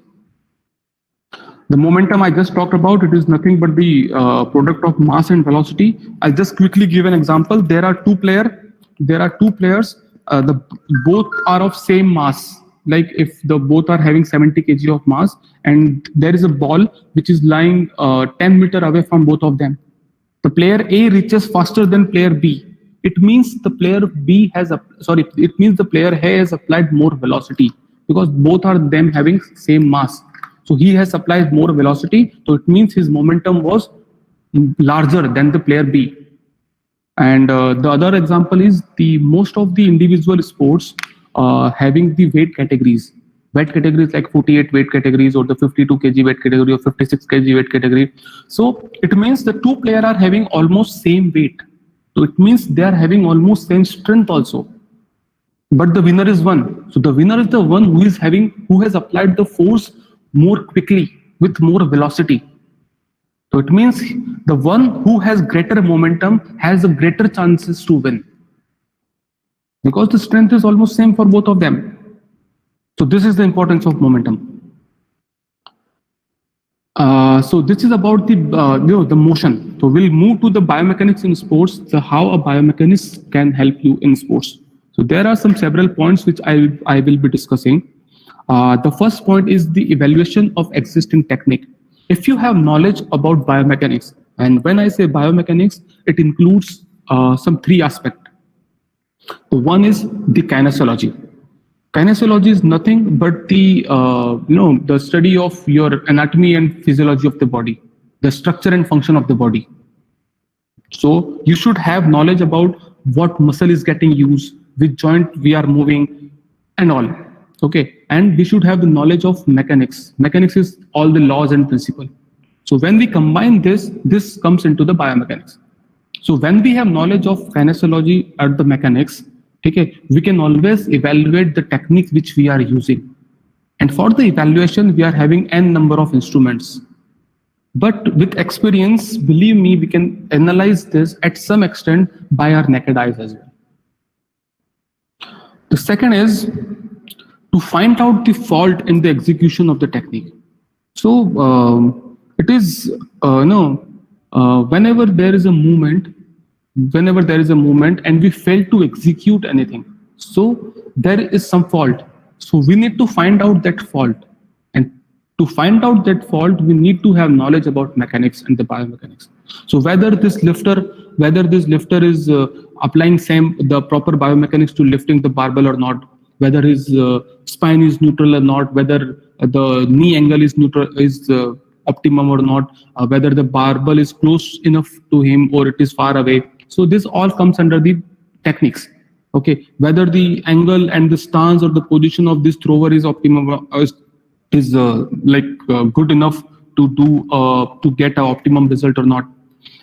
The momentum I just talked about, it is nothing but the product of mass and velocity. I'll just quickly give an example. There are two players. Both are of same mass. Like if both are having 70 kg of mass, and there is a ball which is lying 10 meters away from both of them. The player A reaches faster than player B. It means the player A has applied more velocity because both are them having same mass. So he has applied more velocity. So it means his momentum was larger than the player B. And the other example is most of the individual sports having the weight categories. Weight categories like 48 weight categories, or the 52 kg weight category, or 56 kg weight category. So it means the two players are having almost same weight. So it means they are having almost same strength also. but the winner is one. So the winner is the one who has applied the force more quickly with more velocity. So it means the one who has greater momentum has a greater chances to win, because the strength is almost same for both of them. So this is the importance of momentum. So this is about the the motion. So we'll move to the biomechanics in sports, how a biomechanist can help you in sports. So there are several points which I will be discussing. The first point is the evaluation of existing technique. If you have knowledge about biomechanics, and when I say biomechanics, it includes some three aspects. The one is the kinesiology. Kinesiology is nothing but the the study of your anatomy and physiology of the body, the structure and function of the body. So you should have knowledge about what muscle is getting used, which joint we are moving, and all. Okay, and we should have the knowledge of mechanics. Mechanics is all the laws and principles. So when we combine this comes into the biomechanics. So when we have knowledge of kinesiology or the mechanics, okay, we can always evaluate the technique which we are using. And for the evaluation, we are having n number of instruments. But with experience, believe me, we can analyze this at some extent by our naked eyes as well. The second is to find out the fault in the execution of the technique. So it is whenever there is a movement and we fail to execute anything, so there is some fault. So we need to find out that fault, and to find out that fault we need to have knowledge about mechanics and the biomechanics. So whether this lifter is applying the proper biomechanics to lifting the barbell or not, whether his spine is neutral or not, whether the knee angle is optimum or not, whether the barbell is close enough to him or it is far away. So this all comes under the techniques. Okay, whether the angle and the stance or the position of this thrower is optimum, is good enough to do to get an optimum result or not.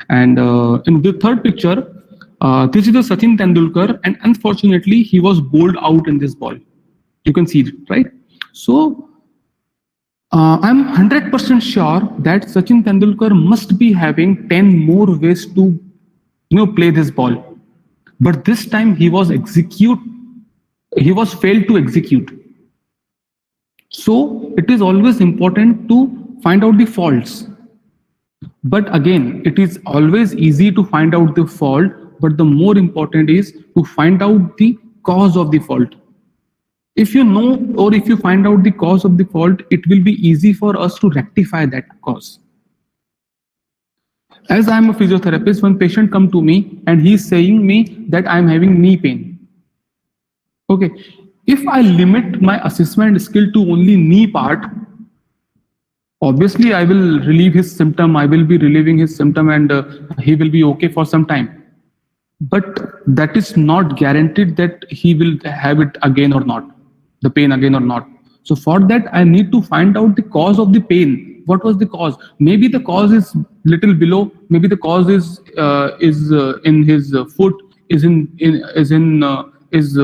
And in the third picture, this is the Sachin Tendulkar, and unfortunately he was bowled out in this ball. You can see it, right? So I'm 100% sure that Sachin Tendulkar must be having 10 more ways to play this ball, but this time he was failed to execute. So it is always important to find out the faults. But again, it is always easy to find out the fault, but the more important is to find out the cause of the fault. If you know, or if you find out the cause of the fault, it will be easy for us to rectify that cause. As I am a physiotherapist, one patient come to me and he is saying me that I am having knee pain. Okay, if I limit my assessment skill to only knee part, obviously I will relieve his symptom, I will be relieving his symptom, and he will be okay for some time. But that is not guaranteed that he will have it again or not, the pain again or not. So for that, I need to find out the cause of the pain. What was the cause? Maybe the cause is little below. Maybe the cause is in his foot, is in his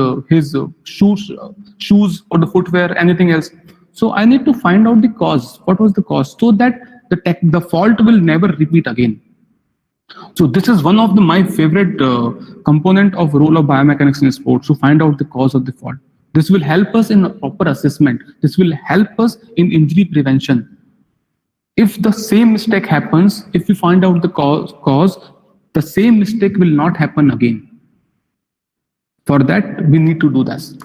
shoes or the footwear, anything else. So I need to find out the cause. What was the cause? So that the fault will never repeat again. So this is one of my favorite component of role of biomechanics in sports, to find out the cause of the fault. This will help us in proper assessment. This will help us in injury prevention. If the same mistake happens, if we find out the cause, the same mistake will not happen again. For that, we need to do this.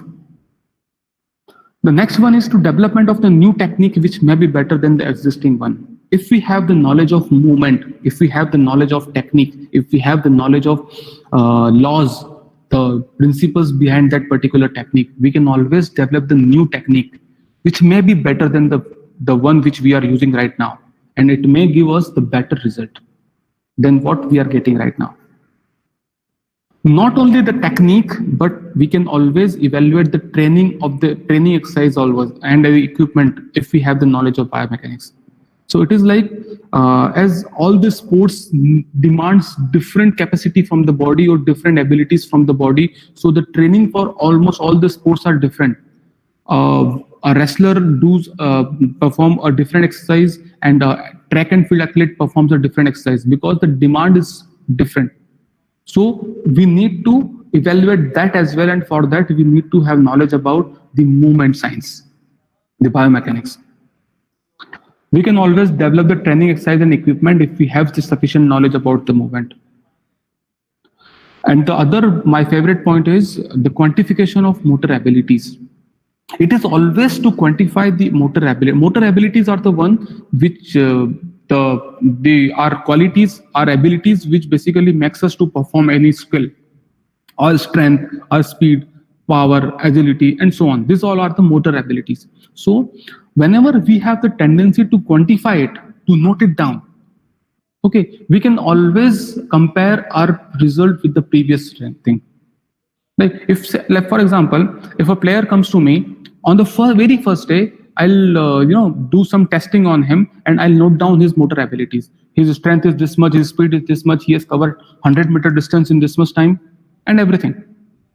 The next one is to development of the new technique which may be better than the existing one. If we have the knowledge of movement, if we have the knowledge of technique, if we have the knowledge of laws, the principles behind that particular technique, we can always develop the new technique which may be better than the one which we are using right now, and it may give us the better result than what we are getting right now. Not only the technique, but we can always evaluate the training exercise always and the equipment if we have the knowledge of biomechanics. So it is like as all the sports demands different capacity from the body or different abilities from the body. So the training for almost all the sports are different. A wrestler perform a different exercise, and a track and field athlete performs a different exercise because the demand is different. So we need to evaluate that as well, and for that we need to have knowledge about the movement science, the biomechanics. We can always develop the training exercise and equipment if we have the sufficient knowledge about the movement. And the other, my favorite point is the quantification of motor abilities. It is always to quantify the motor ability. Motor abilities are the one which our qualities, our abilities, which basically makes us to perform any skill, our strength, our speed, power, agility, and so on. These all are the motor abilities. So whenever we have the tendency to quantify it, to note it down, okay, we can always compare our result with the previous thing. Like if, like for example, if a player comes to me on the very first day, I'll do some testing on him and I'll note down his motor abilities. His strength is this much, his speed is this much, he has covered 100-meter distance in this much time, and everything.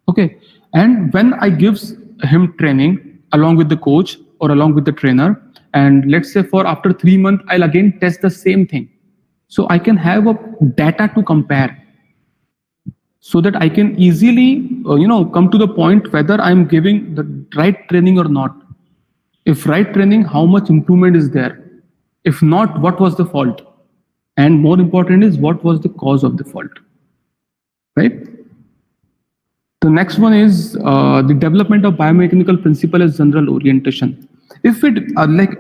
Okay, and when I gives him training along with the coach or along with the trainer, and let's say for after 3 months, I'll again test the same thing. So I can have a data to compare, so that I can easily, come to the point whether I'm giving the right training or not. If right training, how much improvement is there? If not, what was the fault? And more important is, what was the cause of the fault? Right? The next one is the development of biomechanical principle as general orientation. If it,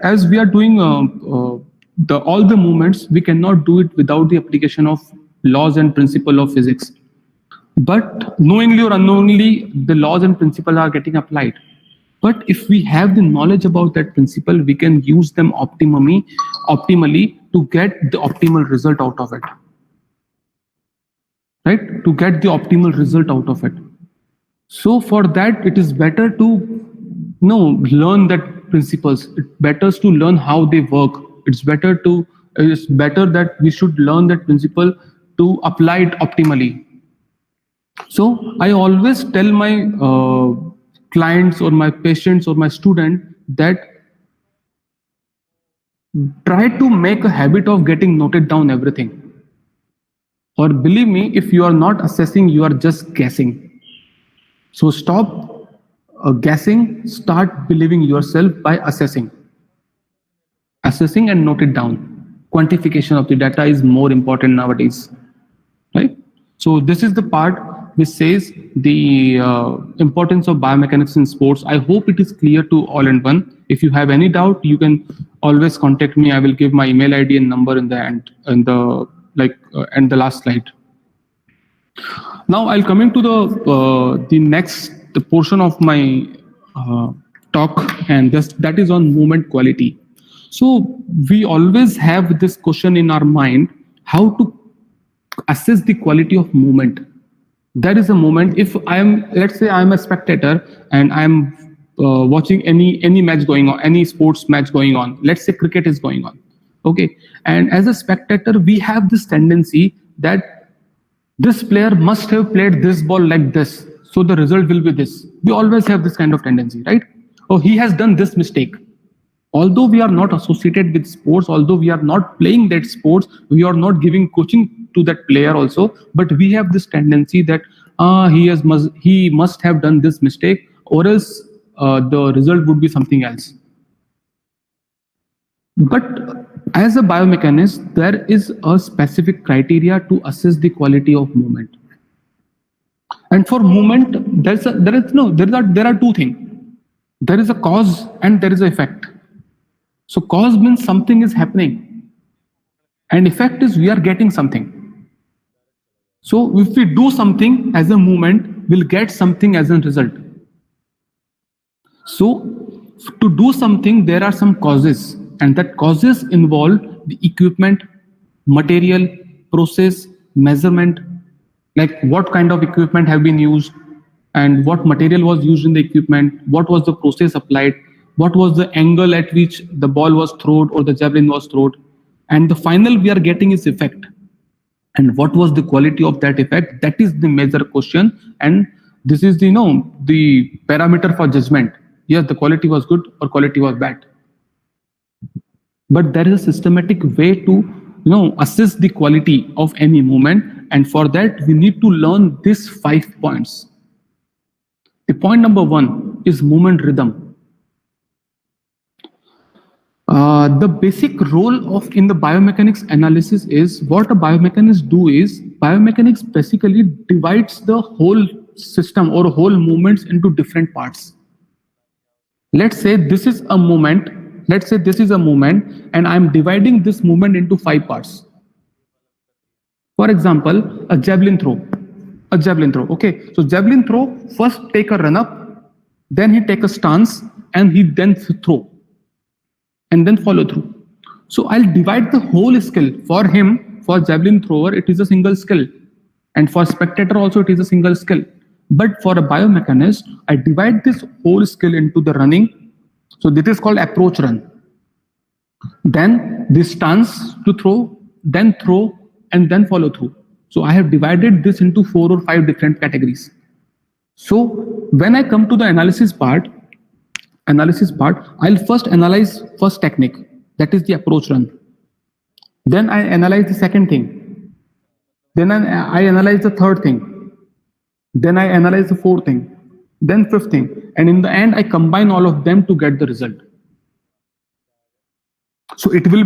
as we are doing all the movements, we cannot do it without the application of laws and principle of physics. But knowingly or unknowingly, the laws and principles are getting applied. But if we have the knowledge about that principle, we can use them optimally to get the optimal result out of it. Right? To get the optimal result out of it. So for that, it is better to learn that principles. It's better to learn how they work. It's better that we should learn that principle to apply it optimally. So I always tell my clients or my patients or my student that try to make a habit of getting noted down everything. Or believe me, if you are not assessing, you are just guessing. So stop guessing, start believing yourself by assessing. Assessing and note it down. Quantification of the data is more important nowadays. Right? So this is the part which says the importance of biomechanics in sports. I hope it is clear to all and one. If you have any doubt, you can always contact me. I will give my email ID and number in the end, and the last slide. Now I'll come into the next portion of my talk, and that is on movement quality. So we always have this question in our mind: how to assess the quality of movement. There is a moment, if let's say I'm a spectator and I'm watching any match going on, any sports match going on, let's say cricket is going on. Okay. And as a spectator, we have this tendency that this player must have played this ball like this, so the result will be this. We always have this kind of tendency, right? Oh, he has done this mistake. Although we are not associated with sports, although we are not playing that sports, we are not giving coaching to that player also, but we have this tendency that he must have done this mistake, or else the result would be something else. But as a biomechanist, there is a specific criteria to assess the quality of movement. And for movement, there are two things. There is a cause and there is an effect. So cause means something is happening, and effect is we are getting something. So if we do something as a movement, we'll get something as a result. So to do something, there are some causes, and that causes involve the equipment, material, process, measurement, like what kind of equipment have been used, and what material was used in the equipment, what was the process applied, what was the angle at which the ball was thrown or the javelin was thrown, and the final we are getting is effect. And what was the quality of that effect? That is the major question, and this is the the parameter for judgment. Yes, the quality was good or quality was bad. But there is a systematic way to assess the quality of any movement, and for that we need to learn these 5 points. The point number 1 is movement rhythm. The basic role in the biomechanics analysis is, what a biomechanics do is, biomechanics basically divides the whole system or whole movements into different parts. Let's say this is a movement. Let's say this is a movement, and I'm dividing this movement into 5 parts. For example, a javelin throw. A javelin throw. Okay, so javelin throw, first take a run up, then he take a stance, and he then throw, and then follow through. So I'll divide the whole skill. For him, for javelin thrower, it is a single skill, and for spectator also it is a single skill. But for a biomechanist, I divide this whole skill into the running. So this is called approach run. Then the stance to throw, and then follow through. So I have divided this into 4 or 5 different categories. So when I come to the analysis part, I'll first analyze first technique, that is the approach run. Then I analyze the second thing. Then I analyze the third thing. Then I analyze the fourth thing. Then fifth thing. And in the end, I combine all of them to get the result. So it will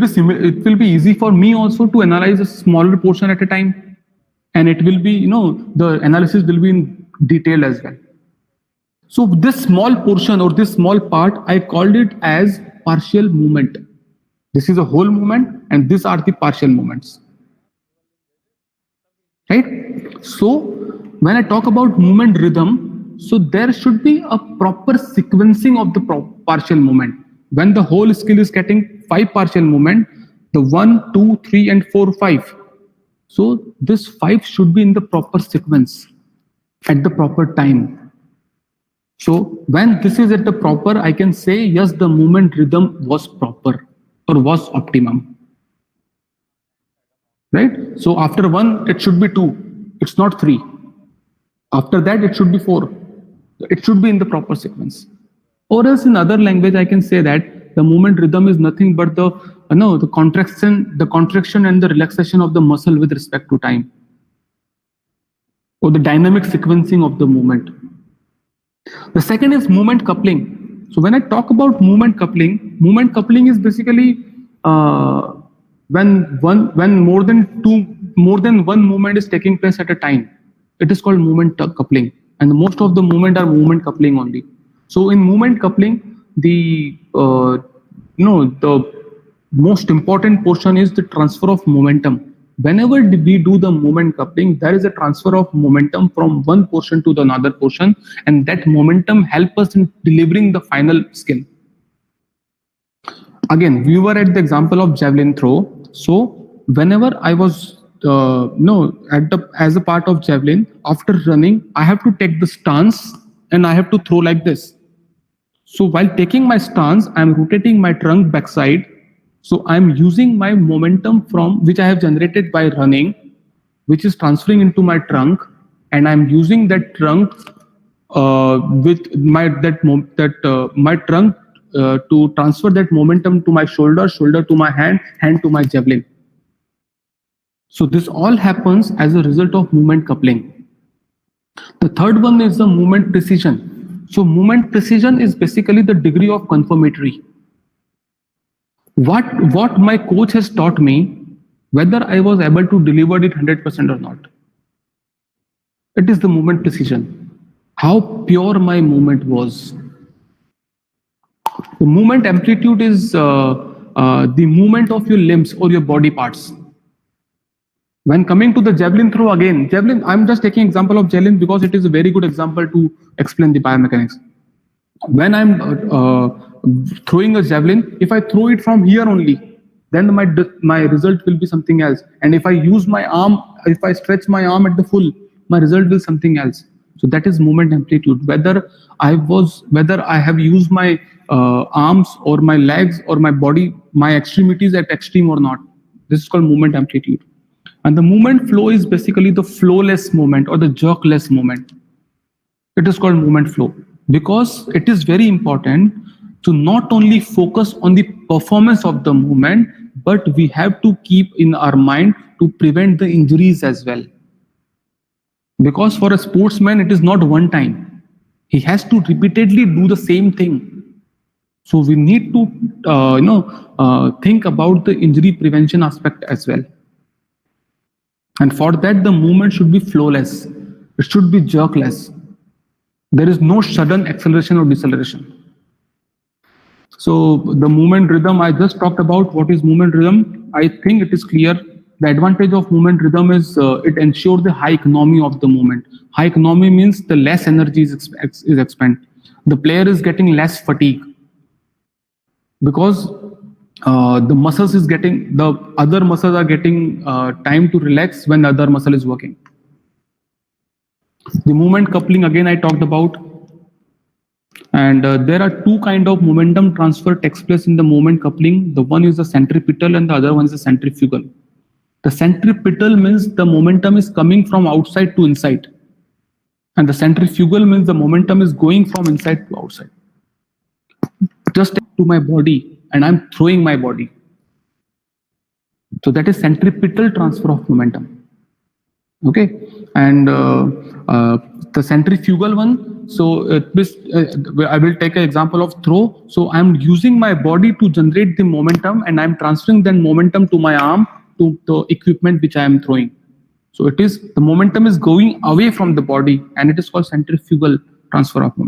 be easy for me also to analyze a smaller portion at a time. And it will be, the analysis will be in detail as well. So this small portion or this small part, I called it as partial movement. This is a whole movement, and these are the partial movements. Right? So when I talk about movement rhythm, so there should be a proper sequencing of the partial movement. When the whole skill is getting 5 partial movement, the 1, 2, 3, and 4, 5. So this 5 should be in the proper sequence at the proper time. So when this is at the proper, I can say, yes, the movement rhythm was proper or was optimum. Right? So after 1, it should be 2. It's not 3. After that, it should be 4. It should be in the proper sequence. Or else in other language, I can say that the movement rhythm is nothing but the contraction and the relaxation of the muscle with respect to time, or the dynamic sequencing of the movement. The second is movement coupling. So when I talk about movement coupling is basically when more than one movement is taking place at a time. It is called movement coupling, and most of the movement are movement coupling only. So in movement coupling, the most important portion is the transfer of momentum. Whenever we do the movement coupling, there is a transfer of momentum from one portion to the another portion, and that momentum helps us in delivering the final skill. Again, we were at the example of javelin throw. So whenever I was as a part of javelin, after running, I have to take the stance and I have to throw like this. So while taking my stance, I'm rotating my trunk backside. So I'm using my momentum from which I have generated by running, which is transferring into my trunk, and I'm using that trunk with my trunk to transfer that momentum to my shoulder to my hand to my javelin. So this all happens as a result of movement coupling. The third one is the movement precision. So movement precision is basically the degree of conformity. What my coach has taught me, whether I was able to deliver it 100% or not. It is the movement precision. How pure my movement was. The movement amplitude is the movement of your limbs or your body parts. When coming to the javelin throw, again, javelin, I'm just taking example of javelin because it is a very good example to explain the biomechanics. When I'm throwing a javelin, if I throw it from here only, then my result will be something else. And if I use my arm, if I stretch my arm at the full, my result will be something else. So that is movement amplitude. Whether I have used my arms or my legs or my body, my extremities at extreme or not, This is called movement amplitude. And the movement flow is basically the flowless movement or the jerkless movement. It is called movement flow because it is very important to not only focus on the performance of the movement, but we have to keep in our mind to prevent the injuries as well. Because for a sportsman, it is not one time. He has to repeatedly do the same thing. So we need to, think about the injury prevention aspect as well. And for that, the movement should be flowless. It should be jerkless. There is no sudden acceleration or deceleration. So the movement rhythm, I just talked about what is movement rhythm. I think it is clear. The advantage of movement rhythm is it ensures the high economy of the movement. High economy means the less energy is expended. The player is getting less fatigue because the other muscles are getting time to relax when the other muscle is working. The movement coupling, again, I talked about. And there are two kinds of momentum transfer takes place in the movement coupling. The one is the centripetal and the other one is the centrifugal. The centripetal means the momentum is coming from outside to inside. And the centrifugal means the momentum is going from inside to outside. Just to my body, and I'm throwing my body. So that is centripetal transfer of momentum. Okay, and the centrifugal one, so I will take an example of throw. So I'm using my body to generate the momentum and I'm transferring that momentum to my arm, to the equipment which I am throwing. So it is, the momentum is going away from the body and it is called centrifugal transfer of momentum.